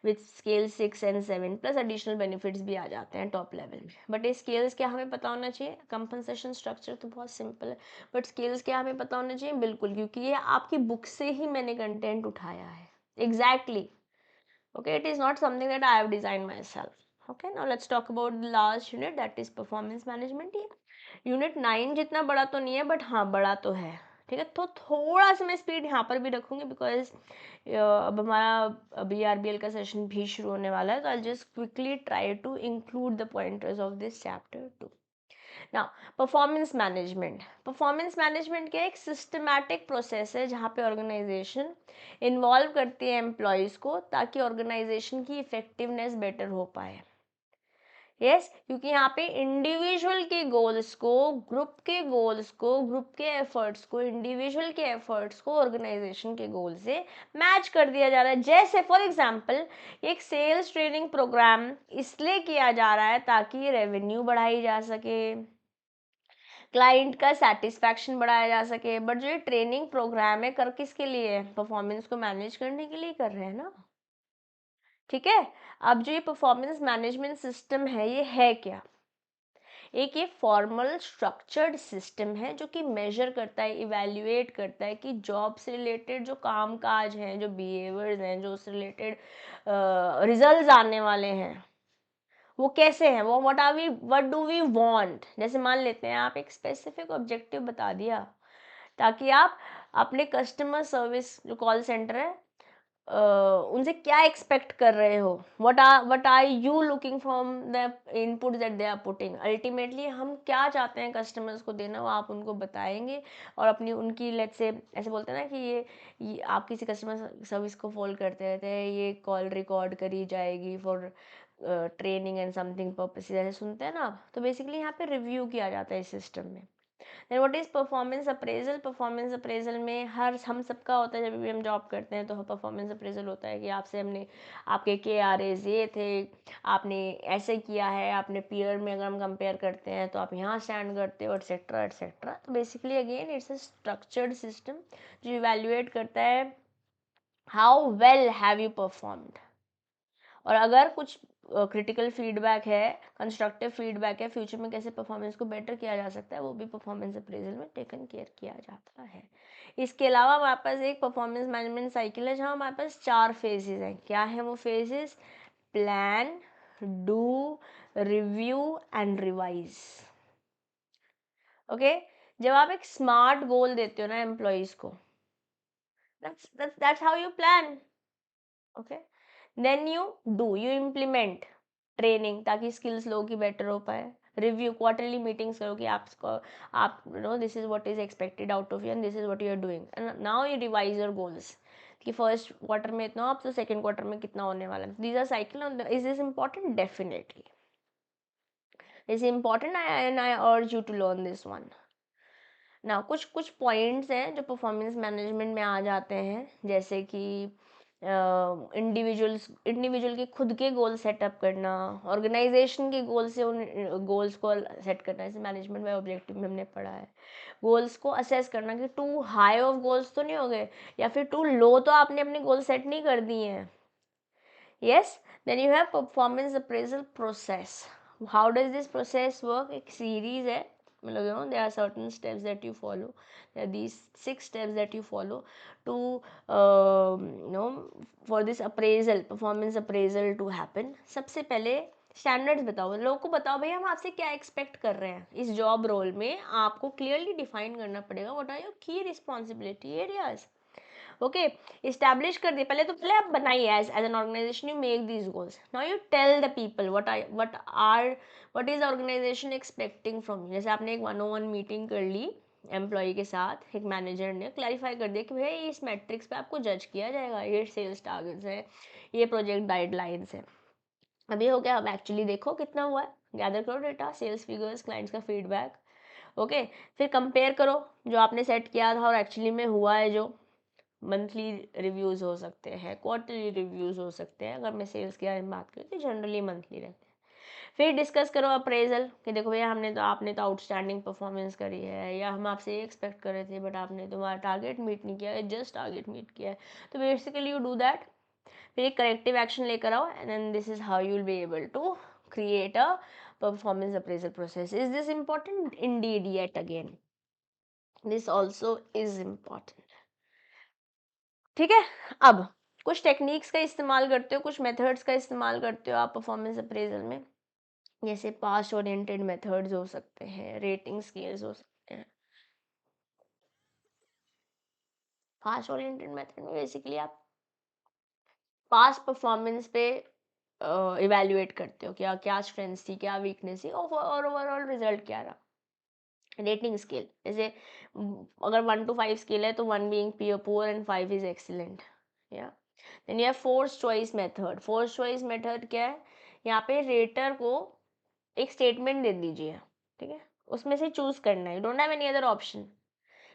with scale 6 and 7, plus additional benefits भी आ जाते हैं टॉप लेवल में। बट ये स्केल्स क्या हमें पता होना चाहिए, कंपनसेशन स्ट्रक्चर तो बहुत सिंपल है, बट स्केल्स क्या हमें पता होना चाहिए, बिल्कुल, क्योंकि ये आपकी बुक से ही मैंने कंटेंट उठाया है exactly. Okay, it is not something that I have designed myself. Okay, now let's talk about the last unit, that is performance management. ये unit 9 जितना बड़ा तो नहीं है, but हाँ बड़ा तो है। ठीक है। तो थोड़ा सा मैं स्पीड यहाँ पर भी रखूँगी बिकॉज अब हमारा BRBL का सेशन भी शुरू होने वाला है, तो I just quickly try to include the pointers of this chapter too. Now performance management क्या एक सिस्टमैटिक प्रोसेस है जहाँ पे ऑर्गेनाइजेशन इन्वॉल्व करती है एम्प्लॉयज़ को ताकि ऑर्गेनाइजेशन की इफेक्टिवनेस बेटर हो पाए। यस क्योंकि यहाँ पे इंडिविजुअल के गोल्स को, ग्रुप के गोल्स को, ग्रुप के एफर्ट्स को, इंडिविजुअल के एफर्ट्स को ऑर्गेनाइजेशन के गोल से मैच कर दिया जा रहा है। जैसे फॉर एग्जांपल एक सेल्स ट्रेनिंग प्रोग्राम इसलिए किया जा रहा है ताकि रेवेन्यू बढ़ाई जा सके, क्लाइंट का सेटिस्फैक्शन बढ़ाया जा सके, बट जो ये ट्रेनिंग प्रोग्राम है कर किसके लिए है? परफॉर्मेंस को मैनेज करने के लिए कर रहे हैं ना। ठीक है। अब जो ये परफॉर्मेंस मैनेजमेंट सिस्टम है ये है क्या? एक ये फॉर्मल स्ट्रक्चर्ड सिस्टम है जो कि मेजर करता है, इवैल्यूएट करता है कि जॉब से रिलेटेड जो काम काज हैं, जो बिहेवियर्स हैं, जो उससे रिलेटेड रिजल्ट्स आने वाले हैं वो कैसे हैं, वो व्हाट डू वी वांट। जैसे मान लेते हैं आप एक स्पेसिफिक ऑब्जेक्टिव बता दिया ताकि आप अपने कस्टमर सर्विस जो कॉल सेंटर है उनसे क्या एक्सपेक्ट कर रहे हो, what are you looking from the input that they are putting. Ultimately हम क्या चाहते हैं कस्टमर्स को देना वो आप उनको बताएंगे और अपनी उनकी लेट से ऐसे बोलते हैं ना कि ये आप किसी कस्टमर सर्विस को फॉलो करते रहते हैं, ये कॉल रिकॉर्ड करी जाएगी for training and something purposes, ऐसे सुनते हैं ना। तो बेसिकली यहाँ पे रिव्यू किया जाता है इस सिस्टम में। Then what is performance appraisal? Performance appraisal में हर हम सबका होता है, जब भी हम जॉब करते हैं तो परफॉर्मेंस अप्रेजल होता है कि आपसे हमने आपके KRAs ये थे, आपने ऐसे किया है, आपने पीयर में अगर हम कंपेयर करते हैं तो आप यहाँ स्टैंड करते हो, एटसेट्रा एटसेट्रा। तो basically again it's a structured system जो इवेल्युएट करता है how well have you performed, और अगर कुछ क्रिटिकल फीडबैक है, कंस्ट्रक्टिव फीडबैक है, फ्यूचर में कैसे परफॉर्मेंस को बेटर किया जा सकता है, वो भी परफॉर्मेंस अप्रेजल में टेकन केयर किया जाता है। इसके अलावा हमारे पास एक परफॉर्मेंस मैनेजमेंट साइकिल है जहाँ हमारे पास 4 फेजेस हैं। क्या है वो phases? Plan, do, review and revise. Okay. जब आप एक स्मार्ट गोल देते हो ना एम्प्लॉयज को, that's how you plan. Okay. Then you implement training ताकि स्किल्स लोगों की बेटर हो पाए। रिव्यू क्वार्टरली मीटिंग्स करो कि आप know this is what is expected out of you and this is what you are doing, and now you revise your goals कि first quarter में इतना आप तो सेकंड क्वार्टर में कितना होने वाला है। These are cycle. Is this important? Definitely is important and I urge you to learn this one. ना कुछ कुछ पॉइंट्स हैं जो परफॉर्मेंस मैनेजमेंट में आ जाते हैं, जैसे कि इंडिविजुअल के खुद के गोल सेटअप करना, ऑर्गेनाइजेशन के गोल से उन गोल्स को सेट करना, जैसे मैनेजमेंट बाय ऑब्जेक्टिव में हमने पढ़ा है। गोल्स को असेस करना कि टू हाई ऑफ गोल्स तो नहीं हो गए या फिर टू लो तो आपने अपने गोल सेट नहीं कर दिए हैं। yes, then you have performance appraisal process. How does this process work? एक series है, मतलब there are certain steps that you follow. There are these 6 steps that you follow to for this appraisal, performance appraisal to happen. सबसे पहले standards बताओ, लोगों को बताओ भाई हम आपसे क्या एक्सपेक्ट कर रहे हैं इस जॉब रोल में। आपको क्लियरली डिफाइन करना पड़ेगा what are your key responsibility areas. Okay, establish कर दिए पहले, तो पहले आप बनाइए as an organization you make these goals. Now you tell the people what is organization expecting from you. जैसे आपने एक 101 मीटिंग कर ली एम्प्लॉय के साथ, एक मैनेजर ने क्लैरिफाई कर दिया कि भाई इस मैट्रिक्स पे आपको जज किया जाएगा, ये सेल्स टारगेट्स है, ये प्रोजेक्ट गाइडलाइंस है। अभी हो गया, अब एक्चुअली देखो कितना हुआ है, गैदर करो डेटा, सेल्स फिगर्स, क्लाइंट्स का फीडबैक। ओके, फिर कंपेयर करो जो आपने सेट किया था और एक्चुअली में हुआ है। जो मंथली रिव्यूज़ हो सकते हैं, क्वार्टरली रिव्यूज़ हो सकते हैं, अगर मैं सेल्स की बात करूँ तो जनरली मंथली रहते हैं। फिर डिस्कस करो अप्रेजल कि देखो भैया आपने तो आउटस्टैंडिंग परफॉर्मेंस करी है, या हम आपसे ये एक्सपेक्ट कर रहे थे बट आपने तुम्हारा टारगेट मीट नहीं किया है, जस्ट टारगेट मीट किया है। तो बेसिकली यू डू दैट। फिर एक करेक्टिव एक्शन लेकर आओ and then this is how you will be able to create a performance appraisal process. Is this important? Indeed, yet again this also is important. ठीक है। अब कुछ techniques का इस्तेमाल करते हो, कुछ मेथड्स का इस्तेमाल करते हो आप परफॉर्मेंस अप्रेजल में, जैसे पास्ट ओरिएंटेड मेथड्स हो सकते हैं, रेटिंग स्केल्स हो सकते हैं। फास्ट ओरिएंटेड मेथड में बेसिकली आप पास्ट परफॉर्मेंस पे इवेल्युएट करते हो, क्या क्या स्ट्रेंथ्स थी, क्या वीकनेस थी, और ओवरऑल रिजल्ट क्या रहा। रेटिंग स्केल जैसे अगर 1 to 5 स्केल है तो 1 being poor and 5 is excellent. Yeah then you have force choice method. Force choice method क्या है, यहाँ पे रेटर को एक स्टेटमेंट दे दीजिए, ठीक है, उसमें से चूज करना है, you don't have any other option.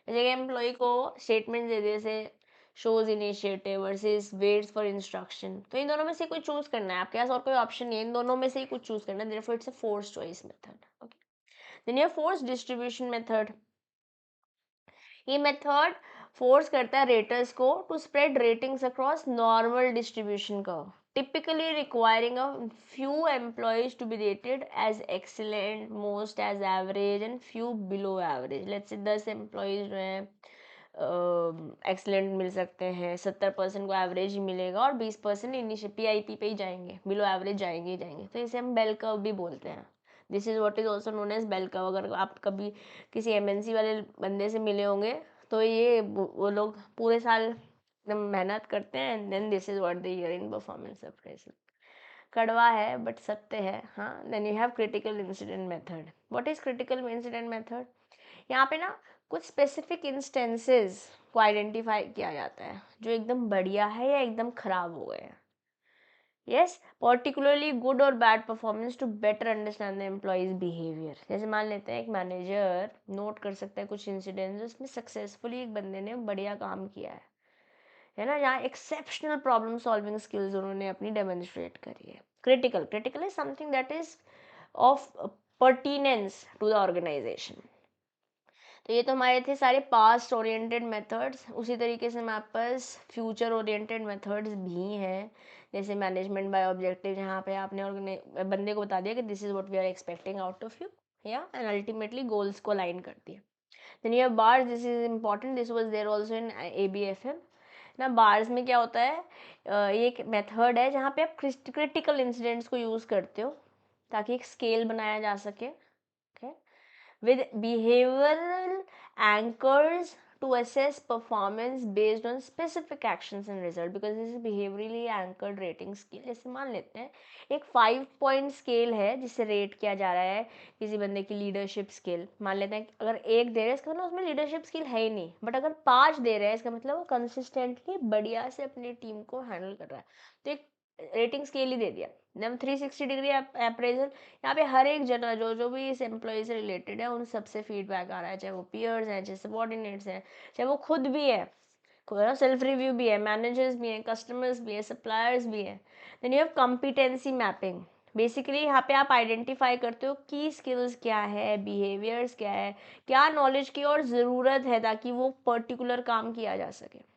जैसे एम्प्लॉय को स्टेटमेंट दे दे, जैसे shows initiative versus waits for instruction, तो इन दोनों में से कोई चूज करना है, आपके पास और कोई ऑप्शन नहीं है, इन दोनों में से ही कुछ चूज करना है, therefore it's a force choice method. Okay, then you have force distribution method. ये मेथड फोर्स करता है रेटर्स को to spread ratings across normal distribution curve, typically requiring a few employees to be rated as excellent, most as average and few below average. let's say 10 employees जो हैं excellent मिल सकते हैं, 70% को average ही मिलेगा और 20% इनिशियल PIP पे ही जाएंगे, below average जाएंगे ही जाएंगे, तो इसे हम बेल कर्व भी बोलते हैं। This is what is also known as bell curve. अगर आप कभी किसी MNC वाले बंदे से मिले होंगे तो ये वो लोग पूरे साल एकदम मेहनत करते हैं, and then this is what the year in performance appraisal. कड़वा है बट सत्य है। हाँ, then you have critical incident method. What is critical incident method, यहाँ पे ना कुछ स्पेसिफिक इंस्टेंसेस को आइडेंटिफाई किया जाता है जो एकदम बढ़िया है या एकदम खराब हो गए हैं। यस, पर्टिकुलरली गुड और bad performance to better understand the employees behaviour. जैसे मान लेते हैं एक मैनेजर नोट कर सकता है कुछ इंसिडेंट्स उसमें सक्सेसफुली एक बंदे ने बढ़िया काम किया है ना, यहाँ एक्सेप्शनल प्रॉब्लम सॉल्विंग स्किल्स उन्होंने अपनी डेमोन्स्ट्रेट करी है। Critical, critical is something that is of pertinence to the organisation. तो ये तो हमारे थे सारे पास्ट ओरिएंटेड मेथड्स। उसी तरीके से हमारे पास फ्यूचर ओरिएंटेड मेथड्स भी हैं, जैसे मैनेजमेंट बाय ऑब्जेक्टिव, जहाँ पे आपने बंदे को बता दिया कि this is what we are expecting out of you, या एंड अल्टीमेटली गोल्स को अलाइन कर दिया। देन ये bars, this is important, this was there also in ABFM ना। बार्स में क्या होता है, ये एक मेथड है जहाँ पे आप क्रिटिकल इंसिडेंट्स को यूज़ करते हो ताकि एक स्केल बनाया जा सके, okay? with behavioral anchors to assess performance based on specific actions and result, because this is behaviorally anchored rating scale। जैसे मान लेते हैं एक 5 point स्केल है जिससे रेट किया जा रहा है किसी बंदे की लीडरशिप स्किल। मान लेते हैं अगर 1 दे रहे हैं इसका मतलब उसमें लीडरशिप स्किल है ही नहीं, बट अगर 5 दे रहे हैं इसका मतलब वो कंसिस्टेंटली बढ़िया से अपनी टीम को हैंडल कर रहा है, तो एक रेटिंग स्केल ही दे दिया। जब 360 डिग्री अप्रेजल, यहाँ पे हर एक जगह जो जो भी इस एम्प्लॉय से रिलेटेड है उन सबसे फीडबैक आ रहा है, चाहे वो पीयर्स हैं, चाहे सबॉर्डिनेट्स हैं, चाहे वो खुद भी है, सेल्फ रिव्यू भी है, मैनेजर्स भी हैं, कस्टमर्स भी है, सप्लायर्स भी हैं। Then you have competency mapping. Basically यहाँ पे आप आइडेंटिफाई करते हो की स्किल्स क्या है, बिहेवियर्स क्या है, क्या नॉलेज की और ज़रूरत है ताकि वो पर्टिकुलर काम किया जा सके।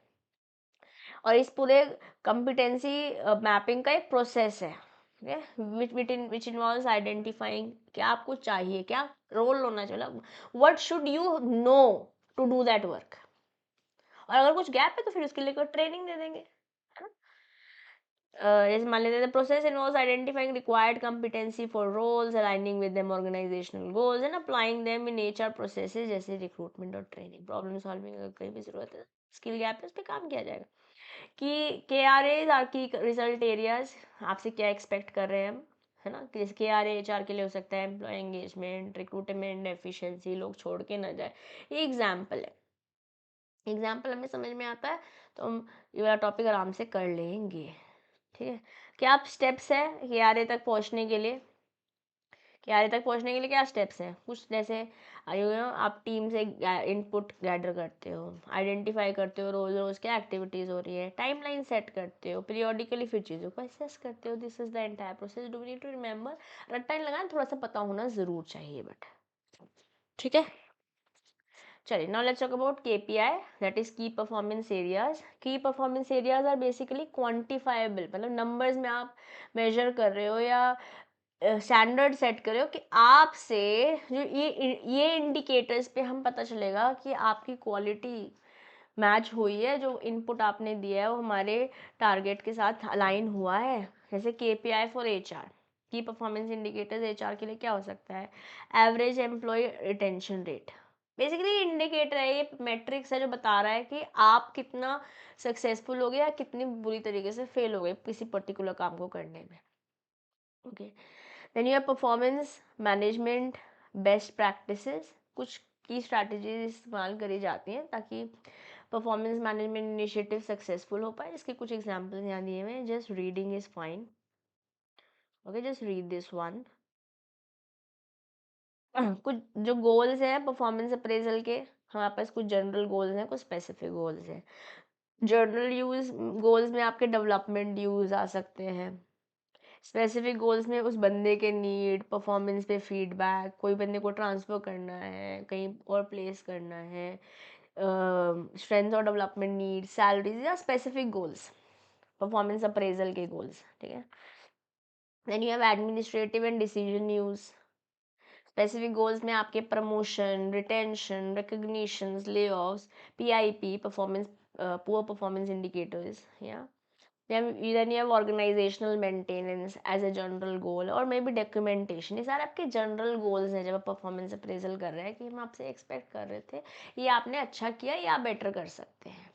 और इस पूरे कॉम्पिटेंसी मैपिंग का एक प्रोसेस है, विच इन्वॉल्व्स आइडेंटिफाइंग क्या आपको चाहिए, क्या रोल होना चाहिए, what should you know to do that work, और अगर कुछ गैप है तो फिर उसके लिए ट्रेनिंग दे देंगे, है ना। जैसे मान लेते हैं process involves identifying required competency for roles, aligning with them organisational goals and applying them in HR processes जैसे रिक्रूटमेंट और ट्रेनिंग। प्रॉब्लम सॉल्विंग अगर कहीं भी जरूरत है, स्किल गैप है, उस पर काम किया जाएगा। कि KRAs आर की रिजल्ट एरियाज, आपसे क्या एक्सपेक्ट कर रहे हैं हम, है ना। कि KRA HR के लिए हो सकता है एम्प्लॉय एंगेजमेंट, रिक्रूटमेंट एफिशिएंसी, लोग छोड़ के ना जाए। ये एग्जाम्पल है, एग्जाम्पल हमें समझ में आता है तो हम ये वाला टॉपिक आराम से कर लेंगे, ठीक है। क्या आप स्टेप्स है KRA तक पहुंचने के लिए, KRA तक पहुंचने के लिए क्या स्टेप्स हैं, कुछ जैसे आप टीम से इनपुट गैदर करते हो, आइडेंटिफाई करते हो रोज रोज क्या एक्टिविटीज़ हो रही है, टाइमलाइन सेट करते हो, पीरियोडिकली फिर चीज़ों को असेस करते हो। This is the entire process. Do we need to remember, रट्टा नहीं लगाना, थोड़ा सा पता होना ज़रूर चाहिए, बट ठीक है। चलिए, now let's talk about KPI, that is key performance areas. Key performance areas are basically quantifiable, मतलब नंबर्स में आप मेजर कर रहे हो या स्टैंडर्ड सेट करे हो कि आपसे जो ये इंडिकेटर्स पे हम पता चलेगा कि आपकी क्वालिटी मैच हुई है, जो इनपुट आपने दिया है वो हमारे टारगेट के साथ अलाइन हुआ है। जैसे KPI for HR, key performance indicators HR के लिए क्या हो सकता है, average employee retention rate, basically indicator है, ये मैट्रिक्स है जो बता रहा है कि आप कितना सक्सेसफुल हो गए या कितनी बुरी तरीके से फेल हो गए किसी पर्टिकुलर काम को करने में। Okay, then your performance management best practices, कुछ की स्ट्रैटेजीज इस्तेमाल करी जाती हैं ताकि परफॉर्मेंस मैनेजमेंट इनिशिएटिव सक्सेसफुल हो पाए। इसके कुछ एग्जांपल्स यहाँ दिए हुए हैं। Just reading is fine, okay, just read this one. कुछ जो गोल्स हैं परफॉर्मेंस अप्रेजल के, हमारे पास कुछ जनरल गोल्स हैं, कुछ स्पेसिफिक गोल्स हैं। जनरल यूज गोल्स में आपके डेवलपमेंट यूज आ सकते हैं। स्पेसिफिक गोल्स में उस बंदे के नीड, परफॉर्मेंस पे फीडबैक, कोई बंदे को ट्रांसफ़र करना है, कहीं और प्लेस करना है, स्ट्रेंथ और डेवलपमेंट नीड, सैलरीज या स्पेसिफिक गोल्स, परफॉर्मेंस अप्रेजल के गोल्स, ठीक है। Then you have administrative and decision use. Specific goals में आपके promotion, retention, recognitions, layoffs, PIP, performance poor performance indicators, या then you have organizational maintenance as a general goal और may be documentation। ये सारे आपके general goals हैं जब आप परफॉर्मेंस अप्रेजल कर रहे हैं कि हम आपसे एक्सपेक्ट कर रहे थे ये आपने अच्छा किया, ये आप बेटर कर सकते हैं।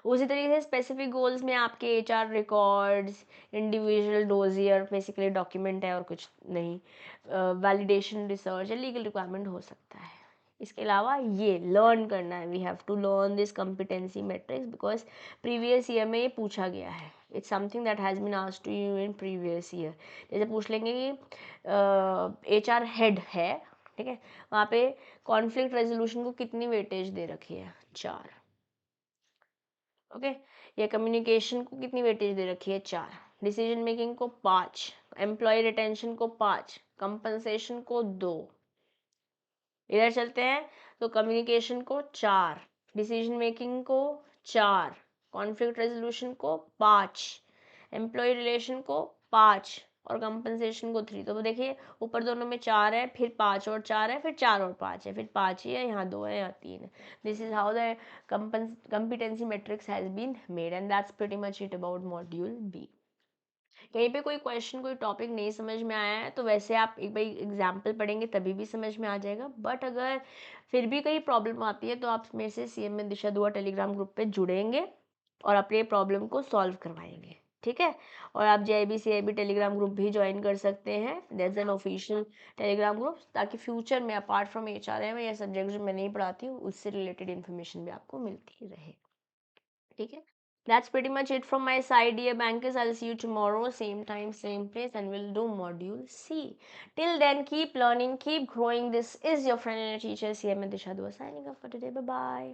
उसी तरीके से स्पेसिफिक गोल्स में आपके HR records, individual dossier basically document है और कुछ नहीं, वैलिडेशन रिसर्च या लीगल रिक्वायरमेंट हो सकता है। इसके अलावा ये लर्न करना है, we have to learn this competency matrix because previous year में ये पूछा गया है। It's something that has been asked to you in previous year. जैसे पूछ लेंगे कि HR हेड है, ठीक है, वहाँ पे कॉन्फ्लिक्ट रेजोल्यूशन को कितनी वेटेज दे रखी है, 4, ओके। या कम्युनिकेशन को कितनी वेटेज दे रखी है, 4, डिसीजन मेकिंग को 5, एम्प्लॉय रिटेंशन को 5, कंपनसेशन को 2। इधर चलते हैं तो कम्युनिकेशन को 4, डिसीजन मेकिंग को 4, कॉन्फ्लिक्ट रेजोल्यूशन को 5, एम्प्लॉय रिलेशन को 5 और कंपनसेशन को 3। तो देखिए ऊपर दोनों में 4 है, फिर 5 और 4 है, फिर 4 और 5 है, फिर 5 ही है, यहाँ 2 है, यहाँ 3 है। This is how the competency matrix has been made and that's pretty much it about module B। कहीं पे कोई क्वेश्चन, कोई टॉपिक नहीं समझ में आया है तो वैसे आप एक बार एग्जाम्पल पढ़ेंगे तभी भी समझ में आ जाएगा, बट अगर फिर भी कहीं प्रॉब्लम आती है तो आप मेरे से CM में दिशा दुआ टेलीग्राम ग्रुप पे जुड़ेंगे और अपने प्रॉब्लम को सॉल्व करवाएंगे, ठीक है। और आप JIB CIB टेलीग्राम ग्रुप भी ज्वाइन कर सकते हैं, that's an official Telegram group, ताकि फ्यूचर में अपार्ट फ्रॉम HRM या सब्जेक्ट जो मैं नहीं पढ़ाती हूँ उससे रिलेटेड इन्फॉर्मेशन भी आपको मिलती रहे, ठीक है। That's pretty much it from my side, dear bankers. I'll see you tomorrow, same time, same place, and we'll do module C. Till then, keep learning, keep growing. This is your friend and teacher, CM Disha Dua, signing off for today. Bye bye.